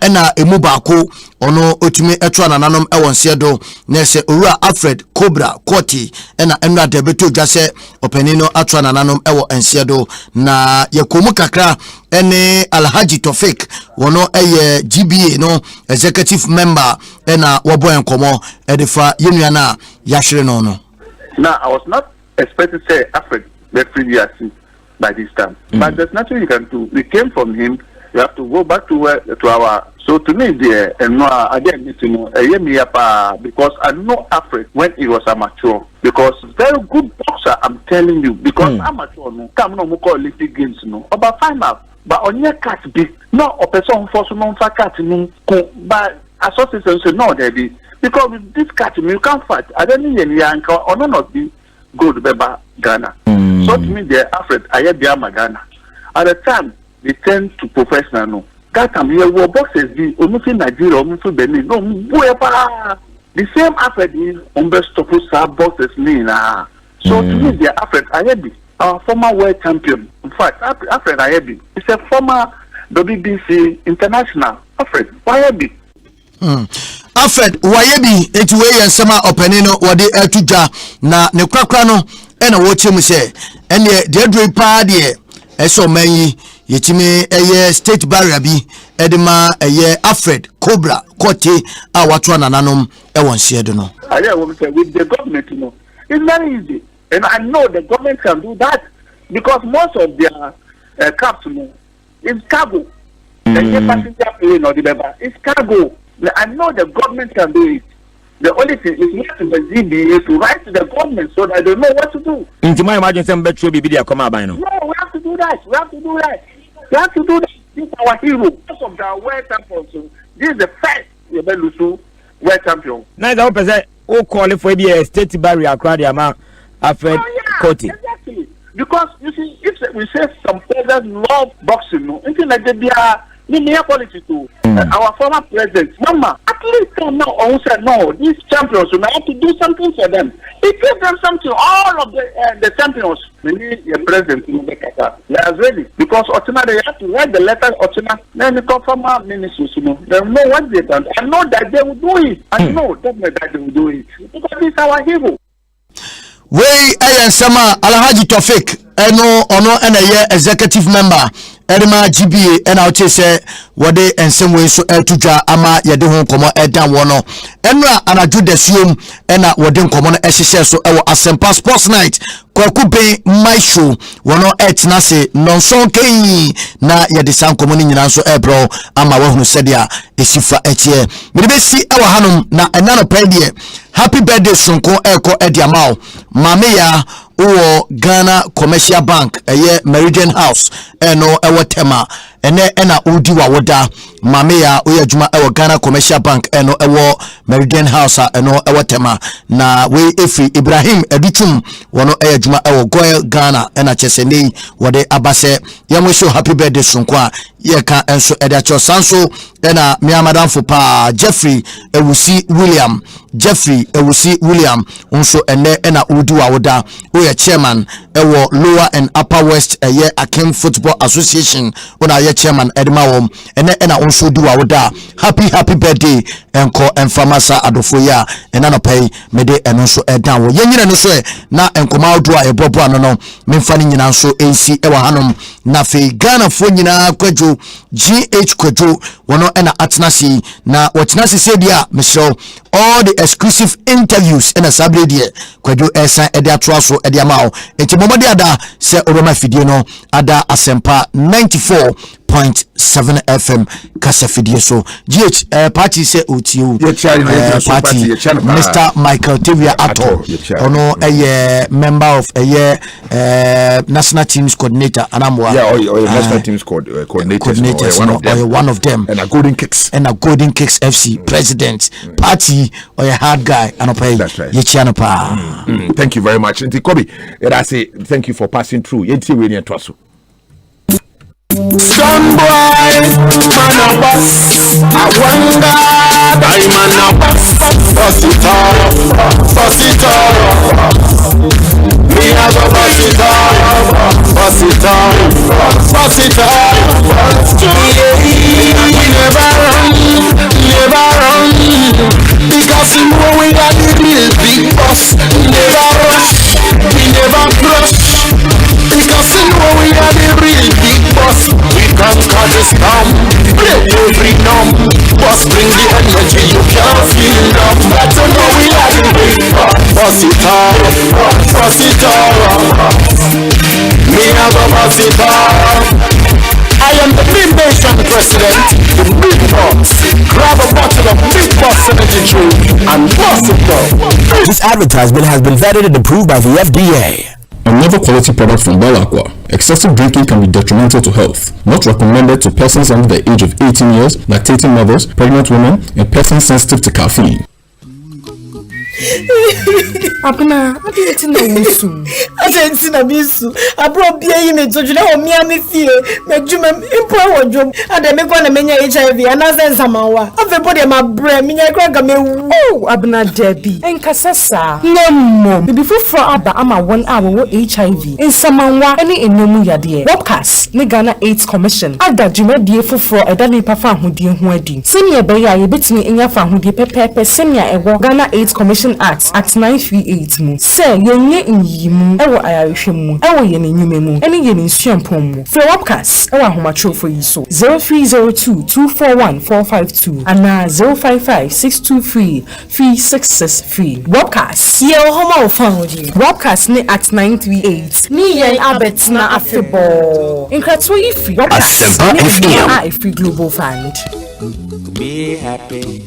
ena emu baako ono otumi eto anananom ewon siedo na se owura Alfred Cobra Courty ena de beto dwase openino ato anananom ewo ensiedo na yakomu kakra ene Alhaji Tofik wono eye GBA no executive member ena wobo enkomo edifa yenuana yahwere no no. Now I was not expecting to say Alfred be by this time, but there's nothing you can do. We came from him. You have to go back to our. So to me, there and no, again, because I know Alfred when he was amateur. Because very good boxer, I'm telling you. Because amateur, no, come no more Olympic games, no, about final. But on your cat big, no, a person force no cat no, but association say no, there be because with this cat you can't fight. I don't need any anchor or none of the good beba Ghana. So to me, there Alfred, I had the Ghana. At the time, they tend to professional no. That time here were boxers the almost in Nigeria, almost in Benin. No, the same Alfred is unbestopper boxers na. So to me, the Alfred Ayabi, our former world champion. In fact, Alfred Ayabi is a former WBC international. Alfred Ayabi. Alfred Wayebi etuwe yensema openino wode etuja na ne kwakwa no ena wo chemu se ene de adwe pa de eso manyi yetimi eye state barrier bi edema eye Alfred Cobra Courty a wato nananom ewon siedo no. I want to say with the government, you know, it's very easy, and I know the government can do that because most of their caps, you know, is cargo. The passenger plane or the member is cargo. I know the government can do it. The only thing is not to the ZBA to write to the government so that they know what to do. Into my imagine some better be there come by no. No, we have to do that. We have to do that. We have to do that. This is our hero. Most of the world champions. This is the first Yebelusu world champion. Now the opposite all call for be a state barrier crowd ama Alfred Courty. Exactly. Because you see, if we say some players love boxing, no, anything like that, they are near quality too. Our former president, Mama, at least now also no, these champions, we have to do something for them. It gives them something. All of the champions, maybe the president, they are ready because Otina they have to write the letter. Otina, then the former ministers, you know, they know what they done. I know that they will do it. I know definitely that they will do it because it's our hero. We Ayensema Alhaji Tofik eno ono ena ye executive member edema GBA ena oche se wode ensemwe so etudwa ama yede ho komo edan wono enra anaju desium ena wode nkomo no ehihye so ewo Asempa Sports Night kwakube maisho wono etna se nonson kai na yede san komo ni nyina so ebro ama wahunu sedia esifa etie medebesi ewo hanom na enano pɛdeɛ happy birthday sonko eko ediamao mame ya uwo Ghana Commercial Bank eye Meridian House eno ewo tema ena udi wa woda mame ya uye juma ewo Ghana Commercial Bank eno ewo Meridian House eno ewo tema na we efi Ibrahim Edutum wono eye juma ewo Goil Ghana ena cheseni wode abase yamwisho happy birthday sonko yeka enso edacho sanso ena miamadam fupa Jeffrey Ewusi William unso ena udi wa woda uye chairman ewo Lower and Upper West eye Akim Football Association una ye the chairman edema wom ene na onso du awoda happy birthday enko enfamasa adofoya ena no pay mede eno so edan wo yenyina no so na enkoma odo a ebobo ano no memfa ni nyina so ensi ewa hanom na fe Ghana fo nyina kwadwo GH kwadwo wono ena atnasi na watnasi se dia mesho all the exclusive interviews ena sabre die kwadwo esa ede atroaso ede amao enti momode ada se oroma fidie no ada asempa 94.7 FM kasa fidie so GH party se otiu party Mr. Michael Tavia Ato ono member of national teams coordinator anamwa national teams coordinator one of them and a Golden Kicks FC president party or a hard guy anopai yechianopa. Thank you very much. Nti Kobe, I say thank you for passing through. Yenti we near twaso. Son boy, man a boss. I wonder, I man a boss. Boss it up. Me a go boss it up. We never run. Because we know we got the real big boss. We never rush, we never crush. Because we know we are the real big boss. We conquer the storm, break every numb. Boss bring the energy, you can't feel numb. But you know we are the big boss. Boss it up. Me have a boss it up. I am the big nation president, the big boss. Grab a bottle of big boss energy drink and boss it up. This advertisement has been vetted and approved by the FDA. Another quality product from Balaqua. Excessive drinking can be detrimental to health. Not recommended to persons under the age of 18 years, lactating mothers, pregnant women, and persons sensitive to caffeine. Abuna, I didn't know you. I didn't know you. I brought beer in it to know me and me fear. Make you impower job. And then make one of many HIV and as then Samawa. Everybody my brain, me crack me. Oh, Abuna Debbie. And Cassassa. No more. Before for Abba, I'm a 1 hour HIV. In Samawa, any in no dear. Webcast, Ghana AIDS Commission. I got you dear for a Danny Papa who dear wedding. Senior Bayer, you bet me in your family, Pepe, Senior, a Ghana AIDS Commission Act 938 mu say yenye nyimu ewo ayarehwe mu ewo ye nenyume mu ene ye nsuampom mu for webcast ewo ahomatro yi so 0302241452 ana 0556233663 webcast ye homa ofan webcast ne Act 938 ni yen abet na afebo inkrato yi free webcast a free global fund. Be happy.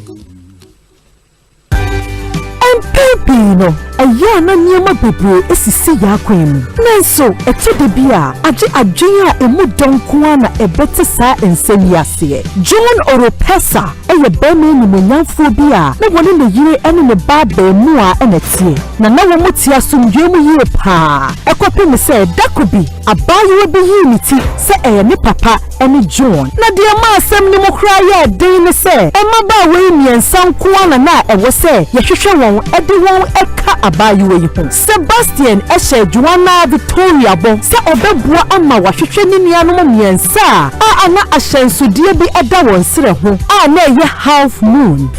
Pepino, a yana nyama pepe esisi yakwemu. Nenso, etode bia, aje adwenya emu donkwana ebete sa ensemi ase. John Oropesa, eye beme ni menyanfo bia, na wone ne yire ene ne ba be mu a enetie. Na wo muti asomdwe mu yie pa. Ekopem se dakobi, abayewa bi yi niti se eye ne papa ene John. Na de ma asem ni mokra ye den ne se, ema ba we miensa nkwana na ewo se, yehwehwe won edi won eka abayewa yi ho. Sebastian ehye Joanna Victoria bon se obebua ama wahwehwe ni nuanom miensa a ana ahyensudie bi eda won sere ho a na ye half moon.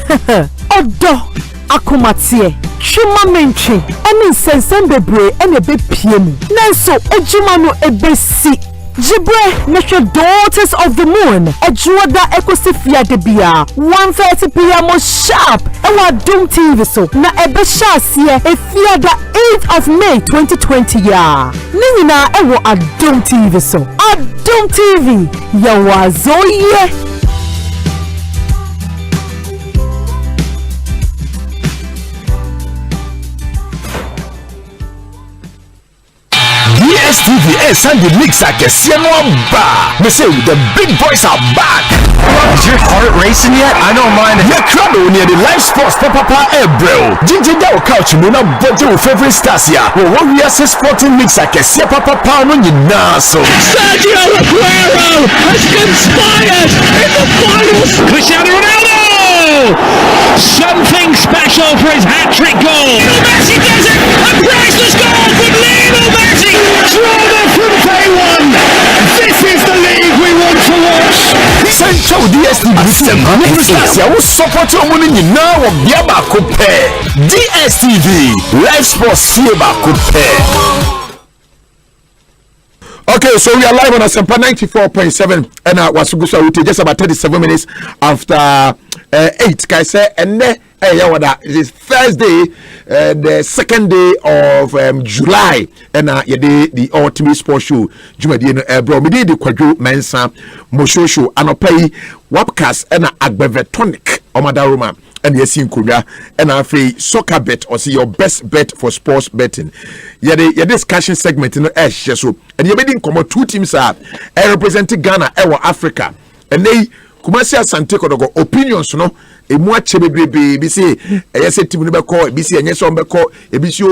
Odo akomatie twuma mentwe ene nsensen bebre ene bepie mu nanso ejuma no ebesi Jibre Nature Daughters of the Moon Ejuada Ecosifia de Bia 1:30 p.m. sharp Ewa Doom TV so na ebesha sie efiada 8th of May 2020 ya Nina ewa Doom TV so Doom TV ya wazoye DSTV and the mixer me say the big boys are back. Is your heart racing yet? I don't mind it. Yeah, crowd near the live sports papa bro. Ginger Dow couch me na budget with favorite stars here. We are sporting mixer papa no nyina so. Sergio Aguero has conspired in the finals. Cristiano Ronaldo! Something special for his hat-trick goal. Lionel Messi does it! A priceless goal from Lionel Messi! Drama from day one! This is the league we want to watch! Central DSTV. I will support your money now of Biaba Coupe. DSTV. Live Sports Sieba Coupe. Okay, so we are live on Asempa 94.7 and Wasugusa Route just about 37 minutes after 8. Can I say, and it is Thursday, the second day of July, and the Ultimate Sports Show. Jumadi bro, me did the Quadru Mensa Mosho Show, and pay Wapcast and Agbevetonic Omadaruma. And yes, in Korea, and I say soccer bet or see your best bet for sports betting. Yeah, the discussion segment in the Ash, so and you're making come 2 teams are representing Ghana, Africa, and they Kumasi Asante Kodogo opinions, no. A more chebe be say, yes, a team number call, BC and yes, on the call, a BC,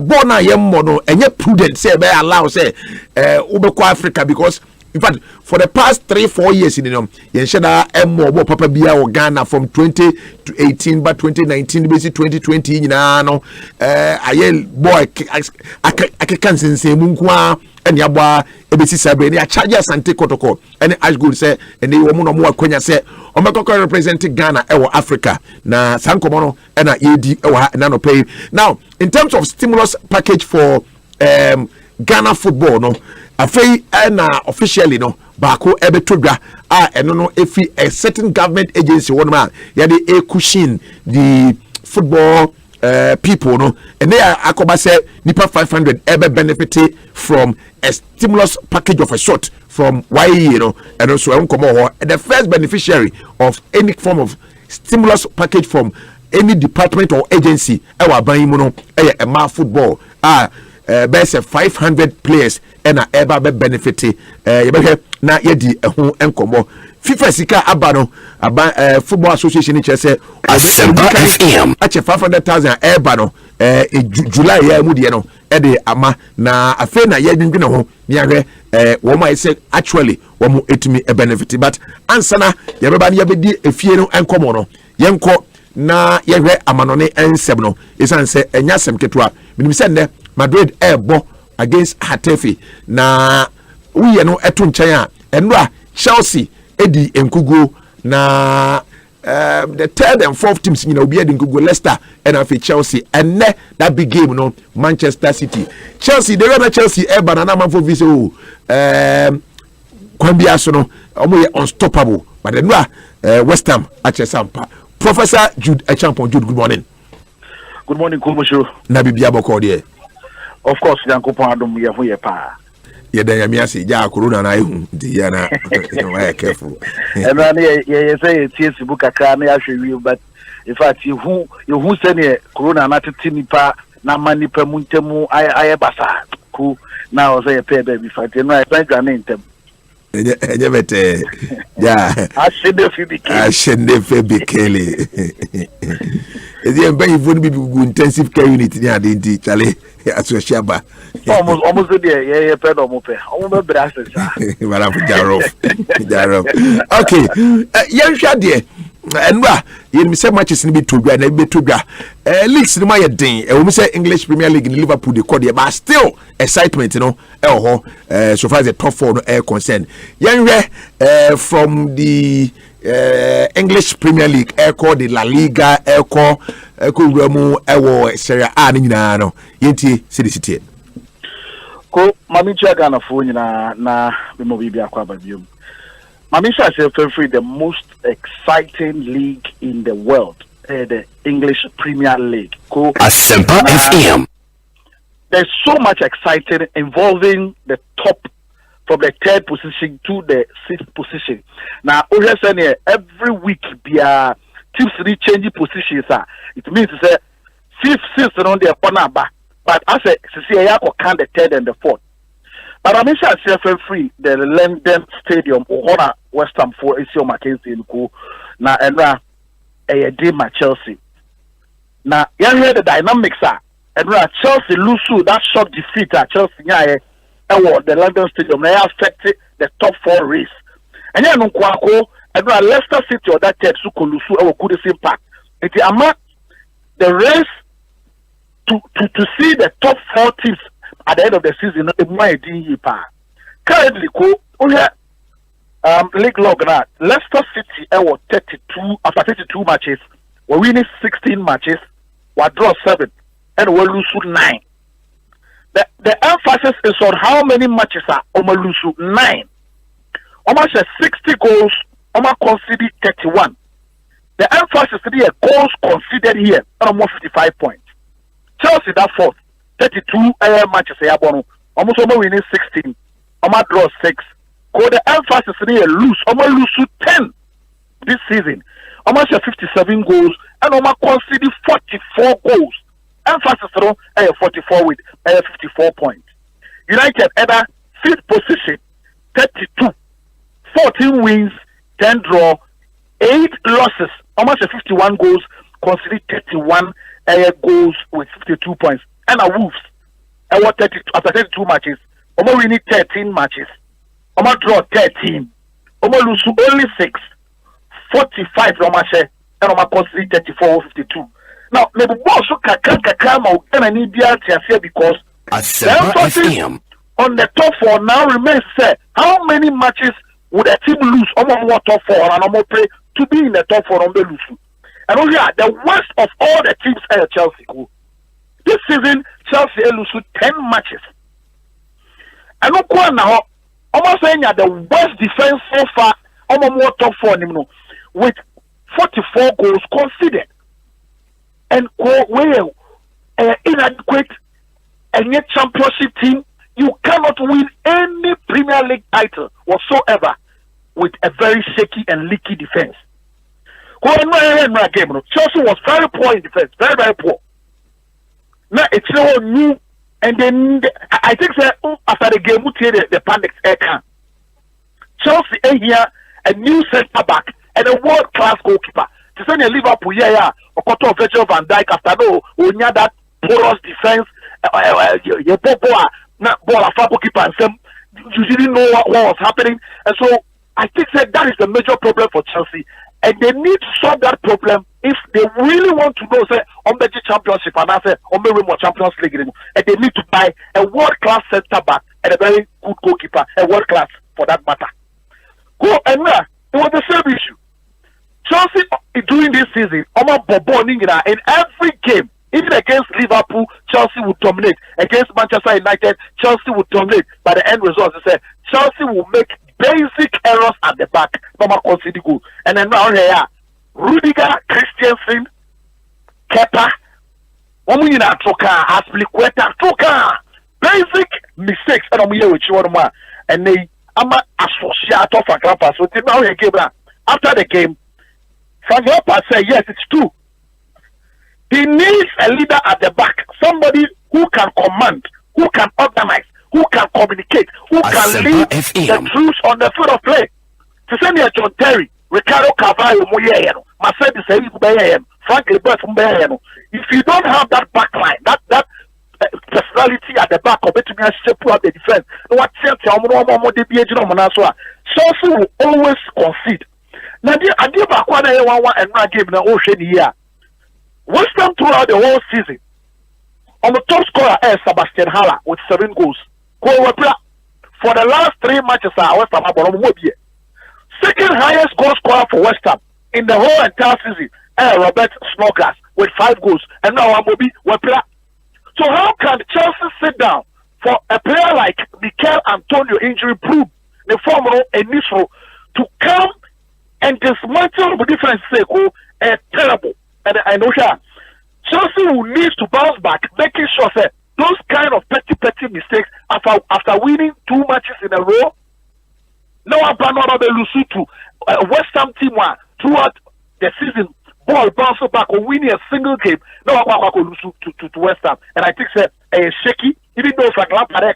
Bona Yemono, and yet prudent say, by allow say, Ubeko Africa because. In fact, for the past 3-4 years, Yenshada more Papa Bia or Ghana from 2018, but 2019, basically 2020, you know, I boy, I can't say Munkwa and Yabwa, ABC Sabine, charges and take protocol. And as good say, and they were more Quenya say, Omako representing Ghana or Africa. Na Sankomono and ED or Nano pay. Now, in terms of stimulus package for Ghana football, no. Afei na officially no bako ebe todwa eno no efi a certain government agency one man ya dey cushion the football people no and they are akoba say nipa 500 ebe benefit from a stimulus package of a sort from YE no and also the first beneficiary of any form of stimulus package from any department or agency ewa ban mu no e football best 500 players and ever be benefited na yedi ho enkomo FIFA sika abano football association che say ache 500,000 ever no July ya mu de no e de ama na afa na yedwindwe ho ne ahwe wo ma say actually wo mu etimi e benefit but ansana ye beba ne yebedi efie no enkomo no yenko na yehwe amanone ensem no isan say enya sem ketwa minim se ne Madrid ebo against Hatafe na uye no eto nchen a eno Chelsea edi enkugo na the third and fourth teams you know be edi enkugo Leicester and afi Chelsea and that big game no Manchester City Chelsea they run Chelsea eba na man for visa kwambia so no omo unstoppable but eno West Ham achesampa Professor Jude Echampon Jude good morning Komosho na bibia boko de. Of course, Yankopon Adom Yahuye Pa. Yamiasi, Ja Corona, and I, Diana, careful. And then you say it's Buka can actually, but in fact, you who send a Corona not a tinipa, na mani per muntemu, I basa, cool. Now say a pair baby fight, and I thank your name. Yeah, I should be Kelly. You would be intensive care unit near the Italy as a shaba. Almost a day, yeah, pedal mope. Almost brasses. Okay, young Shadia. And you say matches in Bituga and Bituga. Leagues in my day, and we say English Premier League in Liverpool, the Cordia, but still excitement, you know, so far as the top 4 air concerned. Young from the English Premier League, air called the La Liga, air call, Kurumu, Ewo, Serie A, no, Yenti, City. Ko Mamicha Ghana phone na Bimobibia Kwabadium. Mamisha is the most exciting league in the world, the English Premier League. Asempa FM. There's so much exciting involving the top from the 3rd position to the 6th position. Now, every week, teams changing positions. It means to say 5th, 6th, on the corner back. But as I say, I can the 3rd and the 4th. But I'm sure CFL free the London Stadium or West Ham for ACO Mackenzie in Ku na enra a dream at Chelsea. Now you hear the dynamics are enra Chelsea lose that shock defeat at Chelsea the London Stadium they affected the top 4 race. And then enra Leicester City or that team so lose could see impact. It's the race to see the top 4 teams at the end of the season, it might be currently league log now. Leicester City were 32 after 32 matches. We're winning 16 matches. We draw 7 and we lose 9. The emphasis is on how many matches are lose 9. Almost 60 goals. Almost conceded 31. The emphasis is here goals conceded here almost 55 points. Chelsea that fourth 32 matches here. Almost winning 16. Almost draw 6. The emphasis here lose. Almost lose 10 this season. Almost 57 goals and almost conceded 44 goals. Emphasis on 44 with 54 points. United at 5th position, 32, 14 wins, 10 draw, 8 losses, almost 51 goals, conceded 31 goals with 52 points. And Wolves, after 32 matches, almost winning 13 matches, almost draw 13, almost lose only 6, 45 almost, and almost conceded 34 52. Now, the boss and I need here because the emphasis on the top 4 now remains how many matches would a team lose almost top 4 and almost play to be in the top 4 on the lose. And only the worst of all the teams are Chelsea. This season, Chelsea lose 10 matches. And look now, almost saying that the worst defense so far almost top 4 with 44 goals conceded. And well, inadequate and yet championship team, you cannot win any Premier League title whatsoever with a very shaky and leaky defense. Chelsea was very poor in defense, very, very poor. Now it's so new, and then I think after the game, the panics can. Chelsea here a new centre back and a world class goalkeeper. To send a Liverpool, Okoto Virgil van Dijk after we had that porous defense, ball a goalkeeper and some you didn't know what was happening. And so I think that is the major problem for Chelsea. And they need to solve that problem if they really want to know on the championship and on the Champions League. And they need to buy a world class centre back and a very good goalkeeper, a world class for that matter. And now it was the same issue. Chelsea during this season, in every game, even against Liverpool, Chelsea would dominate. Against Manchester United, Chelsea would dominate. By the end result, Chelsea will make basic errors at the back, concede goal. And then now here, Rudiger, Christensen, Kepa, Aspilicueta, basic mistakes. And they associate of a grandpa. So now after the game, Frank Lampard said, yes, it's true. He needs a leader at the back, somebody who can command, who can organize, who can communicate, who can lead the troops on the field of play. To send me John Terry, Ricardo Carvalho, Mercedes, Frank Lampard, if you don't have that back line, that personality at the back of it to be shape up the defense, Chelsea will always concede. Now, I give back one and not give the ocean here. West Ham throughout the whole season, on the top scorer is Sebastian Haller with 7 goals. For the last 3 matches, West Ham have second highest goal scorer for West Ham in the whole entire season, Robert Snodgrass with 5 goals. And now Amobi Wepra. So how can Chelsea sit down for a player like Mikel Antonio injury proof the form of Enisro to come and dismantle the defense terrible. And I know Chelsea will need to bounce back, making sure that those kind of petty mistakes after winning 2 matches in a row. No one lose to West Ham team throughout the season. Ball bounce back or winning a single game. No one lose to West Ham. And I think shaky, even though Frank Lampard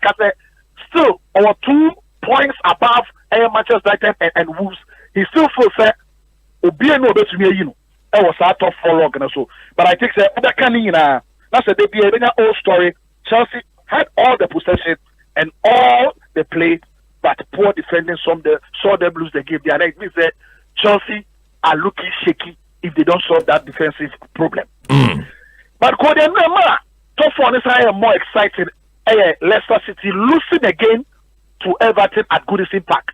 still our 2 points above Manchester United and Wolves. He still feels that Obiano to me, it was a tough 4 log and so. But I think that's a big old story. Chelsea had all the possession and all the play, but poor defending saw them lose the game. It means that Chelsea are looking shaky if they don't solve that defensive problem. But top 4 is more exciting. Leicester City losing again to Everton at Goodison Park.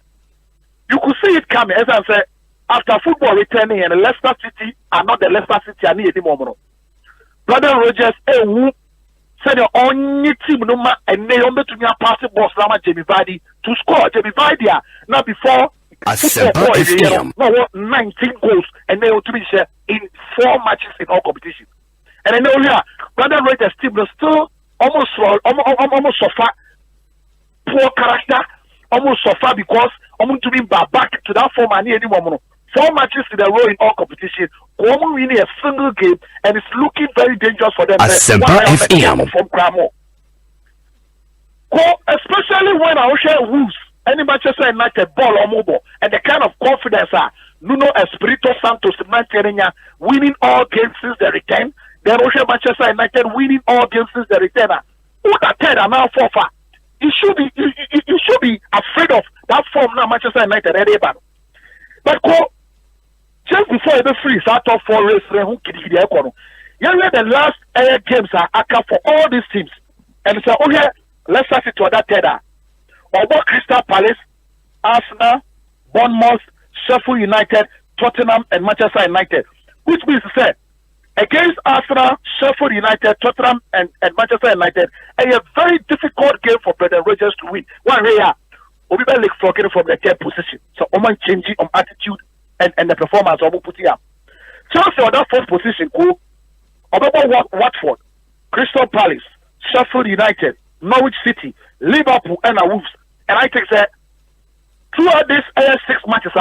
you could see it coming. As I said, after football returning, and Leicester City are not the Leicester City anymore. Brother Rogers, who said the only team no ma and they only to me a passing boss Lama Jamie Vardy to score. Jamie Vardy now before no 19 goals and they to be share in 4 matches in all competition. And I know here, Brother Rogers team was still almost suffer poor character, almost suffer because almost to be back to that form and anymore. 4 matches in a row in all competition. Common winning a single game, and it's looking very dangerous for them. From Cramo. Especially when I share Wolves, any Manchester United ball or mobile, and the kind of confidence Nuno Espirito Santos winning all games since the return. Then Manchester United winning all games since the return. Who that third are now 4-4? You should be afraid of that form now Manchester United. But just before the freeze out of 4 races, the last games are for all these teams. And so, okay, let's start it to that tether. About Crystal Palace, Arsenal, Bournemouth, Sheffield United, Tottenham, and Manchester United. Which means to say, against Arsenal, Sheffield United, Tottenham, and Manchester United, a very difficult game for Brendan Rodgers to win. One here, we'll be like forgetting from the 3rd position. So, I'm changing attitude and the performance of Putia. Chelsea on that 4th position, cool. About Watford, Crystal Palace, Sheffield United, Norwich City, Liverpool, and Wolves. And I think that throughout this 6 matches,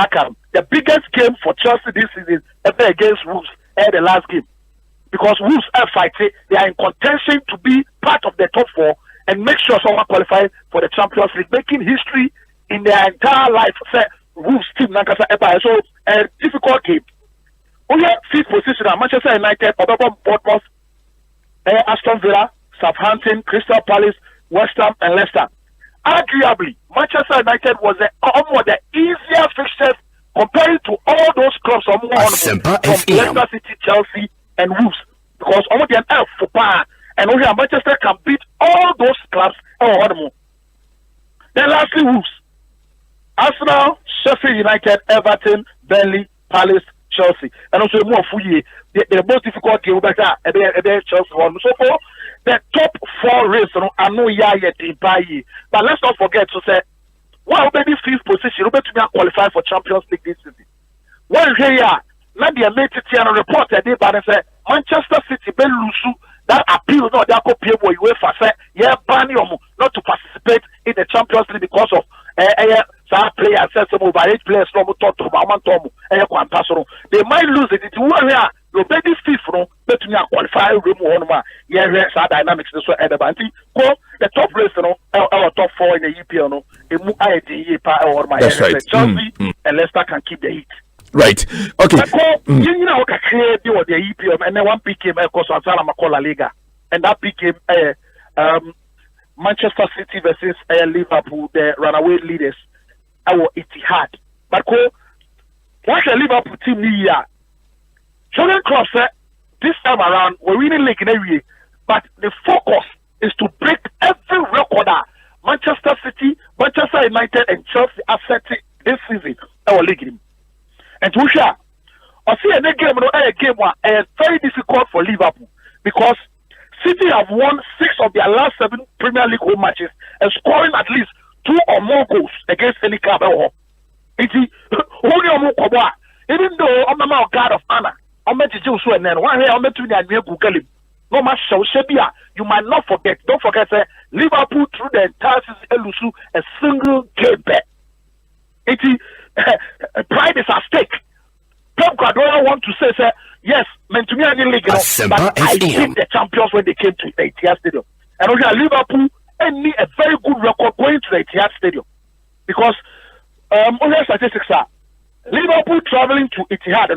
the biggest game for Chelsea this season ever against Wolves at the last game. Because Wolves are fighting, they are in contention to be part of the top 4 and make sure someone qualifies for the Champions League, making history in their entire life. Wolves team Nankasa Empire. So a difficult game. We have 5th position at Manchester United, Bournemouth, Aston Villa, Southampton, Crystal Palace, West Ham, and Leicester. Arguably, Manchester United was the easier fixtures compared to all those clubs from Leicester City, Chelsea, and Wolves. Because almost the F for power, and only Manchester can beat all those clubs. Then lastly, Wolves. Arsenal, Sheffield United, Everton, Burnley, Palace, Chelsea. And also more Fuye. The most difficult game better Chelsea one. So for the top 4 races, I know yet in Bayi. But let's not forget to say, well, maybe 5th position, to qualify for Champions League this season. Well, here, not the made it report that they say Manchester City Belusu that appeal not that copy where UEFA say ban not to participate in the Champions League because of players says some overage players no talk to they might lose it. It's one here. You bet this FIFA but to qualify dynamics this way the top race our top 4 in the EPL That's right. Chelsea and Leicester can keep the heat. Right. Okay. You know, the EPL and then one became La Liga, and that became Manchester City versus Liverpool, the runaway leaders. Our Etihad. But what's the Liverpool team here? Jurgen Klopp said this time around we're winning league in every year, but the focus is to break every record Manchester City, Manchester United, and Chelsea are setting this season. Our league. And to share, I see a game very difficult for Liverpool because City have won 6 of their last 7 Premier League home matches and scoring at least 2 or more goals against any club. Even though I'm a guard of honor, I'm a Jiu and then one I'm a Google him. No matter Shabia, you might not forget. Don't forget that Liverpool through the entire season lose a single game bet. Pride is at stake. Pep Guardiola want to say yes, meant to me any league, but I beat the champions when they came to the Etihad Stadium. And also Liverpool need a very good record going to the Etihad Stadium because only statistics are Liverpool traveling to Etihad,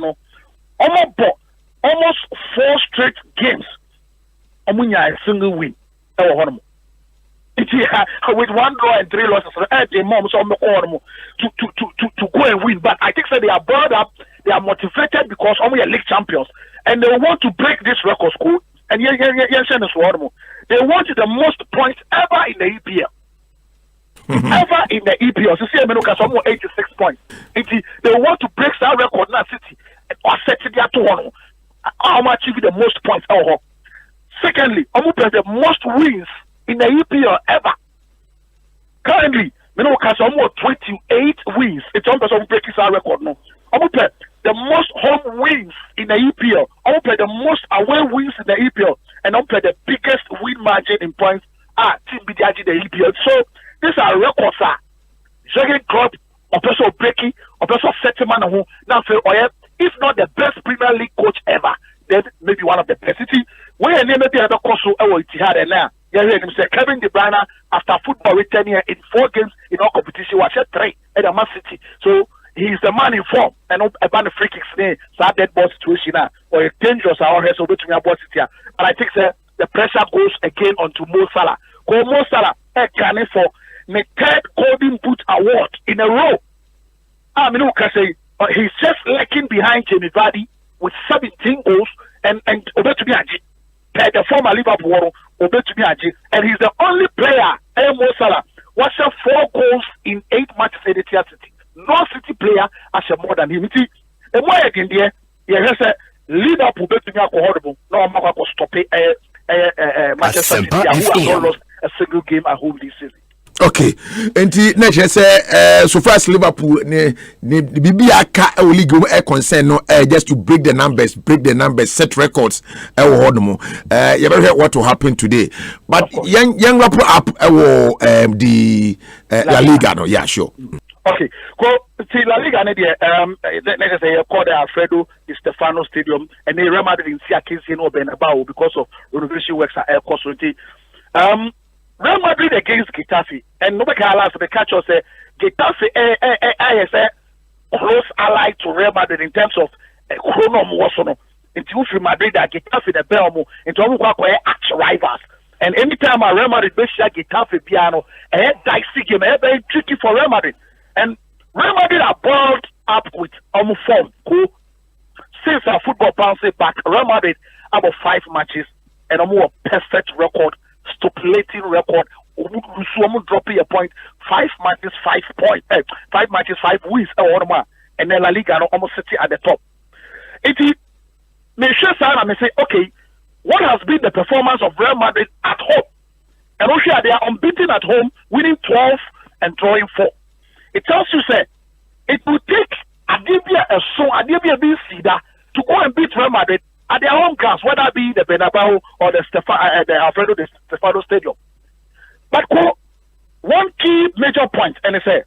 almost 4 straight games. A single win. With 1 draw and 3 losses, to go and win. But I think they are brought up, they are motivated because only league champions, and they want to break this record school. And they want the most points ever in the EPL. ever in the EPL. So see, some 86 points. They want to break that record now, City, or set it there to one. How much achieve the most points? Secondly, the most wins in the EPL ever. Currently, some 28 wins. It's almost breaking our record now. The most home wins in the EPL. The most away wins in the EPL, and the biggest win margin in points are Team BDG the EPL. So these are records. Jurgen Klopp, or breaking, or settlement who now say, if not the best Premier League coach ever, then maybe one of the best. When you name the other coach, and now you hear him say Kevin De Bruyne after football returning in 4 games in all competition was 3 at the Man City. So he's the man in form and about the free kicks there. So that ball situation now or a dangerous our heads over to me about it here. But I think the pressure goes again onto Mo Salah. Mo Salah can for the 3rd Golden Boot award in a row. I mean, can say he's just lacking behind Jamie Vardy with 17 goals and over to me the former Liverpool over to me and he's the only player Mo Salah was 4 goals in 8 matches in the City. No City player has more than him. The more again there, you say Liverpool bet to me horrible. No, I'm not going to stop it. Manchester City who have not lost a single game at home this season. Okay, and next say so far as Liverpool ne bibia ka e league e concern no just to break the numbers, set records e wo hodomo. You better hear what will happen today. But young wrap up the La Liga no, yeah, sure. Okay, go see La Liga ne let's say call the Alfredo Di Stefano Stadium and they Real Madrid in Siakins no Bernabeu because of renovation works at Air Cost. Real Madrid against Getafe, and nobody can allow the catch us say Getafe is a close ally to Real Madrid in terms of chronom wasono. Until Real Madrid that Getafe the Belmo into arch rivals. And anytime a Real Madrid base Getafe piano, a dicey game, very tricky for Real Madrid. And Real Madrid are balled up with form. Cool. Since our football bounces back, Real Madrid about 5 matches and a more perfect record. Stipulating record, dropping a point, 5 matches, 5 points, 5 matches, 5 wins, and then La Liga almost sitting at the top. It may sure I may say, okay, what has been the performance of Real Madrid at home? And also they are unbeaten at home, winning 12 and drawing 4. It tells you, say, it will take Adibia to go and beat Real Madrid at their home grounds, whether it be the Bernabeu or the Alfredo Di Stefano Stadium. But one key major point, and I say,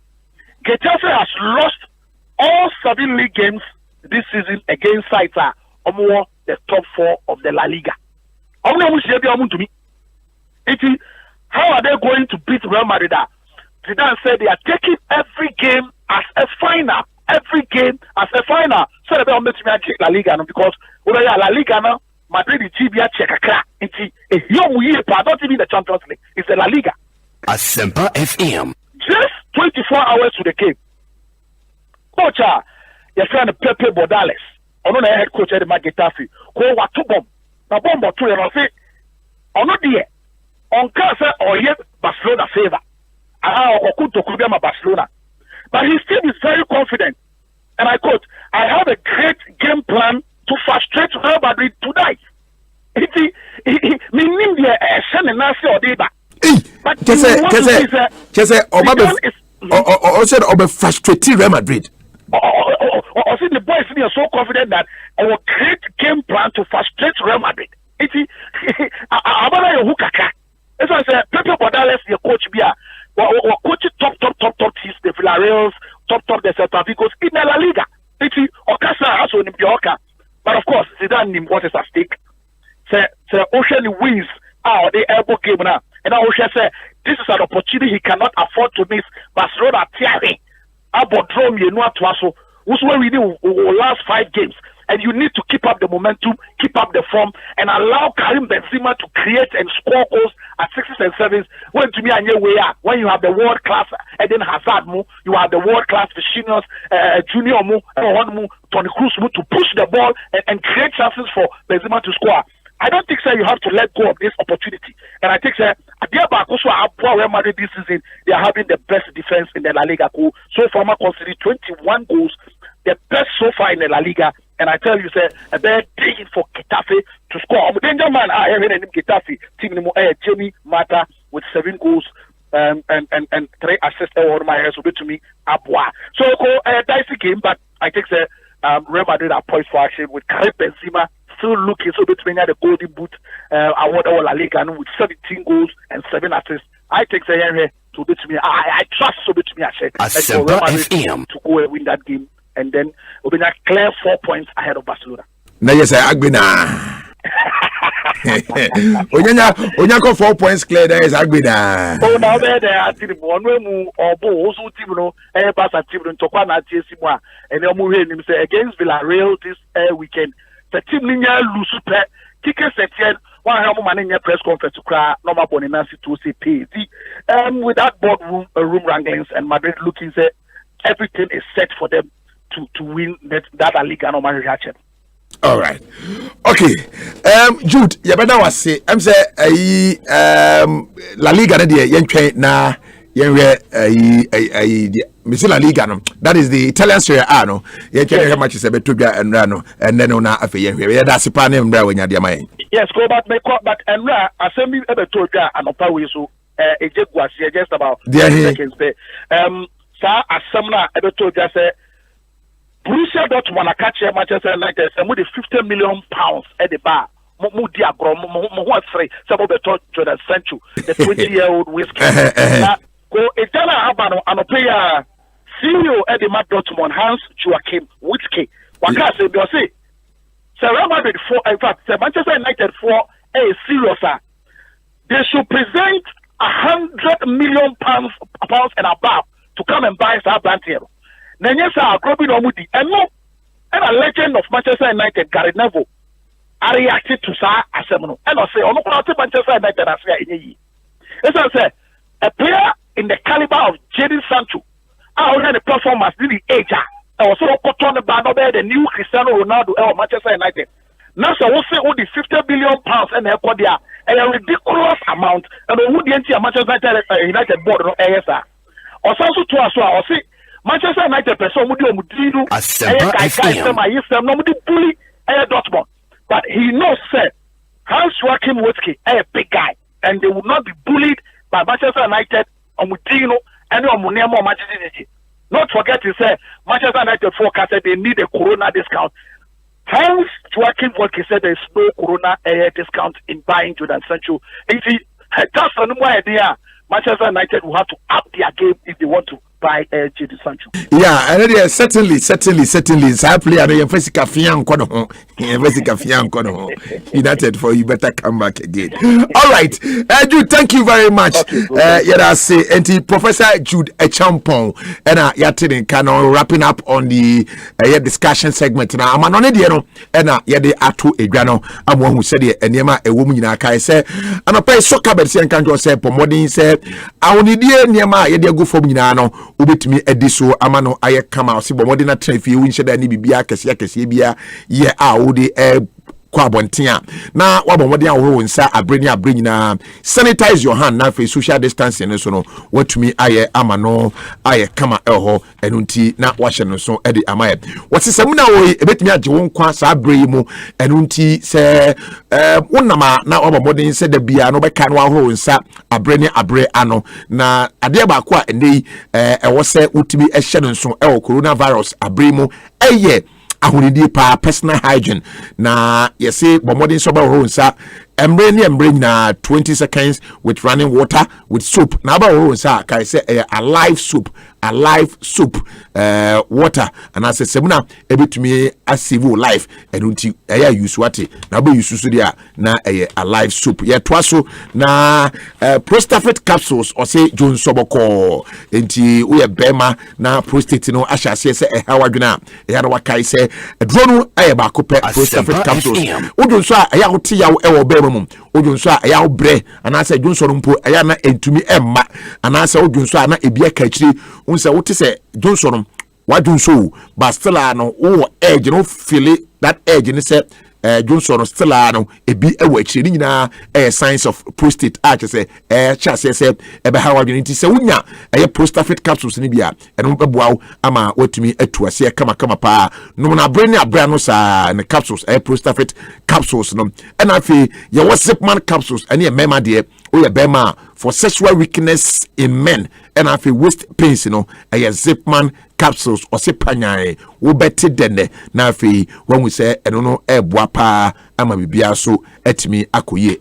Getafe has lost all 7 league games this season against sides the top 4 of the La Liga. How are they going to beat Real Madrid? Zidane said they are taking every game as a final. Every game as a final. So they will make me check La Liga because La Liga now, Madrid is GBA check a crack. It's a young year, but not even the Champions League. It's the La Liga. Asempa FM. Just 24 hours to the game. Coach, your friend Pepe Bordales, I know the head coach at the Getafe. Ko watu bomb. Na bomb or two, and I say, I know the on cancer or yet Barcelona favor. Barcelona. But his team is very confident. And I quote, I have a great game plan to frustrate Real Madrid tonight. Meaning the Nasi or Deba. But frustrating Real Madrid. Or see the boys are so confident that our great game plan to frustrate Real Madrid. Abana Hukaka. As I said, Pepe Bordales, your coach, or coach top teams, the Villarreals, top the Celta Vigos in the La Liga. Ocasa has on Bioka. But of course, Zidane knew what is at stake. Ocean wins the elbow game now. And Ocean said, this is an opportunity he cannot afford to miss. Barcelona, Thierry, Abodrom, Yenuatuaso, who's where we do last 5 games. And you need to keep up the momentum, keep up the form, and allow Karim Benzema to create and score goals at 6s and 7s. When to me and your way out, when you have the world class Eden Hazard, you have the world class Vicinos, Junior, Toni Kroos to push the ball and create chances for Benzema to score. I don't think you have to let go of this opportunity. And I think Real Madrid this season, they are having the best defense in the La Liga. So far, I consider 21 goals, the best so far in the La Liga. And I tell you, a bad day for Getafe to score. I'm a danger man. I have in Getafe team Jamie Mata with 7 goals and 3 assists over my head. So to me, Abwa. So a dicey game, but I think Real Madrid are poised for action with Karim Benzema still looking so between the Golden Boot award or La Liga with 17 goals and 7 assists. I think so between I trust so between Real Madrid to go and win that game, and then we'll be a clear 4 points ahead of Barcelona. Na yes, Agbina. Onya ko 4 points clear there is Agbina. Oh, now there are team one way or both team no Barca team to Kwana TSM and him say against Villarreal this weekend. The team ninya lose per ticket section one have man in press conference to cry normal bonanza to say pay with that boardroom room wranglings and Madrid looking say everything is set for them to win that league and normal reaction. All right. Okay. Jude, you better was say I'm say La Liga na dey yentwen na Miss La Liga no, that is the Italian Serie A no. You can hear much is a bit to and no, and then on a few years. That's a pan and when you're my. Yes, go back, but and assembly ever told you and a power so a jaguar just about 10 seconds there. Sir, as Samna ever told you, say Borussia Dortmund a catch Manchester United and with £50 million at the bar. Mudia Grom, what's free, some of the Jordan Sancho, the 20-year-old whiskey. Go Italian Abano and a player CEO at the Mad Dortmund, Hans Joachim Witzke. What can I say? You see, Real Madrid for, in fact, Manchester United for a serious. They should present £100 million and above to come and buy South here. Then yes, Groby Nomudi, and a legend of Manchester United, Gary Neville, I reacted to Sir Asemino, and I say, Manchester United, I say, as I said, a player in the caliber of Jadon Sancho, I already the performance really age. I was so caught on the new Cristiano Ronaldo or Manchester United. Now, so we'll say all the £50 billion and a ridiculous amount, and we would enter Manchester United board no ASR. Or so to us, I'll say Manchester United person would do bully Dortmund, but he knows said Hans Joachim Witzke a big guy, and they would not be bullied by Manchester United. And Manchester City. Not forget to say Manchester United forecasted they need a Corona discount. Hans Joachim Volke said there is no Corona discount in buying Jordan Sancho. If he just no more idea, Manchester United will have to up their game if they want to buy Jordan Sancho. Yeah, and certainly. So I play and Jessica Fian Kono. United for you better come back again. All right, Jude, thank you very much. I say, Professor Jude Echampong, and Yatin Kano wrapping up on the discussion segment. Now I'm on it, and Yade Atu Egrano. I'm one who said it, and Yema a woman in Akai say, and I pay soccer, but Sian Kanjo said, Pomodin said, I only dear Yema, Yade go for Minano. Ubitimi ediso amano aye kama osibo modena trafi winche da ni bibia kese bia ye a wode kwa bontia na wabomode ahoro nsa abreni na sanitize your hand na for social distancing so no watumi aye amano aye kama eho enunti na wahye no so ede amaye wasesam na wo ebetimi age won kwa sa abrei mu enunti se wonama na wabomode nsa da bia no beka no ahoro nsa abreni ano na ade ba kwa endei ewo se utimi ehye no so coronavirus abrei mu eye ahunidi pa personal hygiene na yesi bomodin soba ronsa embre na 20 seconds with running water with soap na ba ronsa kai say a live soup water and as semuna ebetumi asivu life enunti eya use wate na ba use so dia na a live soup ye toaso na prostate capsules or say John Soboko enti we bema na prostate no ahase say hawadwena eya na wakai say drone aye ba ko pe prostate capsules odun so eya hote yawo ewo bema mum odun so eya obre anase Johnson mpo eya na entumi emma anase odun so na ebia kachiri unse wote say Johnson wadun so but still no edge no feel it that edge ni say Johnson still no ebi ewo akiri ni nyina signs of prostate ache say chase say ebe ha wadwene nti se wunya prostate capsules ni bia eno beboa ama watumi atuase kama pa no na brain abra no sa ne capsules prostate capsules no and afi ye Zipman capsules and ye mema de o ye bema for sexual weakness in men and afi waist pains no Zipman capsules or se panyan wo beti dene na afi when we say eno no boa pa ama bibia so etimi akoye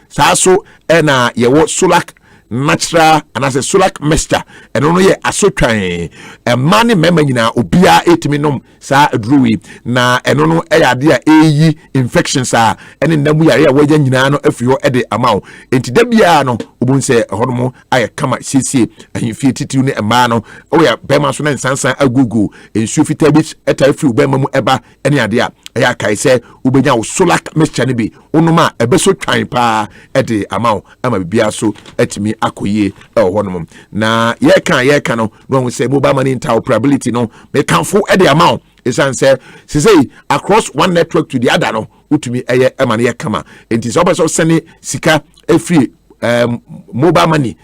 saa so na ye wo Solak natural and as a Solak mixture and no ye asotwan mani mema nyina obia etimi nom saa adruwi na eno no ade a eyi infections a ene namu yare a wagya nyina no afio ede amaw enti da bia no obun se honomo aye kama sisi ahimfie titiu ne ema no o ya bema so na nsansan agugu ensu fita bi eta afi bema mu eba ene ade a ya kai se ubenya wo Solak mixture ne bi onoma ebeso twan pa ede amaw ama bibia so etimi akoye honomo na ye kan no we say mobile money interoperability no me kanfo ede amaw esan say across one network to the other no utumi emane ye kama enti so obeso send sika free mobile money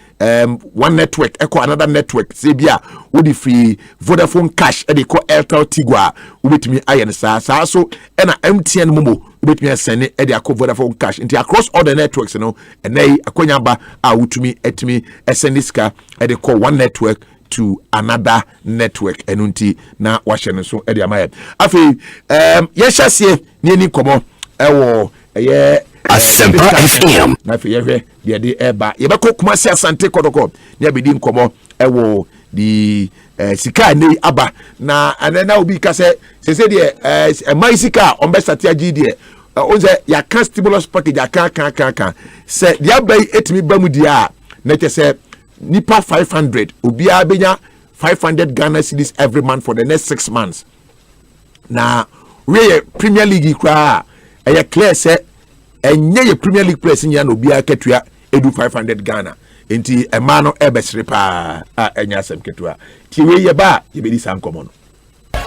one network echo another network say bia wo di free Vodafone cash e dey call Airtel Tigua ubetumi ayen sa so na MTN momo ubetumi send e dey call Vodafone cash into across all the networks no enai akonya ba a utumi etumi send sika e dey call one network to another network enunti na wahye so e dey amaye afi yeshasie ni ni komo ewo Asempa FM na fe yehwe de eba yebeko Kumasi Asante Kotoko nya bedi nkomo ewo di sika nei aba na anana obi ka se de mai sika on be start agi de onze ya can stimulus package aka se de abai etimi bamu dia na che se nipa 500 obi abenya 500 Ghana cedis every month for the next 6 months na we Premier League kra clear se enye ye Premier League press nya no bia ketua edu 500 Ghana enti ema no ebesre pa enya asem ketua ti we ye ba ye be di sankomo no.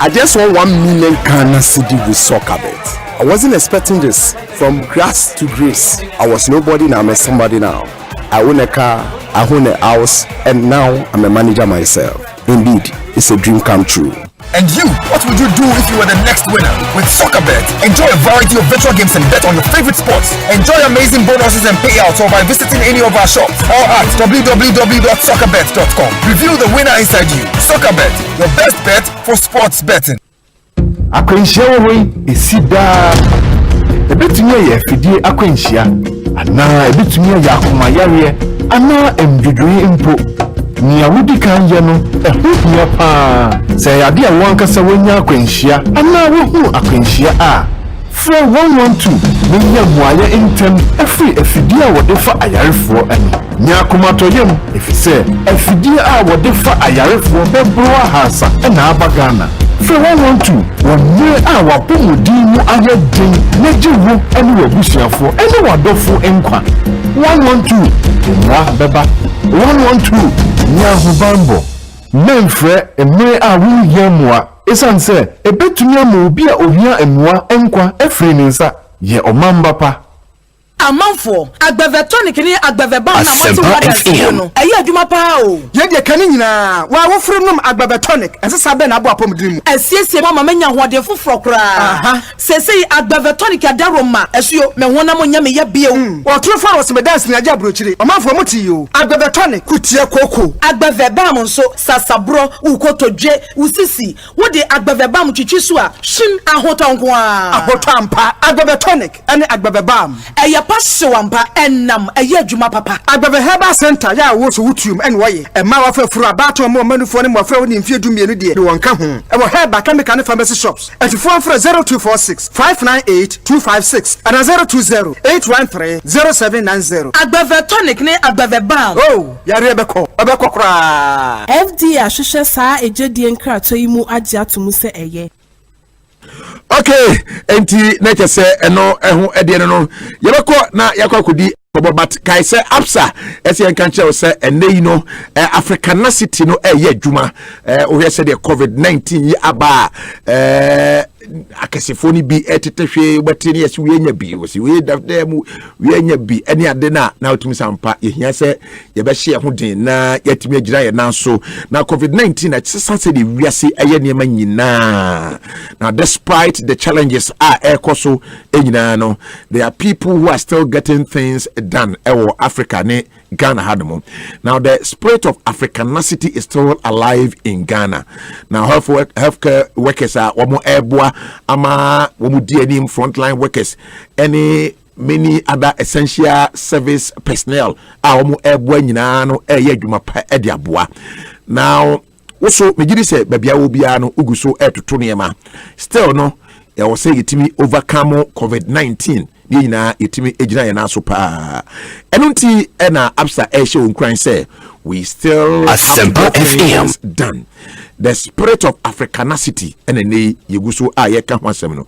I just won 1 million Ghana cedi with soccer bet. I wasn't expecting this. From grass to grace, I was nobody, now I'm somebody now. I own a car, I own a house, and now I'm a manager myself. Indeed, it's a dream come true. And you, what would you do if you were the next winner? With SoccerBet, enjoy a variety of virtual games and bet on your favorite sports. Enjoy amazing bonuses and payouts or by visiting any of our shops or at www.soccerbet.com. Review the winner inside you. SoccerBet, your best bet for sports betting. Akwenshia wo esida ebetumi ya fidie akwenshia ana ebetumi ya akoma yare ana emdudui impo ni awudi kan ye no ehua pa se ade a won kasa wonya akwenshia ana wo akwenshia a fra 112 menya muaye intem efidie a wode fa ayarefo ani nya akomatoyem efise efidie a wode fa ayarefo bebro hasa na abagana fra 112 wonye a wapomudi mu ayedin nejiwo ani wabusiafo ani wadofo enkwa 112 nwa beba 112 nya hubambo memfre emre a wuyemwa esanse ebetumi amu obi a ohia emwa enkwa efre ninsa ye omamba pa amanfo agbavetonic ni agbaveba na moti wada no eyi adwuma pa o ye de kan nyina wa wofuru nom agbavetonic ensesa be na abo apomdin mu asiesie mama menya hode foforo kra sesei agbavetonic adaroma esuo me honam nya me ya bie o tro fa was me dance na jabrochire amanfo moti yo agbavetonic kutie koko agbaveba mo nso sasabro ukotodwe usisi wode agbaveba mo twitwiso a shin ahotonko a ahotampa agbavetonic ene agbaveba eya pasewampa enam eya adwuma papa agbave herbal center ya wo so wutum ene woye ema wa fafuru abato mo manufo ne mo afra woni mfie dumienu de wonka ho e wo herbal chemical ne pharmacy shops atifo afra 0246 598 256 and 020 813 0790 agbave tonic ne agbave balm oh yare ebeko kra FD ahwehwe saa ejedie nkrato yi mu agye atomu se eye. Okay, enti nature say eno ehu ede no yebeko na yakakodi but kai say absa ese yankanche say enei no africanacity no eye adwuma o he say the covid-19 yi aba akasefo ni bi etetehwe betene yes we nya bi we we da mu we nya bi ene ade na otumi sampa yehia se ye be hye ho den na yatimi agira ye na so na covid-19 na sesa de wiase aye niam nyina. Now despite the challenges ekoso enyina no, there are people who are still getting things done ewo Africa ne Ghana hadmo. Now the spirit of Africanacity is still alive in Ghana. Now healthcare workers are womo eboa ama womo di frontline workers, any many other essential service personnel are womo eboa nyina no eye adwuma pa e de aboa. Now also megiri se babia wo bia no uguso etoto niema still no e wo say yetimi overcome COVID-19 ni na yetimi ejina ye na so pa enunti e na absa e she onkran say we still have things done. The spirit of Africanacity ene yeguso ayeka ho asem no.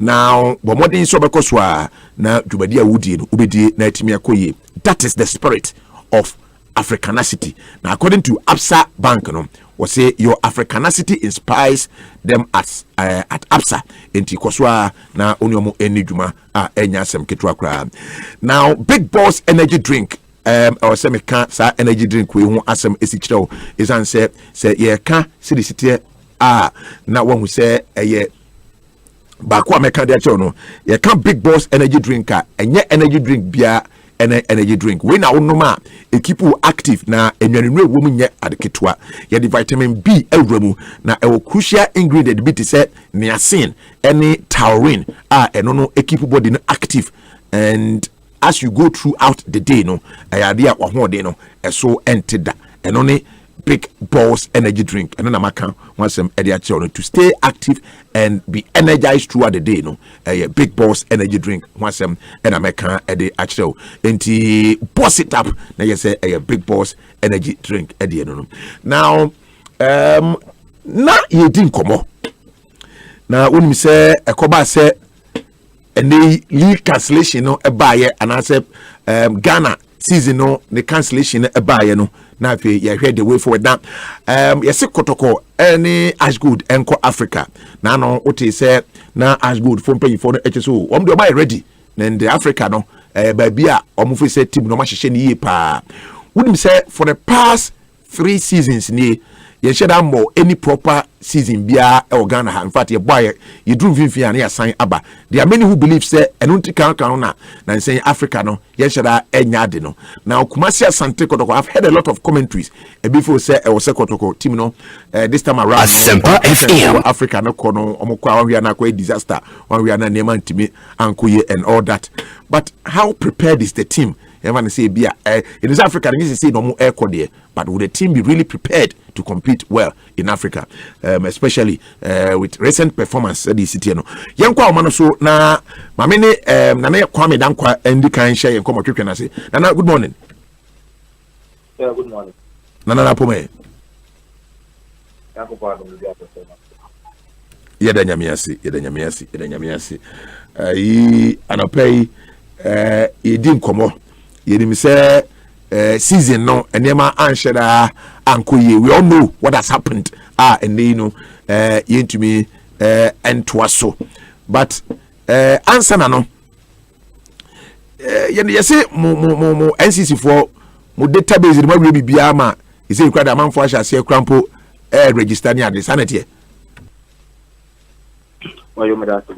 Now bomodin so bekoso a na dwubadi a wudi no ubedi na yetimi akoye. That is the spirit of Africanacity. Now according to Absa Bank no, we say your Africanacity inspires them at Absa enti koswa na onyomo enidwuma enya asem ketwa kra. Now Big Boss energy drink or say me can sa energy drink we ho asem esikyerɛw is an say ye ka city na one who say ye ba kwa me ka de kyerɛw no ye ka Big Boss energy drink enye energy drink bia energy drink we na onoma e keep you active na enwanenwe wo mu nye adeketwa ye the vitamin B ewramu na e crucial ingredient bi te say niacin any taurine eno no e keep body no active, and as you go throughout the day no ayade a wo de no so entida eno ne Big Boss energy drink and na maka wansem e de no to stay active and be energized throughout the day no Big Boss energy drink wansem e na maka e de achiro enti boss it up na you say Big Boss energy drink e de no. Now na ye din komo na woni say ekoba say ene league cancellation no e baaye anase Ghana season no the cancellation e baaye no na fe ya hwe the way forward na yesi kotoko any Ashgood enko Africa na no oti say na Ashgood for pay for no HSO om do buy ready na the Africa no baby a om fe say team no ma hye ne pa wouldn't say for the past 3 seasons ni ye sheda more any proper season bia e Ghana ha. In fact ye boy ye drew vinfia na ya sign aba. There are many who believe say enunti kan na say Africa no ye sheda enya de no. Now Kumasi Asante Kotoko, I've heard a lot of commentaries before say e was Kotoko team no this time around Africa no kono omokwa wan wi na kwa disaster wan wi na neman timi ankoye and all that. But how prepared is the team? Everyone say in South Africa, they say no more air there, but would the team be really prepared to compete well in Africa, especially with recent performance this city? No, yankwa omano so na mamene na na Kwame Dankwa endi kan share yanko motwetwe na say. Nana, good morning. Yeah, good morning. Nana pome. Yeda nyamiasi. Yi anopei yedi nkomo. Yedim say season no enema ansheda ankoye. We all know what has happened and you know yentumi entwaso, but answer na no yesi mo NCC for mo database the we bibia ma is say kwada man for ahase krampo register ni ade sanete wa yo medatu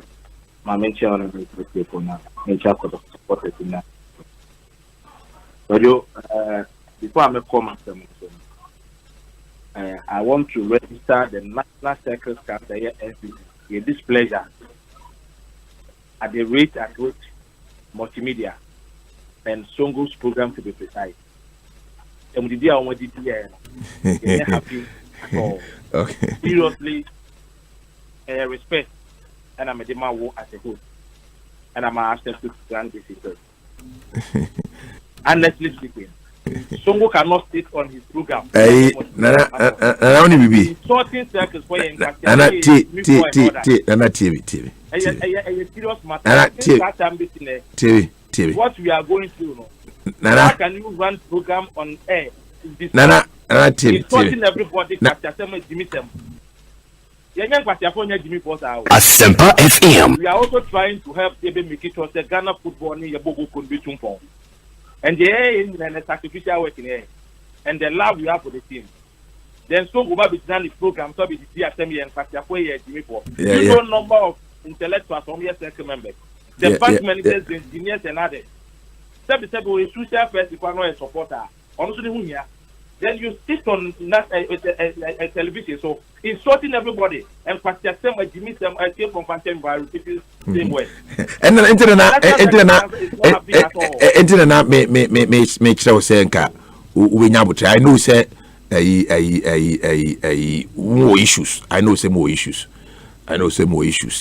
ma mention on the people na mention ko support it na. Before I come I want to register the National Circus Cancer NCC with this pleasure at the rate at which multimedia and Songo's program to be precise. And we did our happy at all. Okay. Seriously, respect, and I'm a demand as a host, and I'm asked to grant visitors. Honestly speaking, Songo cannot sit on his program. Nana bibi. Sorting circles for you. Nana TV. Serious matter. TV. What we are going through, no. Nana. How can you run program on air? Nana TV. Sorting everybody. Asempa FM. We are also trying to help make it was the Ghana football in your Bogo could be too. And the in the sacrificial work in here. And the love we have for the team. Then so go back behind the program so be the assembly and Pastiafoye Jimmy for. You know number of intellectuals from your second members. The bank managers, the engineers and others. We social first if I know a supporter. Honestly, who here? Then you sit on a television, so insulting everybody and Pastiafoye Jimmy came from Pastiafoye by repeating the same way. And then internet make sure say nka we nyabutre. I know say more issues. I know say more issues.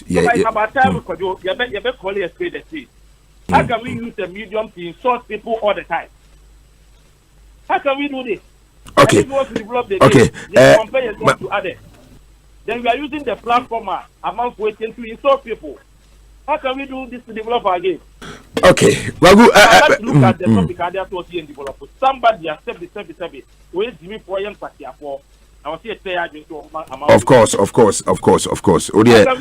Yeah. It's about time because you better call it a spade a spade. How can we use the medium to insult people all the time? How can we do this? Okay. Okay. Compare yourself to others. Then we are using the platform amongst waiting to insult people. How can we do this to develop our game? Okay. Well, look at the topic I to see and develop. Somebody has said the where is Jimmy for young party for? I was here Of course. Oh yeah.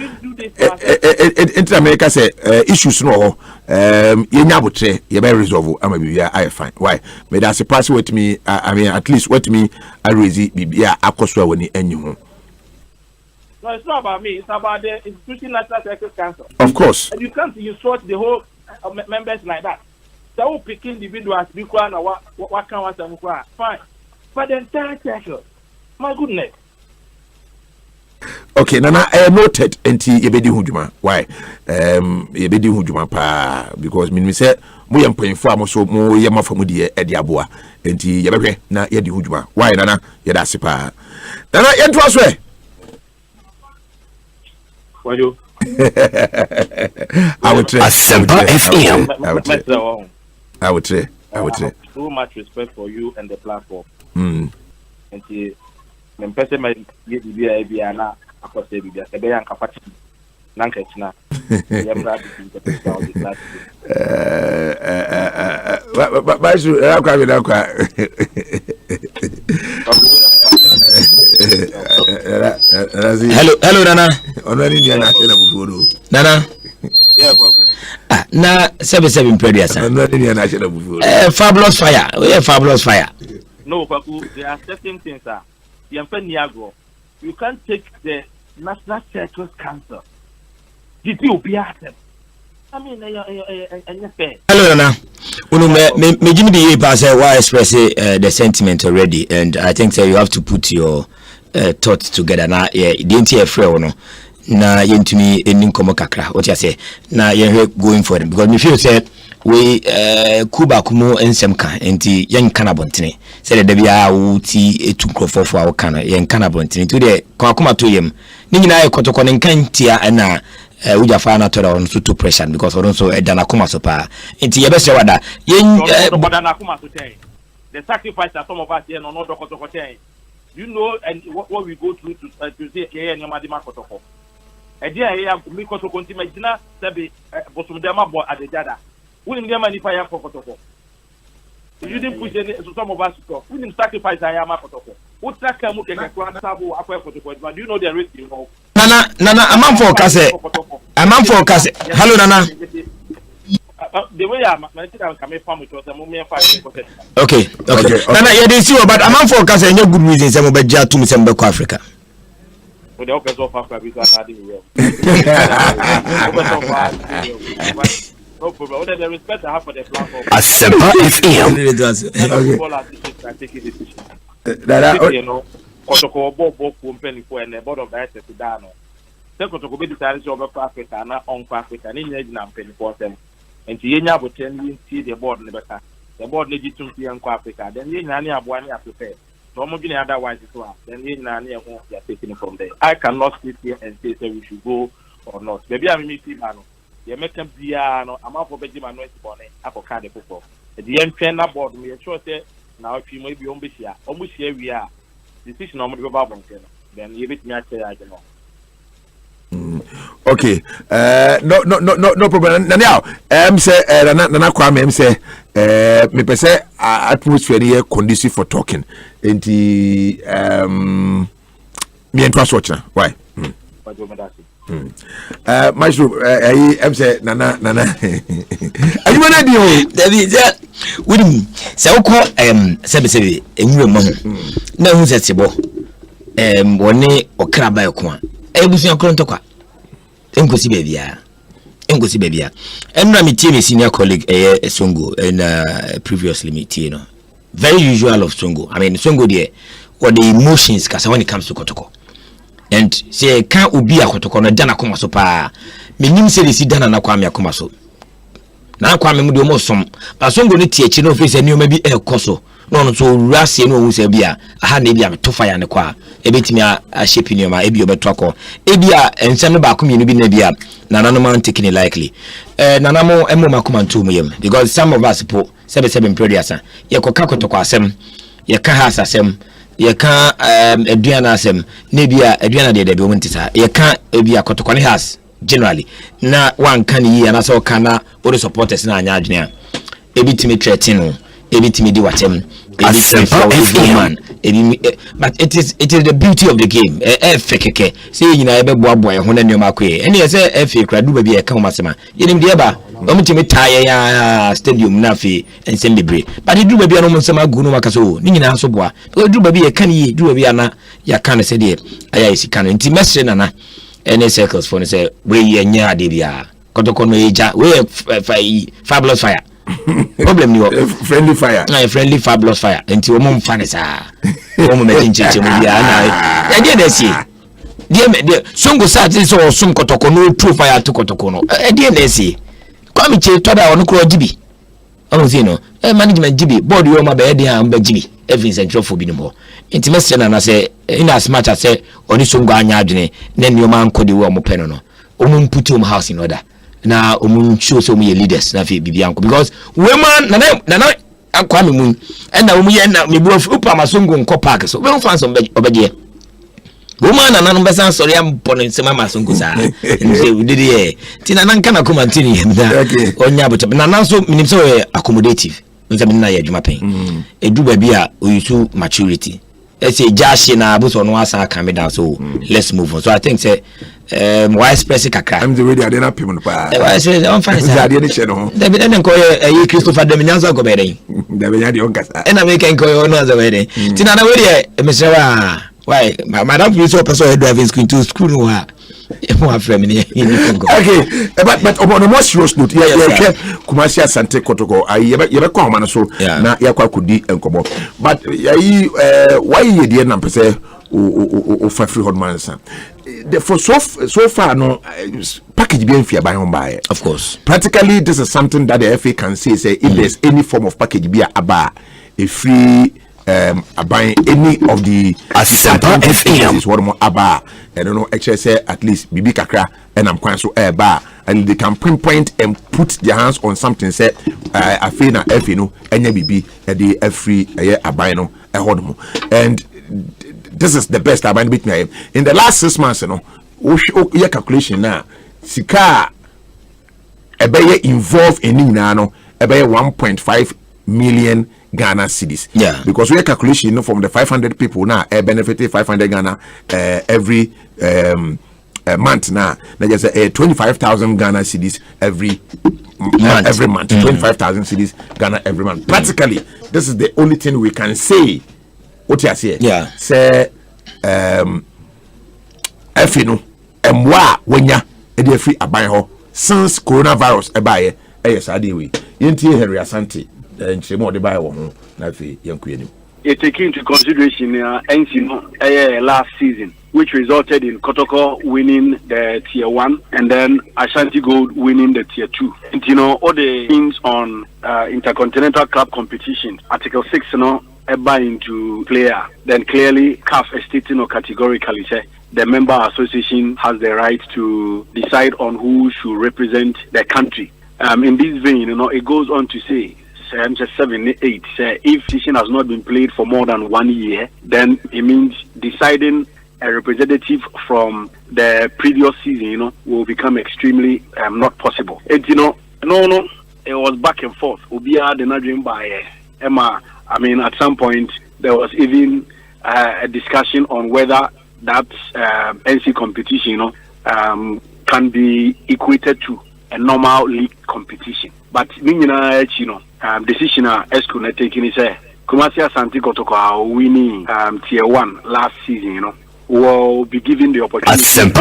In America say issues no you nyabutre you be resolve am be I fine. Why? Me that surprise with me I mean at least what me I raise bibia akoso woni anyi. No, it's not about me. It's about the institution National Circus Council. Of course. And you can't insult the whole members like that. So we pick individuals because what can want them fine. But the entire circle, my goodness. Okay, Nana, I noted enti yebedi hujuma. Why? Yebedi hujuma pa because me say mo yam panyfo amoso mo yam afamu de edi aboa. Enti yebehwe na yedi hujuma. Why Nana? Yeda sipa. Nana yentu aswe. Wajo. I would say Asempa FM. I would say. So much respect for you and the platform. And when person may get the BIB and now, of course, they be a better capacity. Nankachna. Hello, Nana. Nana. Na 77 previous. Fabulous fire. Yeah, fabulous fire. No, Paku, there are certain things, sir. You can't take the National Circus Council. Did you be at them? I mean, hello, Nana. Me Jimmy the pass why express the sentiment already, and I think you have to put your thoughts together. Now, yeah, didn't hear free no. Na yentumi enin komo kakra what you say na yen going for them because me feel say we kuba kumo ensem kan enti yen kana bontene say the bia wuti etu krofofo a kana yen kana bontene to de kwakoma to yem ni nyina ye kotoko ne nkantia na uja fa na tora on to pressure because on so edana kuma so pa enti ye be se wada yen bodana kuma so ten the sacrifice that some of us here no dokotoko ten you know and what we go through to say here nyama di makotoko Edia ya mikoto kontima jina sabe bosumdema bo adejada. We need money for ya kotoko. You didn't push any some of us to. We didn't sacrifice ya makotoko. Utaka mu keke kwa sabu akwa kotoko. But do you know the risk you know? Nana amam for kase. Hello Nana. The way I come from it was a moment 5%. Okay. Nana you dey see but amam for kase any good reason say mo be ja to me say mbeko Africa. With the opposite of Africa, because I didn't well. No problem. What the respect I have for the platform? Asempa FM. You know, Kotoko Bobo company for and the board of directors to Dano. Then Kotoko be decided over Africa, not on Africa, and in Vietnam penny for them. And Tiena would tell you see the board in the back. The board needed to see on Africa. Then you have one year prepared. Otherwise, then we are taking it from there. I cannot sit here and say we should go or not. Maybe I'm meeting man. You make them be I'm out for Benjamin West Bonnet. I for card football. At the end, trainer board, we are sure say now if you may be almost here we are. Decision on the Babon. Then you bet me I say I don't know. Okay. No problem. Now, say Nana Kwame say me pese atmosphere here conducive for talking. And me and why? Maestro, I'm saying, Nana. Are you gonna do that? So call Sebby, and you no who's at Sibo, one day or crab by a coin. Everything Crontoka. Encosi baby. And my team senior colleague, Songo, and previously me, very usual of Songo. I mean, Songo there, or the emotions, because when it comes to Kotoko. And say, can't be a Kotoko, no Dana Comaso pa. Meaning say, this is Dana Nakwamia Comaso. Now, Kwame Mudomo some, but Songo ni teach no face and you may be a coso. No, so Rassi no who's a beer. I had maybe a tough fire and a qua. A bit me a ship in your my Ebio Betwako. Ebia and some about community Nebia. Nana man taking it likely. Nanamo Emo Makuman 2 million. Because some of us po 7 period. Ye kokako to kwasem. Ye kahas asem. Ye can Adriana asem. Nebia Adriana de Bewintisa. Ye can't be a kotokoni has. Generally. Na one can ye and also kana or the supporters na nyajnia. Ebitimi tretino. Ebitimi di watem. Man. But it is the beauty of the game. Fekeke. Say you know boy when you makwe. And yes, FA crowd do be a kamasema. Yenim diaba. Omutimi tire stadium nafi and send be. But it do be no sema gunu makaso. Ni nyina so boa. Because do be a can ye do be ana ya can say there. Aya isi can nti mesre nana. Any circles for say we ye nya de bia. Kotoko no eja we fabulous fire. Problem ni friendly fire. Friendly fabulous fire. Enti o mum fan sa. O mum metin chiche mu bia na. Ya de si. De songo sa ti so sum kotoko no true fire to kotoko no. De si. Kwa mi che toda onu kro jibi. Onu si no. Management jibi board yo ma be de ha mba jibi. Every central for bi no mo. Enti message na say in as much as say oni songo anya adwene na ni o man kodi wo mo peno no. O mum put him house in order. Na omun show so me leaders na fi bibianko because women na akwa me mun and na omu ye na me bu upa masongo nko park so we fans obede woman na nanu besa sorry am pon nsema masongo sa nse we did here ti na nan kana kuma ntini yem da onya boto na nan so minim so accommodative nse na ya adwuma pen edu ba bia oyusu maturity say Jashi na abuso no asa calm down so let's move on. So I think say why express kakra I'm the ready I didn't people pa why say on fine say dey dey no dey be dem ko ye Christopher Dominanza go be dey dey be nya dey on kasa and I make ko no as we dey tina na we dey me say why madam you so person driving to school no ha okay but on a more serious note yeah Kumasi Asante Kotoko you be kwa man so na yakwa kudi enkobo but why you dey na pese o free hotman san for so far no package be enfia by on buy of course practically this is something that the FA can say if there's any form of package be aba a free buying any of the FA is what more aba I don't know HSA at least bibi kakra and I'm quite so bar and they can pinpoint and put their hands on something say I feel na FA no enya bibi the free abino a hodmo and this is the best abine bit me in the last 6 months you know your calculation now sika ebe involved in no ebe 1.5 million Ghana cedis. Yeah. Because we calculation from the 500 people now benefited 500 Ghana every month now. Now just 25,000 Ghana cedis every month. 25,000 cedis Ghana every month. Practically, this is the only thing we can say. What you say? Yeah. Say FNO mwa wenya e free aban ho since coronavirus ebaye yes adewe yenti Henry Asante nchemo de baye wo ho na fe yankuanim. You take into consideration last season, which resulted in Kotoko winning the tier 1 and then Ashanti Gold winning the tier 2. And all the things on intercontinental club competition, Article 6, into player, then clearly CAF is stating categorically say the member association has the right to decide on who should represent the country. In this vein, it goes on to say, 7, 8, if decision has not been played for more than 1 year, then it means deciding a representative from the previous season, will become extremely not possible. And it was back and forth. Ubia did not dream by Emma. I mean, at some point there was even a discussion on whether that NC competition, can be equated to a normal league competition. But decision Esco taking is Kumasi Asante Kotoko are winning tier 1 last season, will be given the opportunity to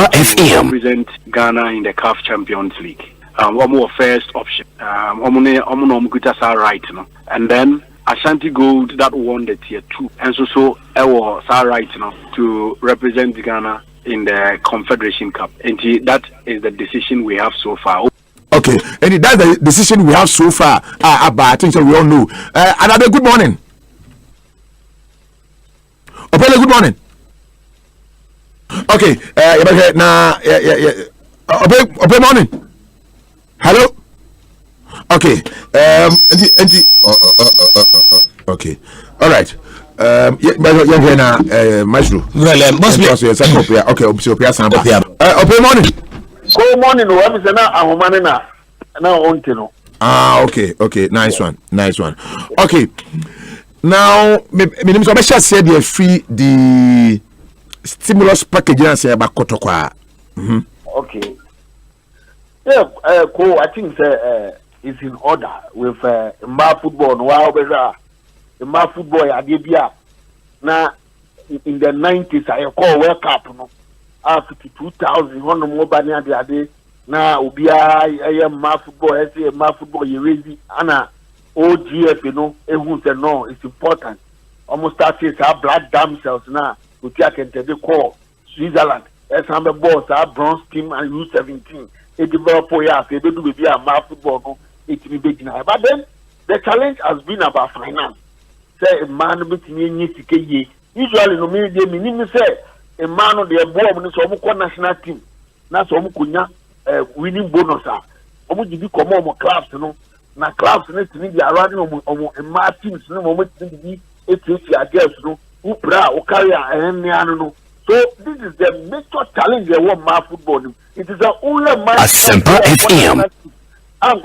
represent Ghana in the CAF Champions League. One more first option. Right, and then Ashanti Gold that won the tier 2, and so was right, to represent Ghana in the Confederation Cup. And that is the decision we have so far. Okay, and that's the decision we have so far. But I think we all know. Another good morning. Good morning. Okay, now, good morning. Hello. Okay. Okay. All right. You're here now, Maestro. Well, must be. Okay, good morning. Good morning. Okay. Nice one. Okay. Now, me said they free the stimulus package and say about Kotokwa. Okay. Yeah, cool. I think it's in order with my football. Wow, my football Adibia. Now, in the 90s, I call World Cup. After 2000, one more banner the other. Now, I am my football. I say my football. You raise Anna. OGF, who said no, it's important. Almost started our black damsels now. We can take the call. Switzerland, as I'm a boss, our bronze team and U17. It developed for years. They do be a map football. It will be big now. But then the challenge has been about finance. Say a man between you, usually no mean say a man on the board so national team. Now so winning bonus. Almost you come on clubs, na clubs need to be around on my teams no moment to be girls who carry no. So this is the major challenge they want my football. It is the only man and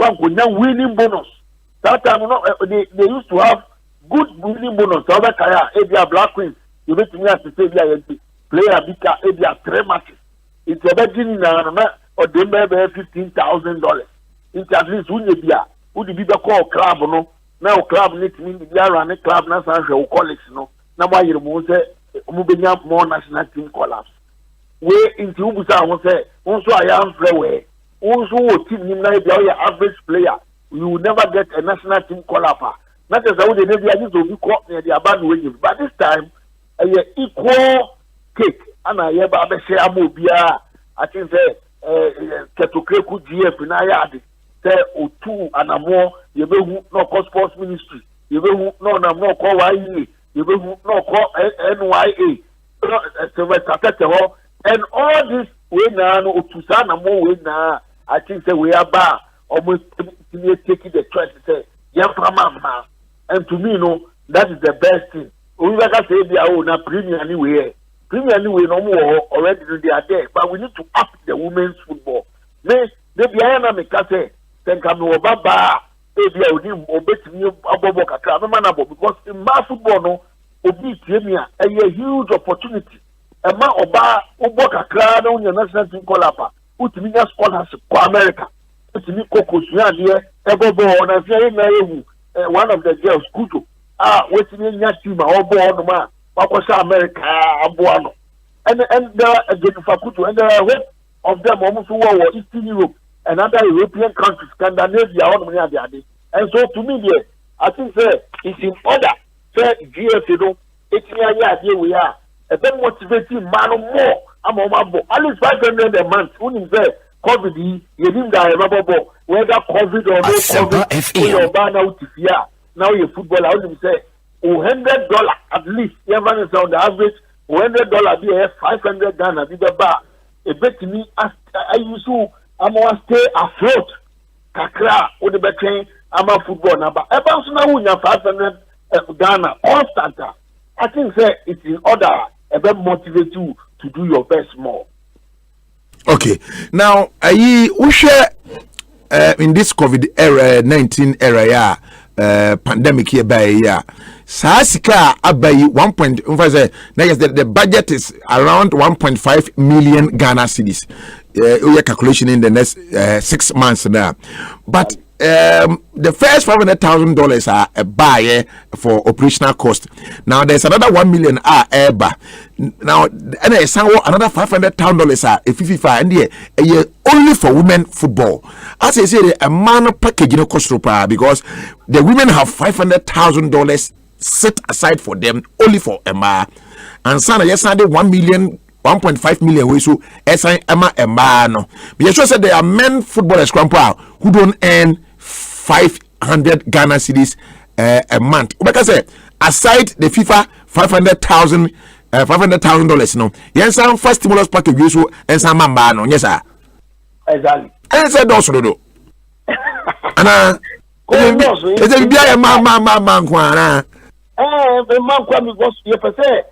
winning bonus. That time they used to have good winning bonus. Other career Black Queens, you bet me as to say player bika 3 matches. It's a beginning or they may $15,000. It's at least who the bigger call club now club needs to be run a club now colleagues now why you moving up more national team collapse way into Ubusa won't say also I am fairway also team your average player you will never get a national team collapse. Not as I would never used to be caught near the bad wages, but this time a equal cake and I have share mobia I think Ketokreku GF in Ayadi. Say O2 and more, you will not call sports ministry, you will not call YE, you will not call NYA, and all this way now to Sana more way now. I think that we are bar almost taking the choice to say, yeah, and to me, that is the best thing. We like I say, they are on a premium anyway. Premium anyway, no more already they are there, but we need to up the women's football. They be I then come over bar, maybe I would obey me above Kakra, because in my football, no, obey a huge opportunity. A man oba Kakra, no, your national team collapse, put me as scholarship for America. It's me Coco here, Ebo, and one of the girls, Kuto, waiting in your team, all born, man, Wakasa America, Abuano. And there are again for Kuto, and there are of them almost who are Eastern Europe. And other European countries, Scandinavia, and so to me, I think it's in order. Say, GF, it's here we are. A very motivating man more. I'm on at least 500 a month. When you say COVID, you didn't die, whether COVID or no COVID, you're banned out here. Now you're football, I would say, $100 at least. Everyone is on the average, $100 be a 500 Ghana, be the bar. A bet me, I used to. I'm going to stay afloat. Kakra, with the between, I'm a football number. About now, we have 500 Ghana, constant. I think it's in order, a bit motivate you to do your best more. Okay. Now, we share in this COVID era, 19 era, pandemic here by year. Sasika abayi 1. The budget is around 1.5 million Ghana cedis. We calculation in the next 6 months now, but the first $500,000 are a buy for operational cost. Now there's another 1 million eba. Now and there's another $500,000 are a 55 and a year only for women football. As I say, a man package cost because the women have $500,000 set aside for them only for Emma. And Sana yesterday 1.5 million we so Emma no. But you sure said there are men footballers who don't earn 500 Ghana cedis a month. Because aside the FIFA $500,000 no. Yes, some first stimulus package we so and some mamba no. Yes sir. Exactly. And said those do. Ana is it be a man kwana. Man because you say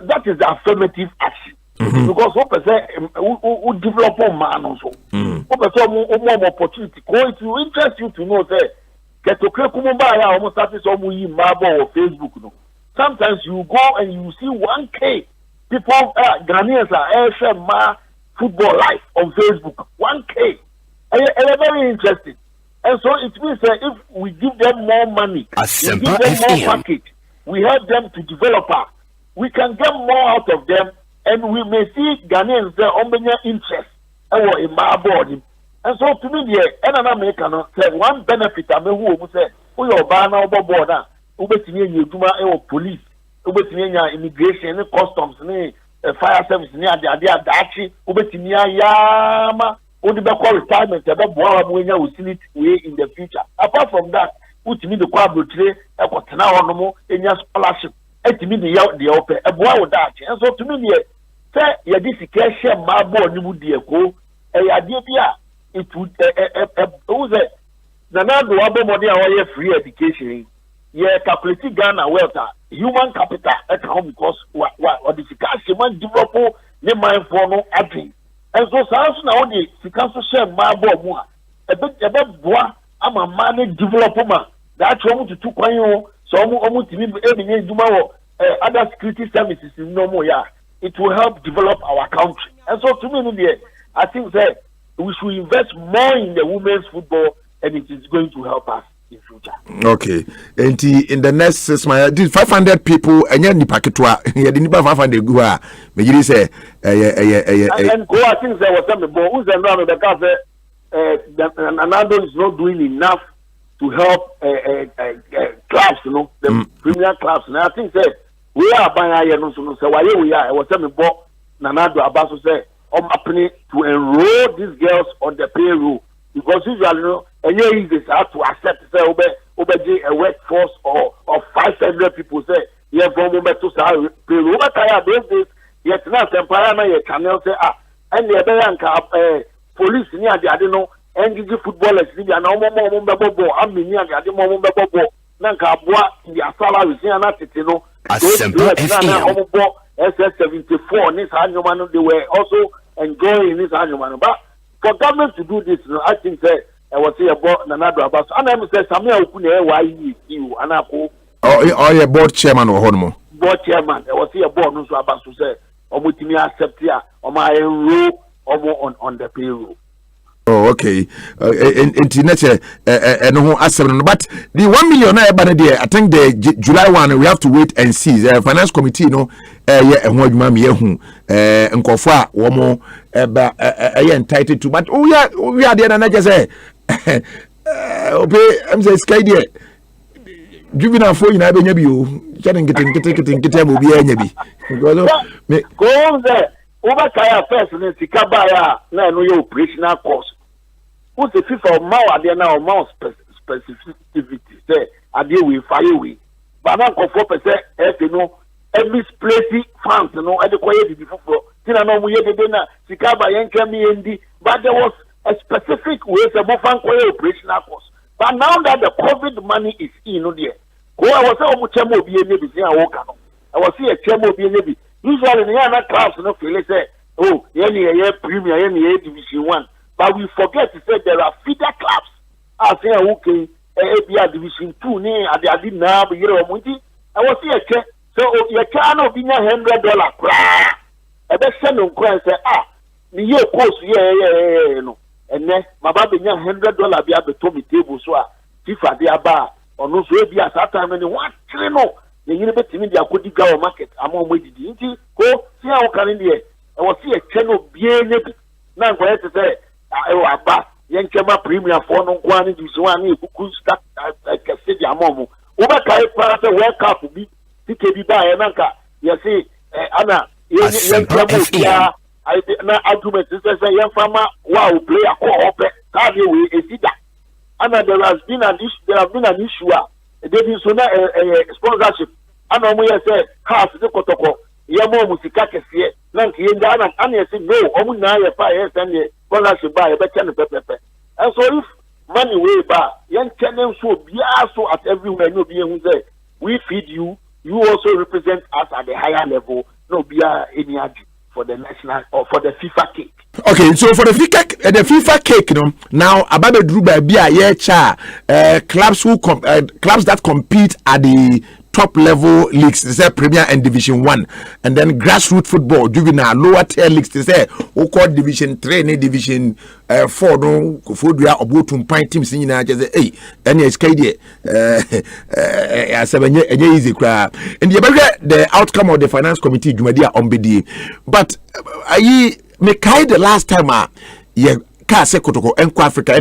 that is the affirmative action. Because what who develop a man also. What more opportunity. It will interest you to know that get to Kumba almost started some Marble or Facebook. No. Sometimes you go and you see 1K people Ghanaians are football life on Facebook. 1K. And very interesting. And so it means that if we give them more money, we give them more package, we help them to develop we can get more out of them, and we may see Ghanaians there on interest in my board. And so to me, and American say one benefit I mean who say who your banner board police, immigration, customs, fire service near the Dachi, Yama, retirement, we see it in the future. Apart from that, which mean the quadruple, scholarship. To me, the open a boy with that, and so to me, say, yeah, this is cash, my boy, you would dear go, it would, who's it? The now do our free education, yeah, calculating Ghana wealth, human capital account because what the cash man develop, the mind for no adding. And so, now the council share my boy more, a bit boy, I'm a man developer, that's one to 2 coin. So almost other security services is no more. Yeah, it will help develop our country. And so to me, I think that we should invest more in the women's football, and it is going to help us in future. Okay, and in the next 6 months, 500 people, and then the packet you didn't 500 go. May you say, and go. I think there was some who's around the cafe. Another is not doing enough to help clubs, the premier clubs. And I think that we are buying so why we are. I was telling me, Nanado Abaso say, I'm happening to enroll these girls on the payroll because usually, and they have to accept say obey a workforce of 500 people say, yeah, from moment to say payroll. But I have this yet not empire na your channel say and the police near the I don't know. NGG footballers ni na omo bebo amini ade mo bebo na nka aboa dia salary si na tete no omo bo SS74 ni sa nyoma no they were also enjoying this anyoma no but for government to do this I think say I was say about Nanado Abaso and I say Samuel Oku na why you anako oh board chairman or honmo board chairman I was say about no so Abaso say omo timi accept ya omo enroll omo on the payroll. Oh, okay. Internet, but the 1 million I think the July 1 we have to wait and see. The finance committee, and what you and Kofa, one more entitled to. But we are there, and I just say, okay, I'm saying, Sky dear. Juvenile for you, I be you. Getting will be any. Go there. Over Kaya first, and then Sikabaya, no operational cost. Who's the fifth of Mao? They are now more specificity. Say, I deal with fireway. But now, 4%, you know, every place funds, you know, adequate before. Tina no we did na Sikabaya and Kemi but there was a specific way to move on operational cost. But now that the COVID money is in, there, I was almost a chemo be a navy. I was here a chemo be a navy. Usually, the other class, no feel say, oh, any premier, any division 1. But we forget to say there are feeder clubs. I say, okay, ebia division 2 ni ade na be yere omo nti I was here check so you can be $100 cry ebe se no nkran say ni ye course ye no ene maba be nya $100 bia be to me table so a FIFA de aba ono so e bia that time ni what no ye yire betimi de akodi ga market ama o medidi nti ko si a o kan de e wo si e che no bie ne bi na ngwa ye say e wa ba ye nkema premier for no nkwa ni division 1 ni kuku start kase di ama mo wo ba kai para say world cup bi tike bi ba ye nanka ye si ana ye nkema ya na argument say ye fama wa play akọ ope ka be we esida and there has been an issue there is so na sponsorship and omo ye say cars de kotoko ye mo musika kese na nke ye nda na an ye say no omo na ye fa ye send ye sponsorship ba ye be chen pepepe and so if money way ba ye chen so bia so at everywhere no be hu say we feed you also represent us at the higher level no bia any adu for the national or for the FIFA cake. Okay, so for the FIFA cake, you know, now about the Drew by clubs clubs that compete at the top level leagues, they say Premier and Division 1, and then grassroots football, juvenile, lower tier leagues, they say Division 3, Division 4, no, food we are about to point teams in United, hey, and yes, KD, easy crap. And the outcome of the finance committee, Jumadia Ombedi, but me kai the last time ye ka se kotoko enko Africa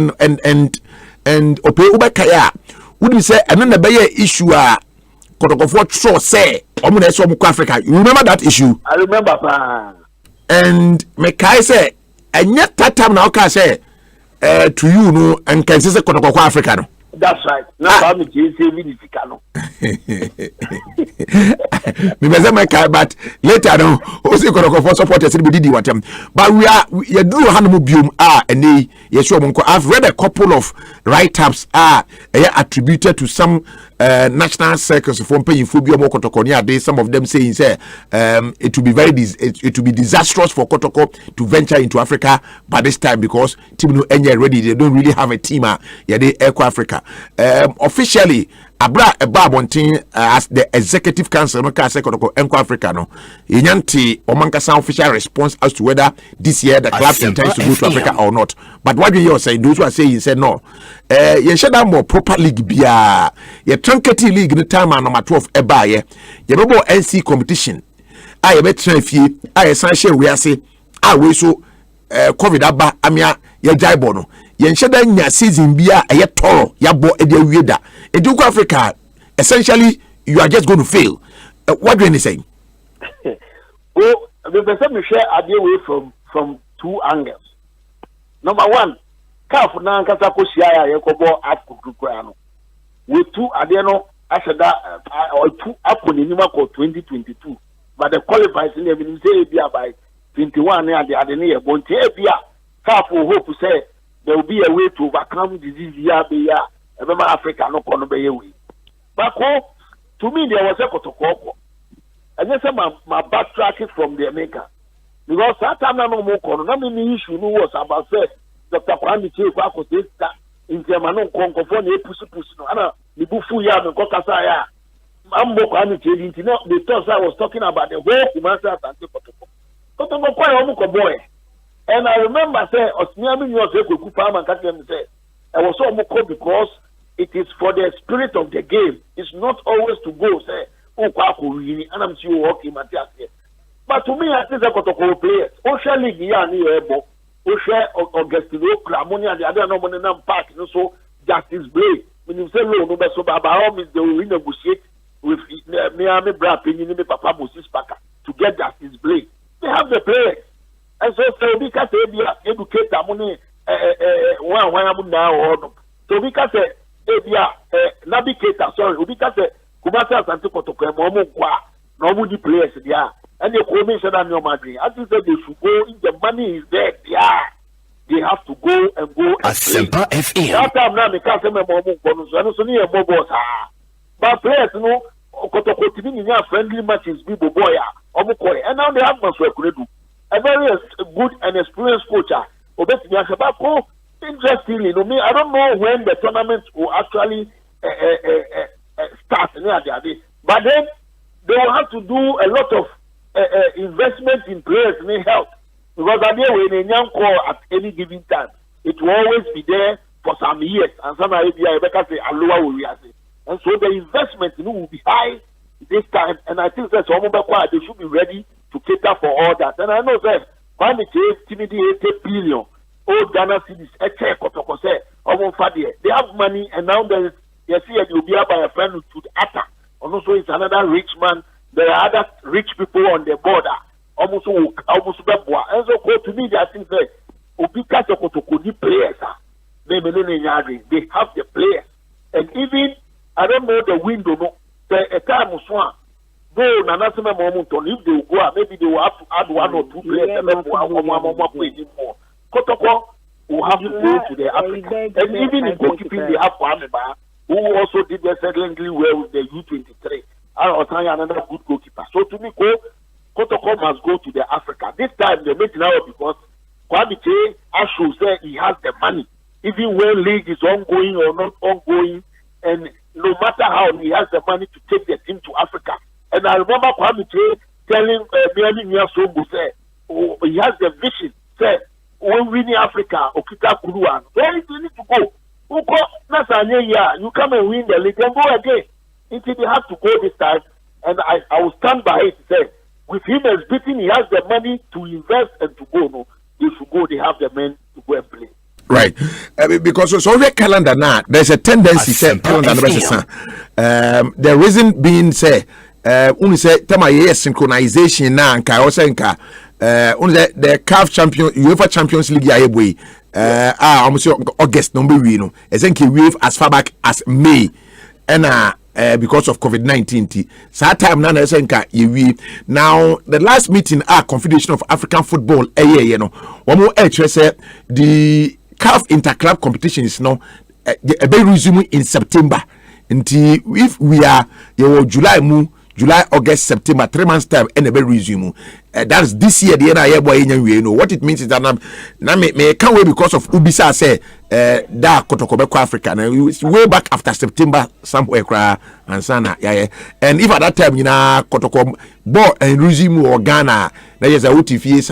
and ope ubakaya would you say and then the issue kotoko for sure say omo na so omo Africa. You remember that issue? I remember pa. And me kai say enya that time na ka say to you no and can say kotoko Africa no. That's right. Now I'm saying no. But later no, also for supporters be did what but we do handle biom and yes I've read a couple of write-ups attributed to some national circles from paying phobia more Kotokonia day. Some of them saying say it will be it will be disastrous for Kotoko to venture into Africa by this time because team no any ready, they don't really have a team they Eco Africa. Officially abra ebabontin as the executive council no ka say Kotoko Enko Africa no yenyanti omankasa official response as to whether this year the club intends to go to Africa or not. But what you say those who are saying say no ye sheda more proper league bia ye trunkety league no time number 12 eba ye bebo NC competition ye betra fie ye san share we ase we so covid aba amia ye jaibo no ye sheda nya season bia ye toro ya bo e dia wieda Educo Africa, essentially, you are just going to fail. What do you say? Well, the person we share are away from two angles. Number one, CAF na nkasa ko share ya kobo akukuano. We two adeno asada or two aponi nima ko 2022. But the qualifiers in even say bia by 21 and the adene ye bonte bia CAF hope say there will be a way to overcome disease here be ya. Africa no kono be yewi. But to me there was a kotoko. And yes my backtracking from the America. Because that time no more kono na me issue no was about say Dr. Kwame Chief ko testa in Germany konko for na pusu no ana ni bufu ya me ko kasa ya. Ambo Kwame Chief in no the talks I was talking about the whole humanity and kotoko. Kotoko kwa omu ko boy. And I remember say Osmiami nyo say ko kupa man ka dem say I was so much because it is for the spirit of the game. It's not always to go say, oh, and I'm sure okay, Matthias. But to me, I think I got to call players. Osha League, yeah, near Ebo, Osha Augustino, Clamonia, the other no money park, so Justice Blay. When you say no, so by all means, they will renegotiate with Miami Brad, Pinini, Papa Moses Packer to get Justice Blay. They have the players. And so, because they educate the money, one now or so because navigator sorry because Kumasi Asante Kotoko mo kwa no mo di players there and the commission and your money as you said they should go if the money is there they have to go and go Asempa FM that time now me can say me mo kono so ni e mo boss but players no Kotoko timi ni friendly matches be boy omo kore and now they have Maso Ekuredu a very good and experienced coach obetimi asaba ko interestingly, I don't know when the tournament will actually start. But then they will have to do a lot of investment in players and help. Because when a young call at any given time, it will always be there for some years. And some Arabia, say, and so the investment will be high this time. And I think that they should be ready to cater for all that. And I know that when it is 80 billion, old Ghana cities, they have money, and now there is, you'll be by a friend to attack. And also, it's another rich man. There are other rich people on the border. Almost and so to me, I think that players, they have the players, and even I don't know the window. No, the time was one. Though Nanasima Momenton, if they will go, maybe they will have to add 1 or 2 players. More. Kotoko will have to go to the Africa, and even in goalkeeping, they have Kwameba, who also did excellently well with the U23. And another good goalkeeper. So to me, Kotoko must go to the Africa. This time they make it out because Kwame Ashu said he has the money, even when league is ongoing or not ongoing, and no matter how, he has the money to take the team to Africa. And I remember Kwame telling Miami Songo, say, he has the vision, say, when winning Africa, Okita Kuruan, where do you need to go? You come and win the league and go again. Until they have to go this time, and I will stand by it. Say, with him as beating, he has the money to invest and to go. No, they should go. They have the men to go and play. Right, because it's already calendar now. There's a tendency say calendar the reason being say only say tema synchronization now and also only the CAF champion UEFA Champions League boy almost August number we know we as far back as May and because of COVID-19 so time now now the last meeting Confederation of African Football one more say the CAF interclub competition is now resuming in September until if we are July, August, September, 3 months time, and a resume. That's this year. The end boy, you know what it means is that now me can't wait because of Ubisa say that Kotoko Africa. Now it's way back after September somewhere and sana and if at that time Kotoko ball and resume or Ghana there is a UTFS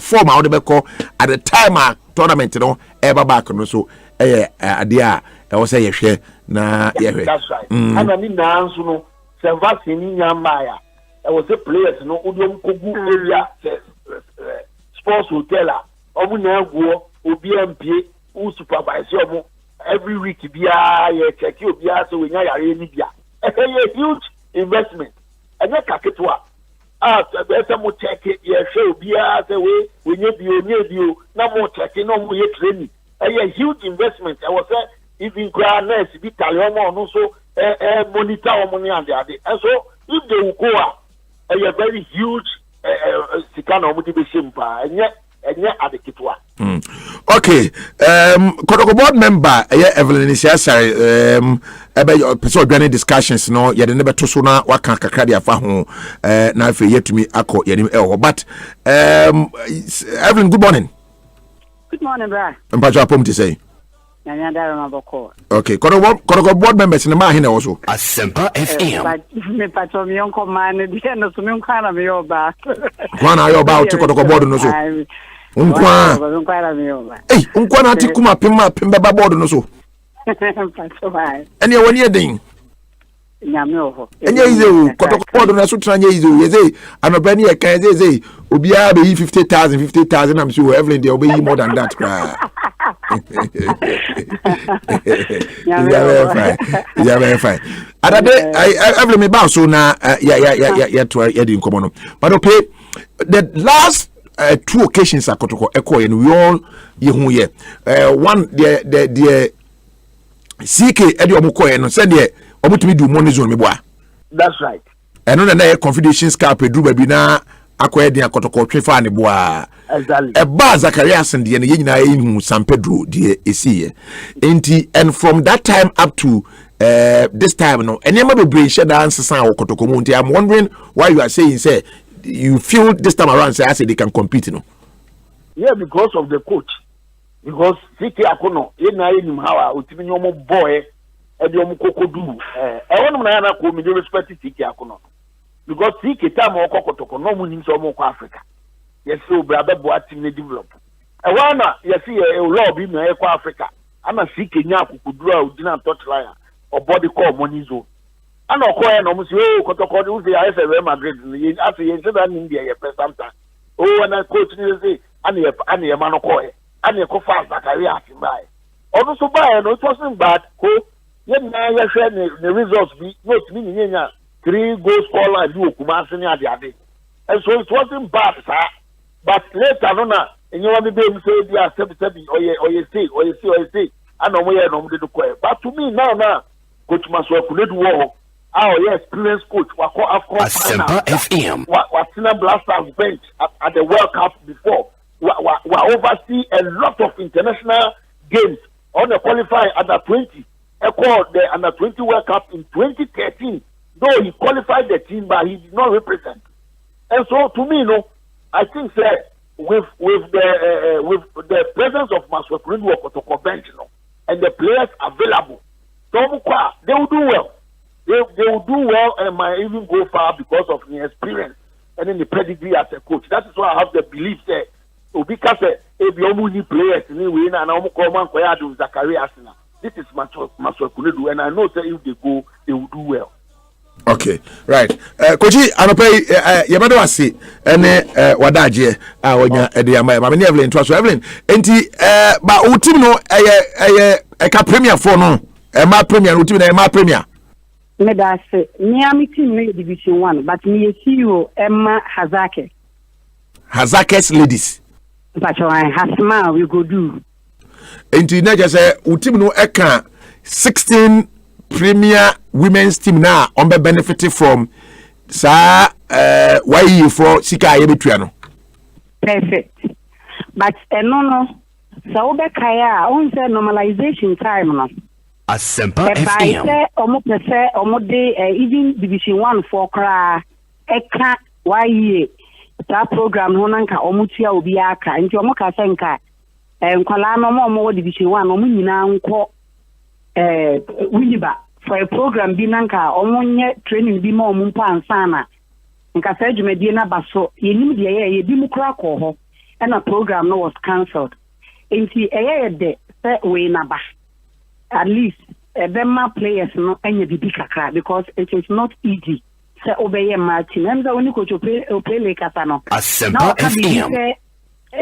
form out the at the time tournament ever back and so idea I was say share na that's right. And I mean now Vaccine Maya. I was a player, no Udom Kogu area sports hotel. Obu OBMP, who supervise every week be a check you be so we are a huge investment. And that Kaketwa. Some check it, show be as a way we need you, no more checking, no more training. A huge investment. I was even grandness, Italian, also monitor money and and so if they will go a very huge Sikano motivation and yet adequate one. Okay, Kotoko board member Evelyn Isiasari person discussions no yet never to sona waka kakra afa ho na afi yetumi akọ yanim but Evelyn, good morning. Good morning, bro. Mpacho apom to say okay, Kotoko board members in the man here also. Asempa FM. But me pacho mi onko man di no so mi nkwana me yoba. Nkwana yoba o Kotoko board no so. Nkwana me yoba. Eh, nkwana ati kuma pemba board no so. Pacho bai. Eni e woni edin. Nyame oho. Enye izo Kotoko board no so tranye izo yeze anobani e kan yeze obiara be 50,000 I'm sure Evelyn they obey more than that cry. Yeah, very fine. Other I Evelyn me bounce so na to didn't come on. But okay, the last 2 occasions at Kotoko Echo and we all here. One the CK Eddie Omoko and said there omutimi do money zone me boy. That's right. And on the Confederation Cup do baby na akwa de Kotoko twefa ne boa. Exactly. Zacharias and the in San Pedro the AC. And from that time up to this time no and never be share dance sound Kotoko Monte. I'm wondering why you are saying say you feel this time around say I say they can compete, you know. Yeah, because of the coach. because CK Akono ye na ye nim how a otimi ni omo boy e de omo kokodu wonu na na ko mi dey respect CK Akono because CK time o kokotoko no mu nim so omo ko Africa yes o bra be bo atim na develop wana yes e law bi na e ko Africa ana CK nya akukuduru a odina touchline or body call money zone ana okoye no mu si o kotoko de uzi ya Real Madrid ni afi ye se that India ye first time oh na coach ni say ani ye man okoye ani ko fast career atimbai also buy no it wasn't bad ko ye na ye share the results be no timi ni nya 3 goal scorer du Kumasi ni ade and so it wasn't bad sir but later no na enye wa be say dia 77 oye say ana mo ye no mo de ko but to me now coach Maswaku do wo yes experience coach wa ko Asempa FM wa Tina Blasters bench at the World Cup before wa oversee a lot of international games on the qualifying under 20 called the under 20 World Cup in 2013 though he qualified the team but he did not represent and so to me I think that with the presence of Maswaku Kotoko bench and the players available they will do well. They will do well and might even go far because of the experience and then the pedigree as a coach. That is why I have the belief that because if you only players anyway, and I'm going Zakaria Arsenal. This is Maswaku and I know that if they go, they will do well. Okay, right. Koji, anope yamado wasi ene wadaje onya ediyama ma me Evelyn to so Evelyn enti ba utim no ka premier for no ma premier utim na ma premier me da se Miami team no division 1 but me CEO Emma Hazakes ladies but Hasma we go do enti na je say utim no eka 16 Premier women's team now on be benefited from why you for sika yebetua no perfect but no so be kaya on say normalization time no Asempa FM say omo de even division 1 for kra eka why that program no nanka omo tua obi aka nti omo ka senka nkwala no omo division 1 omo nyina nko Winiba for a program binanka omonye training bi ma omumpa ansana nka sa dwumadi na baso yenim de ye bi mu kra ko ho na program no was cancelled enti de say we na ba at least them players no anya bibi kakra because it is not easy say obeye match and the only coach play like atano Asempa FM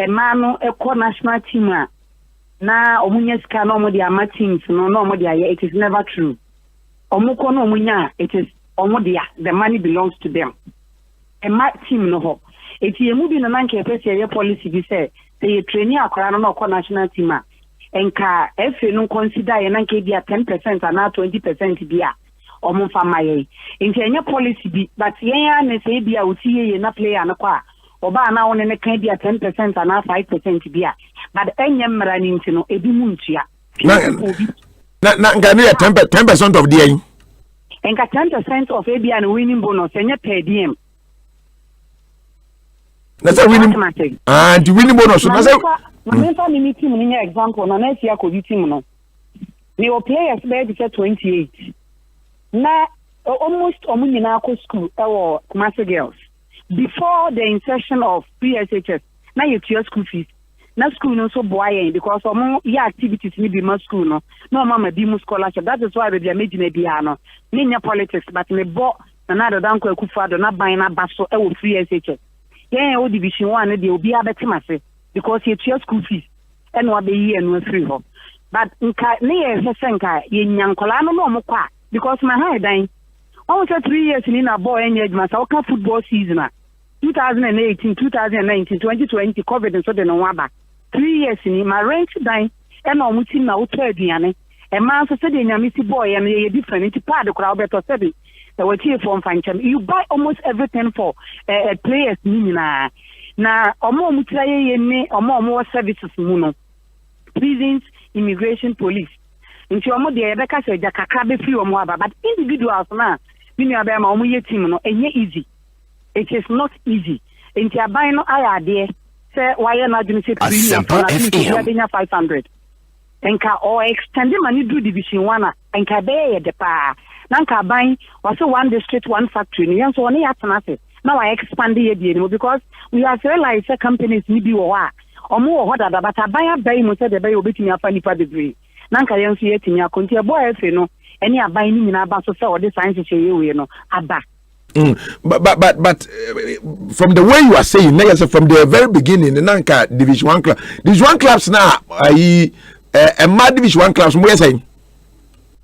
manu national team na omunya ska no mo dia matins no mo dia it is never true omuko no omunya it is omodia the money belongs to them a mat team no ho eti emu bi no nanka pese ye policy bi say the training akora no ko national team a enka efe no consider ye nanka dia 10% and 20% bia omfa maye enti enye policy bi but yen ya na say bia otiye ye na player na kwa oba na won ne kan bia 10% and 5% bia but enye mra ni ntino ebi mu ntua na ngani 10% of the yen enka 10% of ebi an winning bonus enye per diem na say winning and the winning bonus na say na say ni team ni example na na sia ko team no ni o players be 28 na almost omunyina ko school ewo Kumasi girls before the insertion of PSHS na you to your school fees na school no so boy because omo ya activities ni be ma school no na mama bi mu scholarship that is why they made na bia no nya politics but me bo na do dan ko akufado na ban na baso e wo PSHS yen o division 1 de obi abetemase because you to your school fees and what be here no free ho but nka ne ye senka ye nyankola no no mo kwa because my high dying almost 3 years in a boy engagement so ka football season 2018 2019 2020 COVID and so the no waba 3 years in my rank dying and no mutim na wo aduane e man so say the nyamisi boy and ye different part the crowd better say the what here from fanchem you buy almost everything for players ni na omo mutira ye ne omo services mu no prisons immigration police nti omo de ebeka se jakaka be free omo aba but individuals na mini abema omo ye team no enye easy it is not easy nti aban no aya de say why not doing premium for na 500 enka or extend money do division 1 enka be the pa nanka ban was one district one factory no so only atena se now I expand here because we have realized companies need be wa omo ho dada but aban abai mo say the bay obetimi afa nipa degree nanka yenso yetimi akonti ebo efe no any aban ni nyina ba so say o de science che we no aba. But from the way you are saying, from the very beginning, the Nanka Division 1 club, Division 1 clubs now, a mad Division 1 clubs, what are you saying?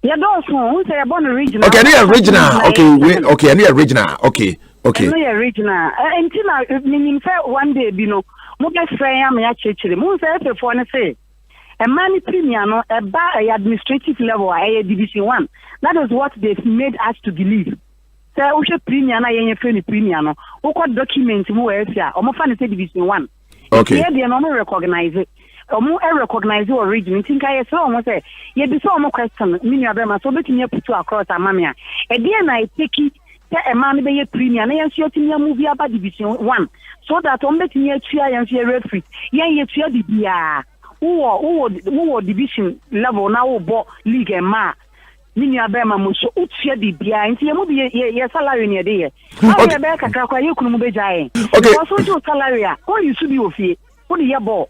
Yeah, those who say about regional. Okay, near regional. Okay, near regional. Okay. Near regional. Until meaning one day, you know, Mobile Frey, I'm a church, Moon say, for say, a money premium, a bar administrative level, a Division 1. That is what they've made us to believe. Say we should premium na yenye free premium no we got document mu we afia o mo fa ne division 1 okay here dey no mo recognize origin think I say o mo say ye bi so o mo question mini abema so betimi put across amamia e dey na take say e man be ye premium na yenso yetimi move aba division 1 so that o betimi atua yenso referee yen ye tua di bia wo division level na wo bo league e ma Mini abema muso utia di bia nti ye mu bi ye salary ne de ye okay be kakra kwa ye kunu mu be jae okay so jo salary a o you should be ofie o de ye ball.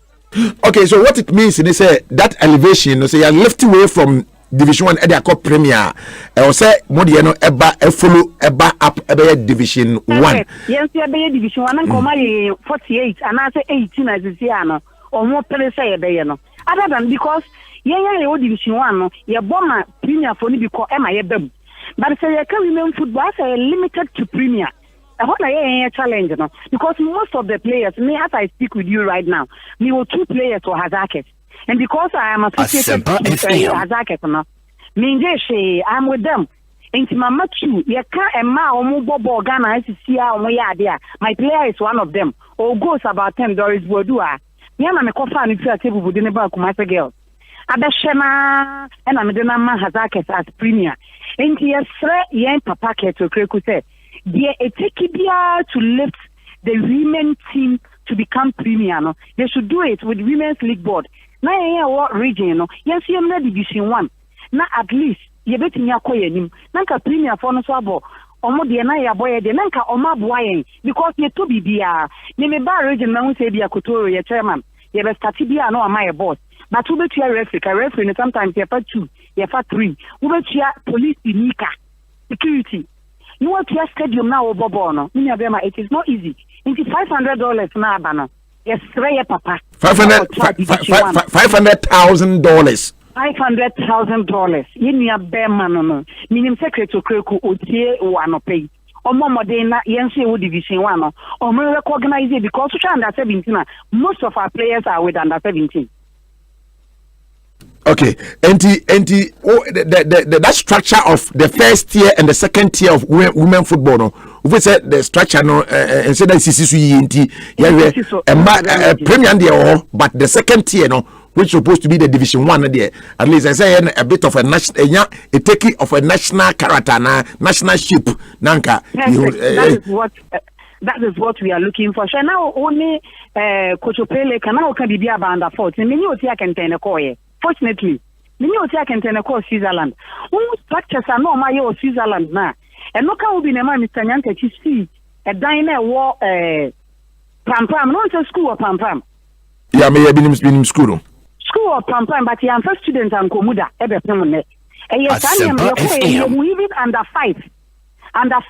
Okay, so what it means is say that elevation say you lift away from division 1 e dey call premier or say mo de no eba e follow eba up ebe division 1 yes ye be division 1 nko ma 48 and I say 18 as you see ano o mo pere say ye be ye no other than because yeah, division 1 no ye bomber premier for ni because e ma ye bam but say ye can women football say limited to premier I want a challenge no because most of the players me as I speak with you right now me were 2 players for Hazaket and because I am associated with Hazaket no me I'm with them into mama too ye can e ma omo bobo Ghana SCA omo ya there my player is one of them or goes about 10 Doris Bodua me na me kofa ni tia table budi ne ba Kumasi girls Abeshema and I'm the man Hazaket as premier. And yes, yen papa keto kreku say, dear etekibia to lift the women team to become premier. No, they should do it with Women's League Board. Now, what region? No, yes, you are Division 1. Now, at least you bet me a koyenim. Nanka premier for no swabo. Omo de na ya boy de nanka oma boyen because ye to be bia. Ne me ba region na say bia kotoro ye chairman. Ye be start bia no am my boss. But we bet you referee sometimes you have 2, you have 3. We bet you police nika security. You want to stadium now or bobono. It is not easy. It is $500 na bano. Yes, papa. $500,000. $500,000. You bear man. Minim secretary kreku otie wano pay. Omo modena yense wo division 1 or me recognize it because we are under 17. Most of our players are with under 17. Okay, and that structure of the first tier and the second tier of women football, no, we said the structure, no, and said that premium there, but the second tier, no, which is supposed to be the division 1 there, at least I say a bit of a national, a taking of a national character, national ship, Nanka. That is what we are looking for. So now only Kochopele can be about under 40. Many of you can turn a coy. Fortunately, many of you can turn a course Switzerland. Who structures are no my Switzerland now? And no can be a man, Mr. Yanke, to see a diner war pam not a school or pam. Yeah, may have been in school. School or pam, but the first student and Komuda, ever permanent. And yes, I am even under 5, under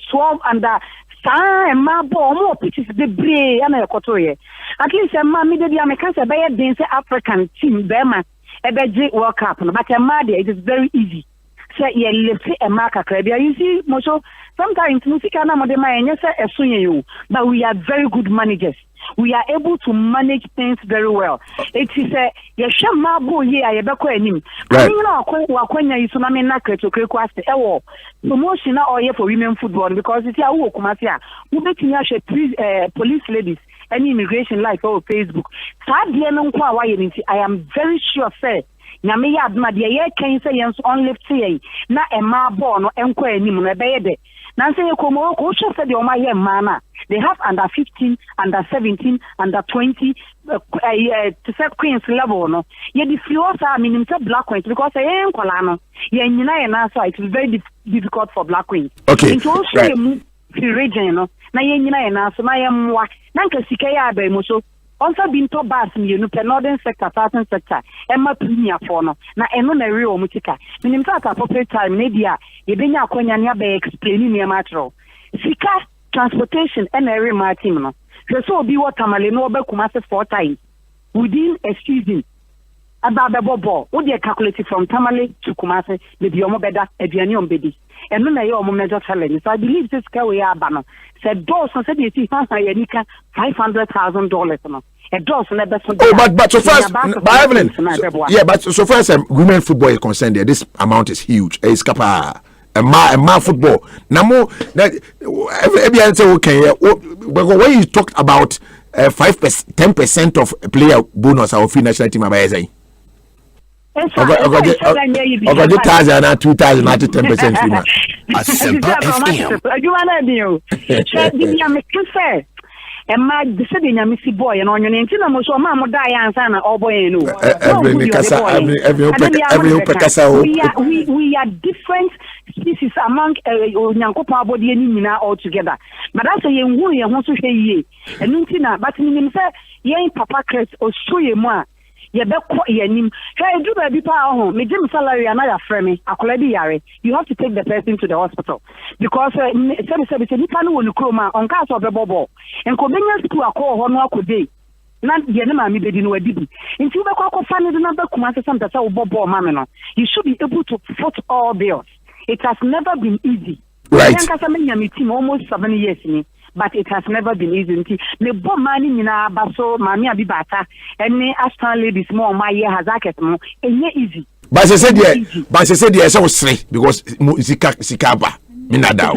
12, under. And my more pitches the bray and a cotoye. At least a mammy, the Americans a better than African team, Bema, a bad World Cup, but a mad, it is very easy. Say, yeah, let's say a marker, you see, Mosho, sometimes Musikana Modema and yes, a you, but we are very good managers. We are able to manage things very well. It is a Yashama boy here, I ever him. I know when you tsunami naked to request a promotion or for women football because it's a Kumasia. We bet you police ladies and immigration like over Facebook. I am very sure, sir. Nyame adma de ye kan say yens on lift say na e ma ball no enko anim na be ye de na say komo ko hwe say de o ma ye ma na They have under 15, under 17, under 20, to say Queen's level, no. Yet the floors are minimum Black Queens because I am Colano. Yeah, it is very difficult for Black Queens. Okay. Into also region, no. Na yena so na yemwa. Nanka sikaya be mo so. Also been to bas me no northern sector, southern sector. Emma premier for no. Na eno na real mutika. Minim sa appropriate time na dia ye benya akwanya ne be explain ni matro. Sika transportation and every team no. So be what tamale no be Kumasi 4 times within a season. About bobo, what they calculated from Tamale to Kumasi, maybe your beda, a bianium baby. And no your major challenge. So I believe this guy we are banner. Said Dawson said you see $500,000. A Dawson never. Oh, but so first, by Evelyn, but so far as women football is concerned, this amount is huge. It's capa. A man football. Now more that every answer okay. When you talked about 10% of player bonus our free national team about say. I got 2,000 and 2,000 not 10% free. Emma the said in Missy boy and on your name, so mamma die and son or boy. We are different species among Yankopa body and altogether. But that's a young woman who wants to say ye. And Nuntina, but in say, ye papa crest or show ye more. Ye be ye nim. Try do baby power home. Me Jim salary another frame. You have to take the person to the hospital because you can't win chroma on cast of the bubble and convenience to a call honor could day. Not the enemy be no dibi. Until the cocoa fan is another Kumasi Santa Bobo Mamino. You should be able to foot all bills. It has never been easy. Right. Almost 7 years me. But it has never been easy. Me bo money mina baso mami abibata and me Aston ladies more my year has aket mo. It's easy. But I said yes, I was three because Sikaba. Minada.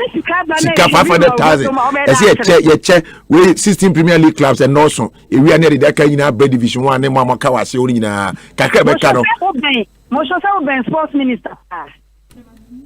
Sika 500,000. I say we 16 Premier League clubs and also if we are near the Kenya B Division 1 and Mama Kawasi Olina Kakebe Kano. Most of our sports minister.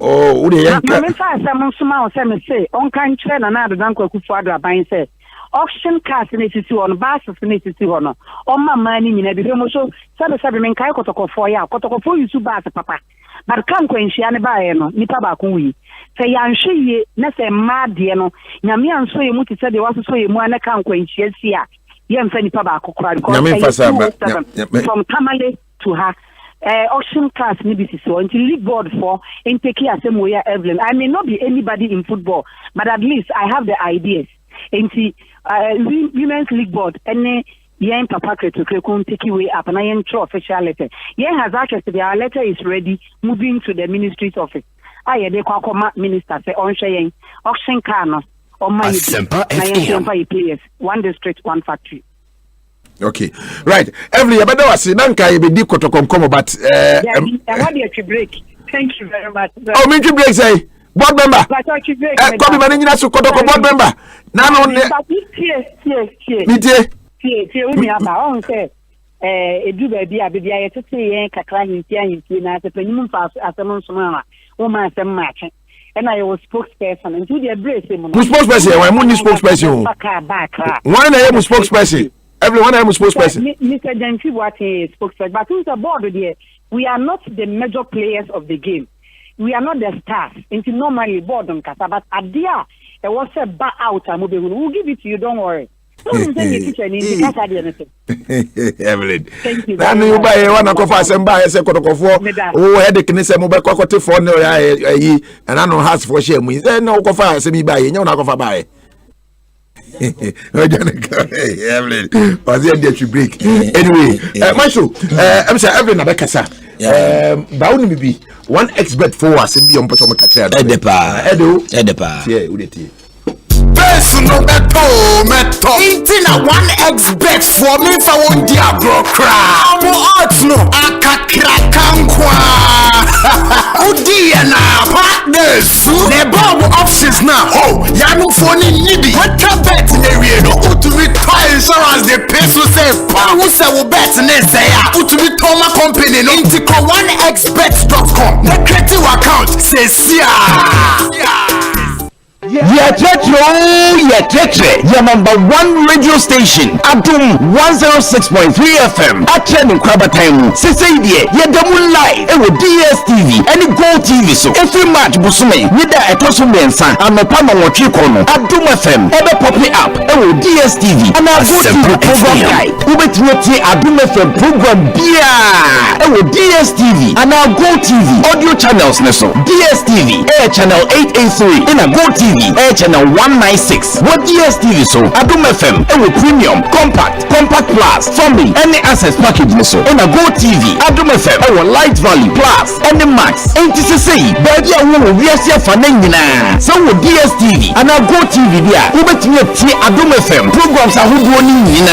Oh, the say on can train another Danko Kufuadra buying say auction cars necessity on buses necessity on my money in every so 7 kai kotoko for ya kotoko for you to bus papa but can kwenshi ane ba no nipa ba ko wi say yanhwe ye na say mad ye no nyame anso ye muti say de waso so ye mu ane kan kwenshi asia ye mfa nipa ba ko kra from Tamale to her auction class nibisi so until league board for in take care same way Evelyn. I may not be anybody in football, but at least I have the ideas. Into women's league board and yen papa to take away up and I enter official letter. Yen has access to their letter is ready, moving to the ministry's office. I de kwa minister say on sharing auction car no on my players, 1 district, 1 factory. Okay, right. Every abada wasi nanka ye be di kotokom but I want you to break. Thank you very much. Oh, me to break say board member. Come managing us kotokom board member. Na no ne. Tie we aba on say edu ba bia bia ye tete yen kakra hinti na se panyum fa asem nsoma wo ma asem mache. And I was spokesperson and do the brace him. Spokesperson, why mo ni spokesperson? Why na you spokesperson? Everyone I'm spokesperson. Mr. Jensi what is spokesperson, but who's the board there? We are not the major players of the game. We are not the stars. Into normally board on Kasa, but Adia, there was a back out. We'll give it to you. Don't worry. Don't send your teacher anything. Evelyn. Thank you. Then you buy one of us and buy a second of 4. Oh, had the Knesset mobile cocktail for no, and I know has for shame. We say no coffee, send me buy, you know, not buy. Evelyn, was there to break anyway? Marshall, I'm saying Evelyn Abekasa. Bauni be one expert for us in beyond Potomac. Edepa. Yeah, Udeti. Personal meto. Eating a 1x bet for me for one diablo crowd. No, akakrakankwa. Udia na partners. The bomb options now. Oh, yanu phone nidi. What a bet in the real. To be car insurance the peso say. Who say we bet in this say. To be Toma company no. Intiko 1xbet.com. The creative account says yeah. Your number one radio station, Adum 106.3 FM. Achen Kraba time. Say Yedamu live. With DSTV. Any Go TV so. Every match Busume. Nida Etosu Mensa. And the Pama Wachikono. Adum FM. Ever pop it up. With DSTV. And our Go TV program guide. Ubetweti Adum FM program Bia. With DSTV. And our Go TV audio channels neso. DSTV Air Channel 883. In a Go TV Air Channel 196. What DSTV so Adum FM with premium compact plus family any access package neso. In a Go TV Adum FM with light value plus any max NTCC baby awu we are fanina. So with DSTV and a Go TV there ubetimi ti Adum FM programs ahuduo ni nyina.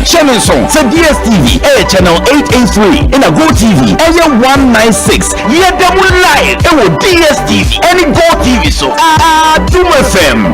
Channel song so DSTV Air Channel 883 in a Go TV Air 196. Yeah them live with DSTV any Go TV so Adum FM.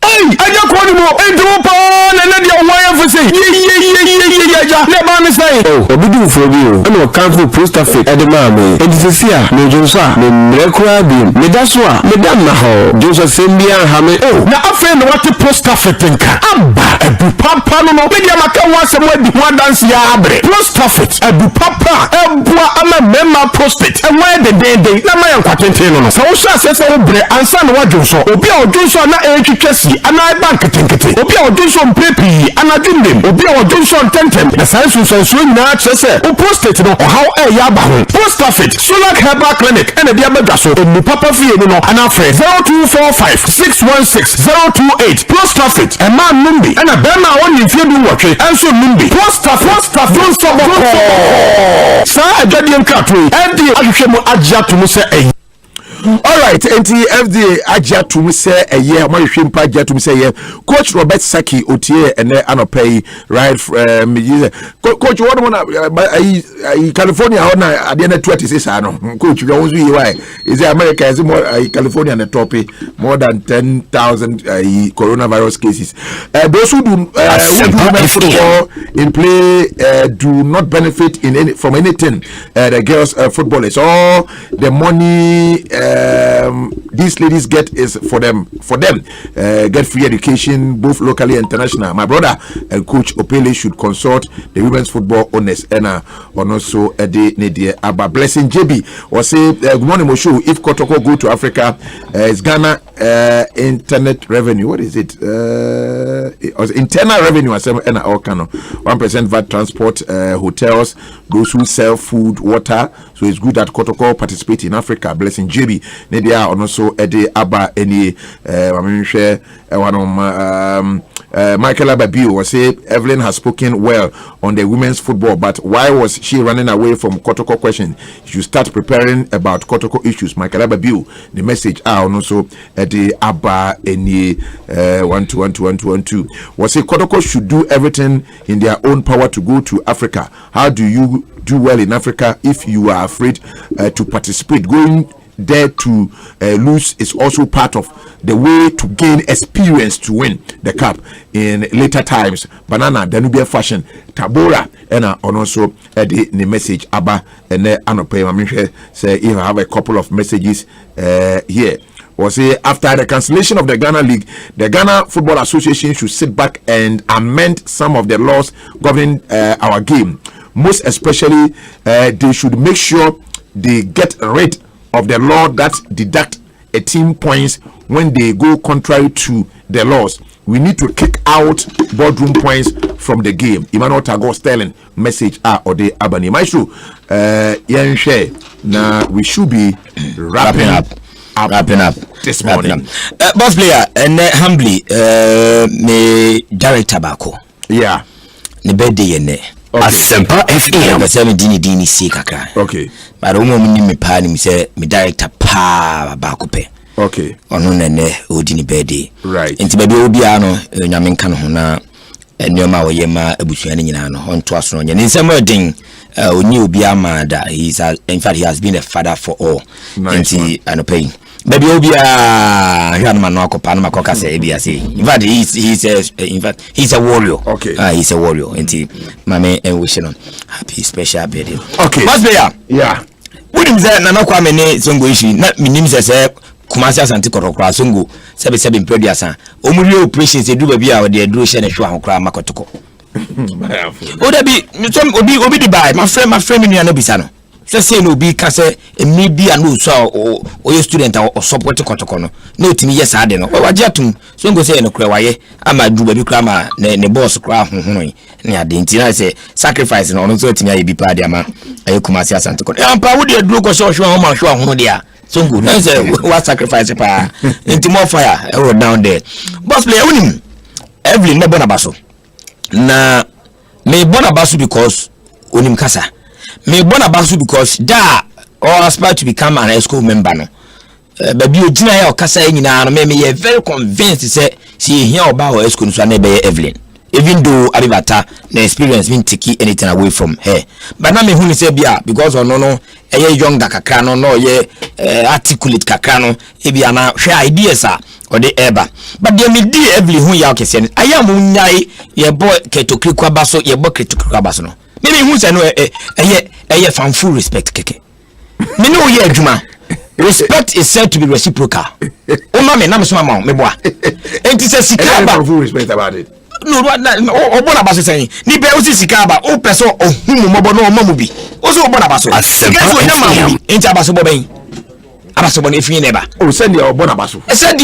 Hey, I just want to know. Hey, do pan and then your wife will say, yeah. Never say. Oh, we do for you. I know can't do Prostafit at the mommy. And this is here. No Josa, no Miracle, no that's why. Madame Maho, Joseph Sambia Hame. Oh, now I find what the Prostafit think. Amba, a do papa no. Maybe I'm a can once a way before dance yabre. Prostafit, a do papa. I'm a member prostate. And where the day, Lama and Quatentino. So, says over and son what Joso. Obi or Joso, not a Chessy. And I bank it. Obi or Johnson Pepe, and I didn't him. Obi or Johnson Tentem. The science was swing now, Chessy. O prostate, no, how a yabaho. Prostafit, Solar Herbal Clinic, and a diabagaso, and the Papa Fieno, and our friend 0245 616 028. Prostafit, a man Mumbi, and a Bema on in field work, and so Mumbi. Prostafit, don't stop. Sir, a Guardian Catway, and the Ashemo Adja to Musa. All right, FDA Aja to me say a year, my shrimp Aja to me say Coach Robert Saki Otie and Anopay right Coach what one California on at the end of 26 Coach you always be why is America is more California on the top more than 10,000 coronavirus cases. Those who do football in play do not benefit from anything. The girls footballers all the money these ladies get is for them get free education both locally and international. My brother and Coach Opele should consult the women's football owners and also Ede Nedie Abba Blessing JB or say good morning Moshu. If Kotoko go to Africa is Ghana internet revenue, what is it? Internal revenue and all kind of 1% VAT transport, hotels, those who sell food, water. So it's good that Kotoko participate in Africa. Blessing JB Nedia and also Ede Abba any Michael Ababio was say Evelyn has spoken well on the women's football, but why was she running away from Kotoko question? She should start preparing about Kotoko issues. Michael Ababio, the message and also Ede Abba any 121212 was say Kotoko should do everything in their own power to go to Africa. How do you do well in Africa if you are afraid to participate? Going there to lose is also part of the way to gain experience to win the cup in later times. Banana Danubia fashion Tabora and also the message Abba and Anope say if I have a couple of messages here. Or say after the cancellation of the Ghana League, the Ghana Football Association should sit back and amend some of the laws governing our game. Most especially, they should make sure they get rid of the law that deduct a team points when they go contrary to the laws. We need to kick out boardroom points from the game. Emmanuel Tago Sterling message or the Abani Maestro. Now we should be wrapping up this morning. Boss player and humbly me director Bako. Yeah. The birthday ne. Asempa FM. But say me dini si kakra. Okay. But omo me pa ni me say me director pa Bako pe. Okay. Ono nene odini birthday. Right. Nti baby obi ano nyame nka no ho na enioma wo yema abusua ni nyina no onto aso no nya. Nsem odin onyi obi amada. In fact he has been a father for all. Nti anopai. Baby obia hwanma no akopa no makoka say bia say in fact he's a warrior. Okay. He's a warrior. Nti mame and wish no happy special birthday. Okay. What's there? Yeah. Wouldn't say Nana Kwame Songo issue, not minim say Kumasi Asante Kotoko Songo, 77 Prediasa. Omuri operations they do be our dear do share show and cry Makotoko. Oda be some obi the buy my friend in Yanobisano. Say no be kase maybe a no so or your student or support Kotoko. No to me yes I don't know. Wajatum Songo say no cry ama do baby crama ne boss cry near the intina say sacrificing on so to me be party ama Kumasi Asante Kotoko. Ampa would you do go show home there. So good. I say what sacrifice pa into more fire down there. Boss play unim Evelyn me bonabaso. Na me bonabaso because unim kasa. Me bonabaso because da or aspire to become an school member no. Baby ojina ya okasa nyina no me very convinced say she hear about her school so na be Evelyn. Even though Aribata the experience been taking anything away from her. But now me who say bia because no young kakra no ye articulate kakra no e bia na hwe ideas a or the eba. But they me di Evelyn who ya okese I am unyai ye boy ketokri baso ye boy ketokri baso no. Me who say no eye fan full respect keke. Me no ye adwuma. Respect is said to be reciprocal. O ma me na me so ma me boa. Enti say sikaba full respect about it. No, Obona Basso saying, Nipe Sikaba, O Peso, or whom Mobono Momubi. Also, Obona Basso. Ain't Abasso Bobay. Abasso if you never. Oh, send your Bonabasso. I said,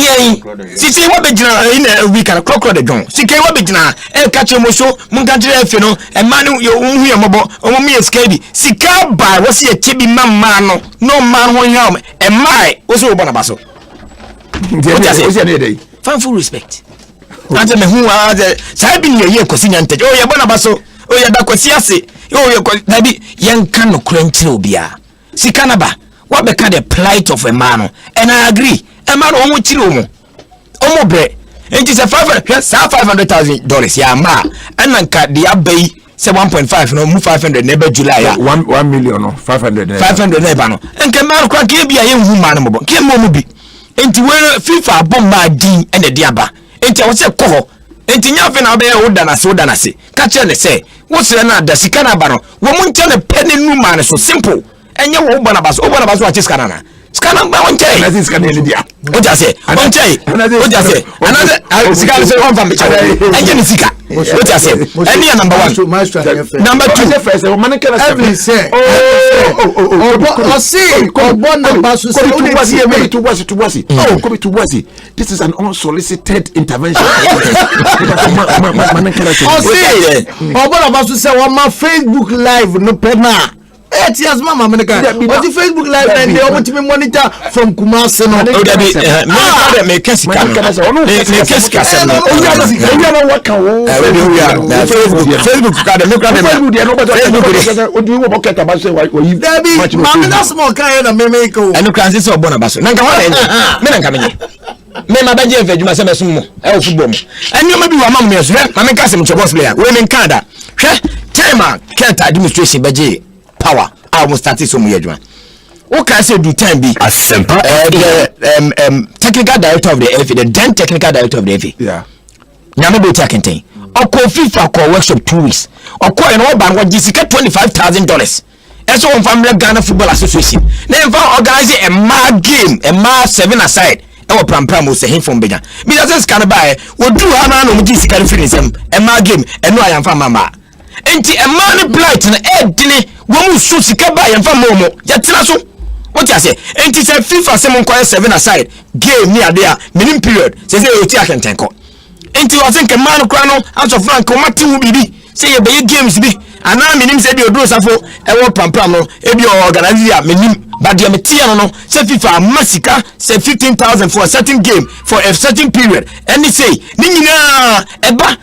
see what be in a week and a clock or the gun. See what be El Cacho Moso, Munkantre, and Manu, your own here, Mobo, or me escape. Sikaba was here, Chibi Mamma, no man one yam, and my also Bonabasso. Fan full respect. Ante me hu a say bi ne ye kwasi nyante o ye bona baso o ye da kwasi ase o ye na bi yen kan no kranchire obia sika na ba what be the plight of a man and I agree a man o mo chire o mo bre enti say $500,000 ya ma enanka de abai say 1.5 no mu 500 na be July ya 1 million no 500 na ba no enke man kwa ke bia ye hu man mo bo ke mo mu bi enti we FIFA bomba din ene de aba enti wo se ko enti nya fe na be woda na se ka ne se wo sere na da sika na ba no wo mu nche ne pene nu ma ne so simple enye wo ba na ba so a chiska na scanner ba won chai na scanner le dia o ja se won chai o ja se another sika se won fam chai enye ni sika o ja se any number 1 number 2 first o man can every say oh see ogbon number so say tuwasi oh come tuwasi this is an unsolicited intervention oh see ogbon number so say on my Facebook live no pena. Yes, mama, what the Facebook live and they want to be monitor from Kumasi. No, power almost started so much adwuma o can say do time be asempa technical director of the FA the then technical director of the FA yeah nyame be takenten oko FIFA ko workshop 2 weeks oko en o ban wo gisika $25,000 eso on family Ghana Football Association na em fa organize a mad game a mad 7 aside e wo pram o se hin from bega bi just can buy wo du ha na no gisika free nsem a mad game eno ayamfa mama enti a man blight na edine wo mu su sika ba yemfa momo ya tena so what you say enti say FIFA say mon koy 7 aside game ni ade a minim period say o ti akenten ko enti o think man kra no out of rank o mati wu bibi say ye be games bi ana minim say bi odro safo e wo pam no e bi organize ya minim but the metia no say FIFA masika say 15,000 for a certain game for a certain period and they say ni nyina eba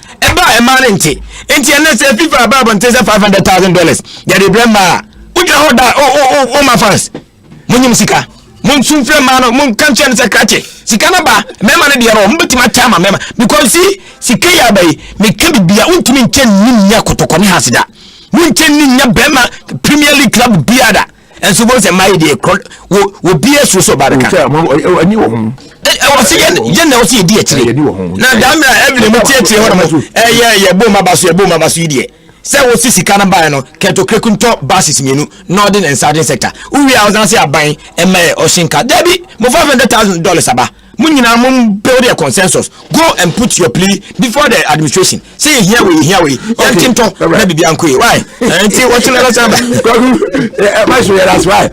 e man enti ene say FIFA about and say $500,000 ya de brema uja hoda oh my fans munyim sika mun sunfre man mun kanche ne sakrache sika na ba mema ne de ro mbetima chama mema because see sika ya bai me kebi bia untimi nchen nya kotoko ne hasida mun chen nya bema Premier League club biada and so was a my day wo bia so baraka ani wo hu I was saying, you know, see, dear, now, damn, every much, ye, boma basu, idiot. say wo sisika na buy no keto krekunto basis mienu northern and southern sector we are on say aban eme oshinka debi mo $500,000 aba munyina mum build a consensus go and put your plea before the administration say here we yantinto na bibia nkoe why anti what you let us that's why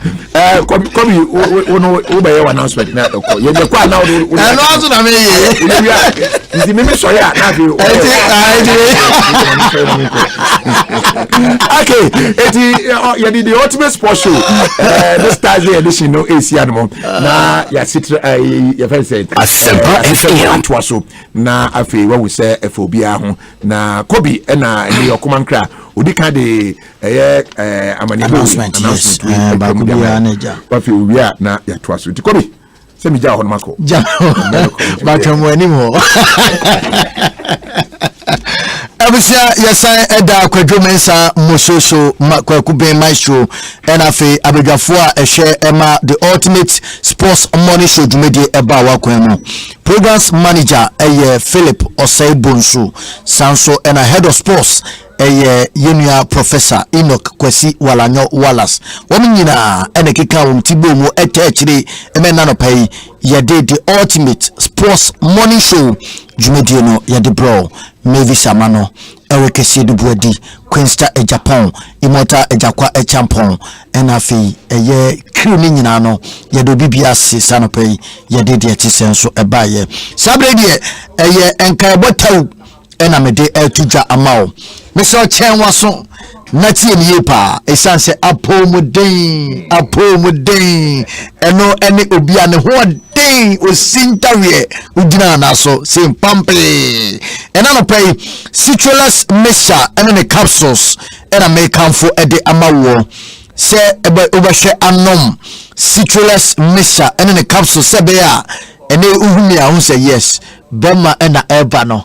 come you obey your announcement na you dey kwa now no azu na me ye me so ya na be okay it the ultimate sports show this Thursday edition no AC animo na ya sitra ya fancy Asempa FM twaso na afi wa we say efobia ho na Kobi na ni okomankra odika de announcement yes ba Kobi anaja afi obia na ya twaso ti Kobi se mi ja ho mako ja ba twamo animo abusia yesa eda kwadwomensa mososo kwakuben maestro enafe abedwafo a ehwe ema the ultimate sports money show dumedi eba wakwemu programs manager Philip Osaibonsu sanso ena head of sports yenua professor Enoch Kwesi Walanyo Wallace womenyina ene keka wo mtibo mu etechire emena no pai yede the ultimate sports money show dumedi no yede bro Mevi Samano Eric Sedubuadi Queensta Japan Imota Ejakwa Echampon Enafi eye krimi nyina no yedo bibia se sanopei yede de tisenso ebaye sabre de eye enkai botaw ena mede etuja amao meso chen waso natie ni yepa esanse apomuden eno ene obia ne ho den osintawe ugina na so simpampe ena no pay citrus mixture ene ne capsules ena make amfo ede amawo se obehwe anom citrus mixture ene ne capsules se be a ene uhumi a hu say yes bema ena eba no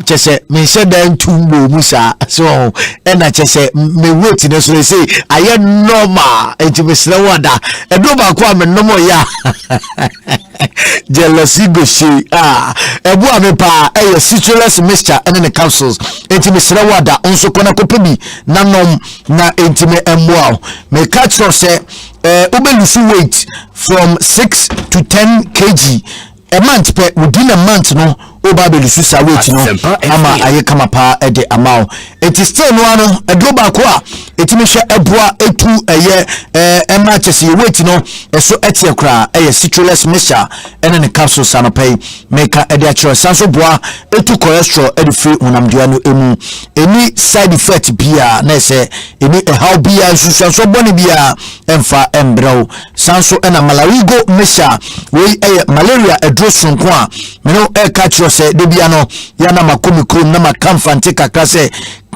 chese me se dan tumbo musa so ena chese me wait na so say aye normal ejibesre wada edo ba kwa me nomo ya jealousy go she ebu amepa citrus mixture and the capsules ejibesre wada onso kona kopebi na nom na intime emwa me catch no say obelisi weight from 6 to 10 kg a month per within a month no oba belusu sa weight no ama aye kama pa e de amao it is still no ano edroba ko a etimi hwe eboa etu eye ema chese weight no eso etie kra citrus mixture ene ne capsules anopai make e de achro sanso boa etu cholesterol e de free unamdua no emu any side effect bia na se any how bia sanso boni bia emfa embrew sanso ena malarigo mixture we malaria edro sonko a me no e catch se de bia no ya na makomi krom na makamfante kakra se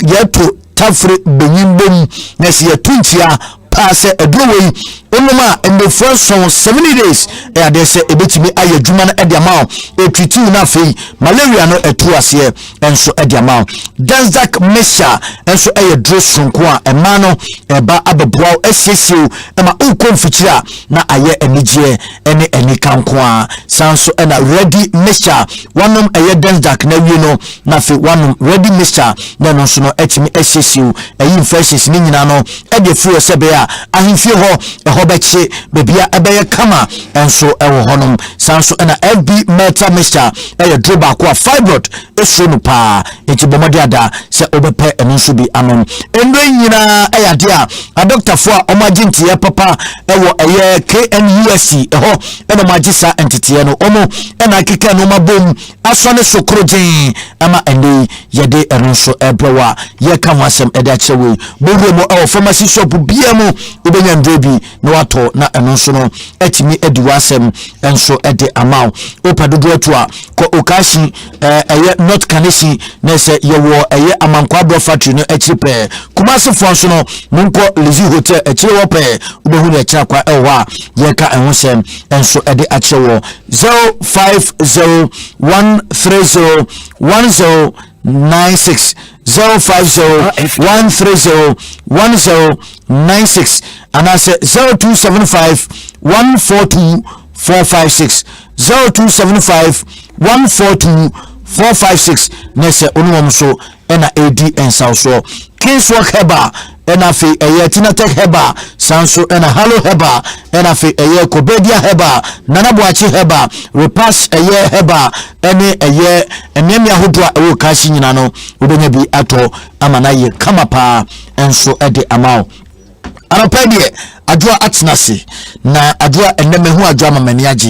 yeto tafre benyimbem na se yetuntia passe edrowei onoma in the first 70 days they say ebetimi ayadwuma na ediamao etwiti na fei malaria no etu ase enso ediamao danzak mixture enso ayadro sonko a ema no eba abeboa esesio ema ukonfikira na aye enigye ene enikanko a sanso ena ready mixture wanom aye danzak na wie no na fei wanom ready mixture na no so no etimi esesio ayi infections ni nyina no ede fu sebe a ahimfie ho hobeche bebia ebeye kama enso ewo honom sanso ena FB meta mixture droba kwa fibroid eso no pa etibomode ada se obepe enso bi anon endo nyina eyade a doctor fo a omagenti ya papa ewo eye KNUSC eho ena magisa entity no omo ena keke no mabom asone sokrojin ama ende yede enso ebrewa ye ka wasem ede achewe bowo mo ewo pharmacy shop bia mo obenya ndrebi no wato na enso no etimi ediwasem enso ede amao opadodo atua ko okashi eye not kanisi na se yewo eye amankwa bro factory no echipe kumase fonso no munko Lizzy hotel echire wo pe obehu na echira kwa ewa ye ka enwosem enso ede achewo 0501301096 0501301096 and I say 0275142456 0275142456 nese onwom so ena edi ensauso Kingswalk Heba ena fi eye Tinatek Heba sanso ena Halo Heba ena fi eye Kobedia Heba Nanabuachi Heba Repass eye Heba ene eye enyemia hodwa ewo kashi nyina no obenye bi ato amana ye kamapa enso ede amao anopedie adwa atnase na adwa eneme hu adwa mamaniaji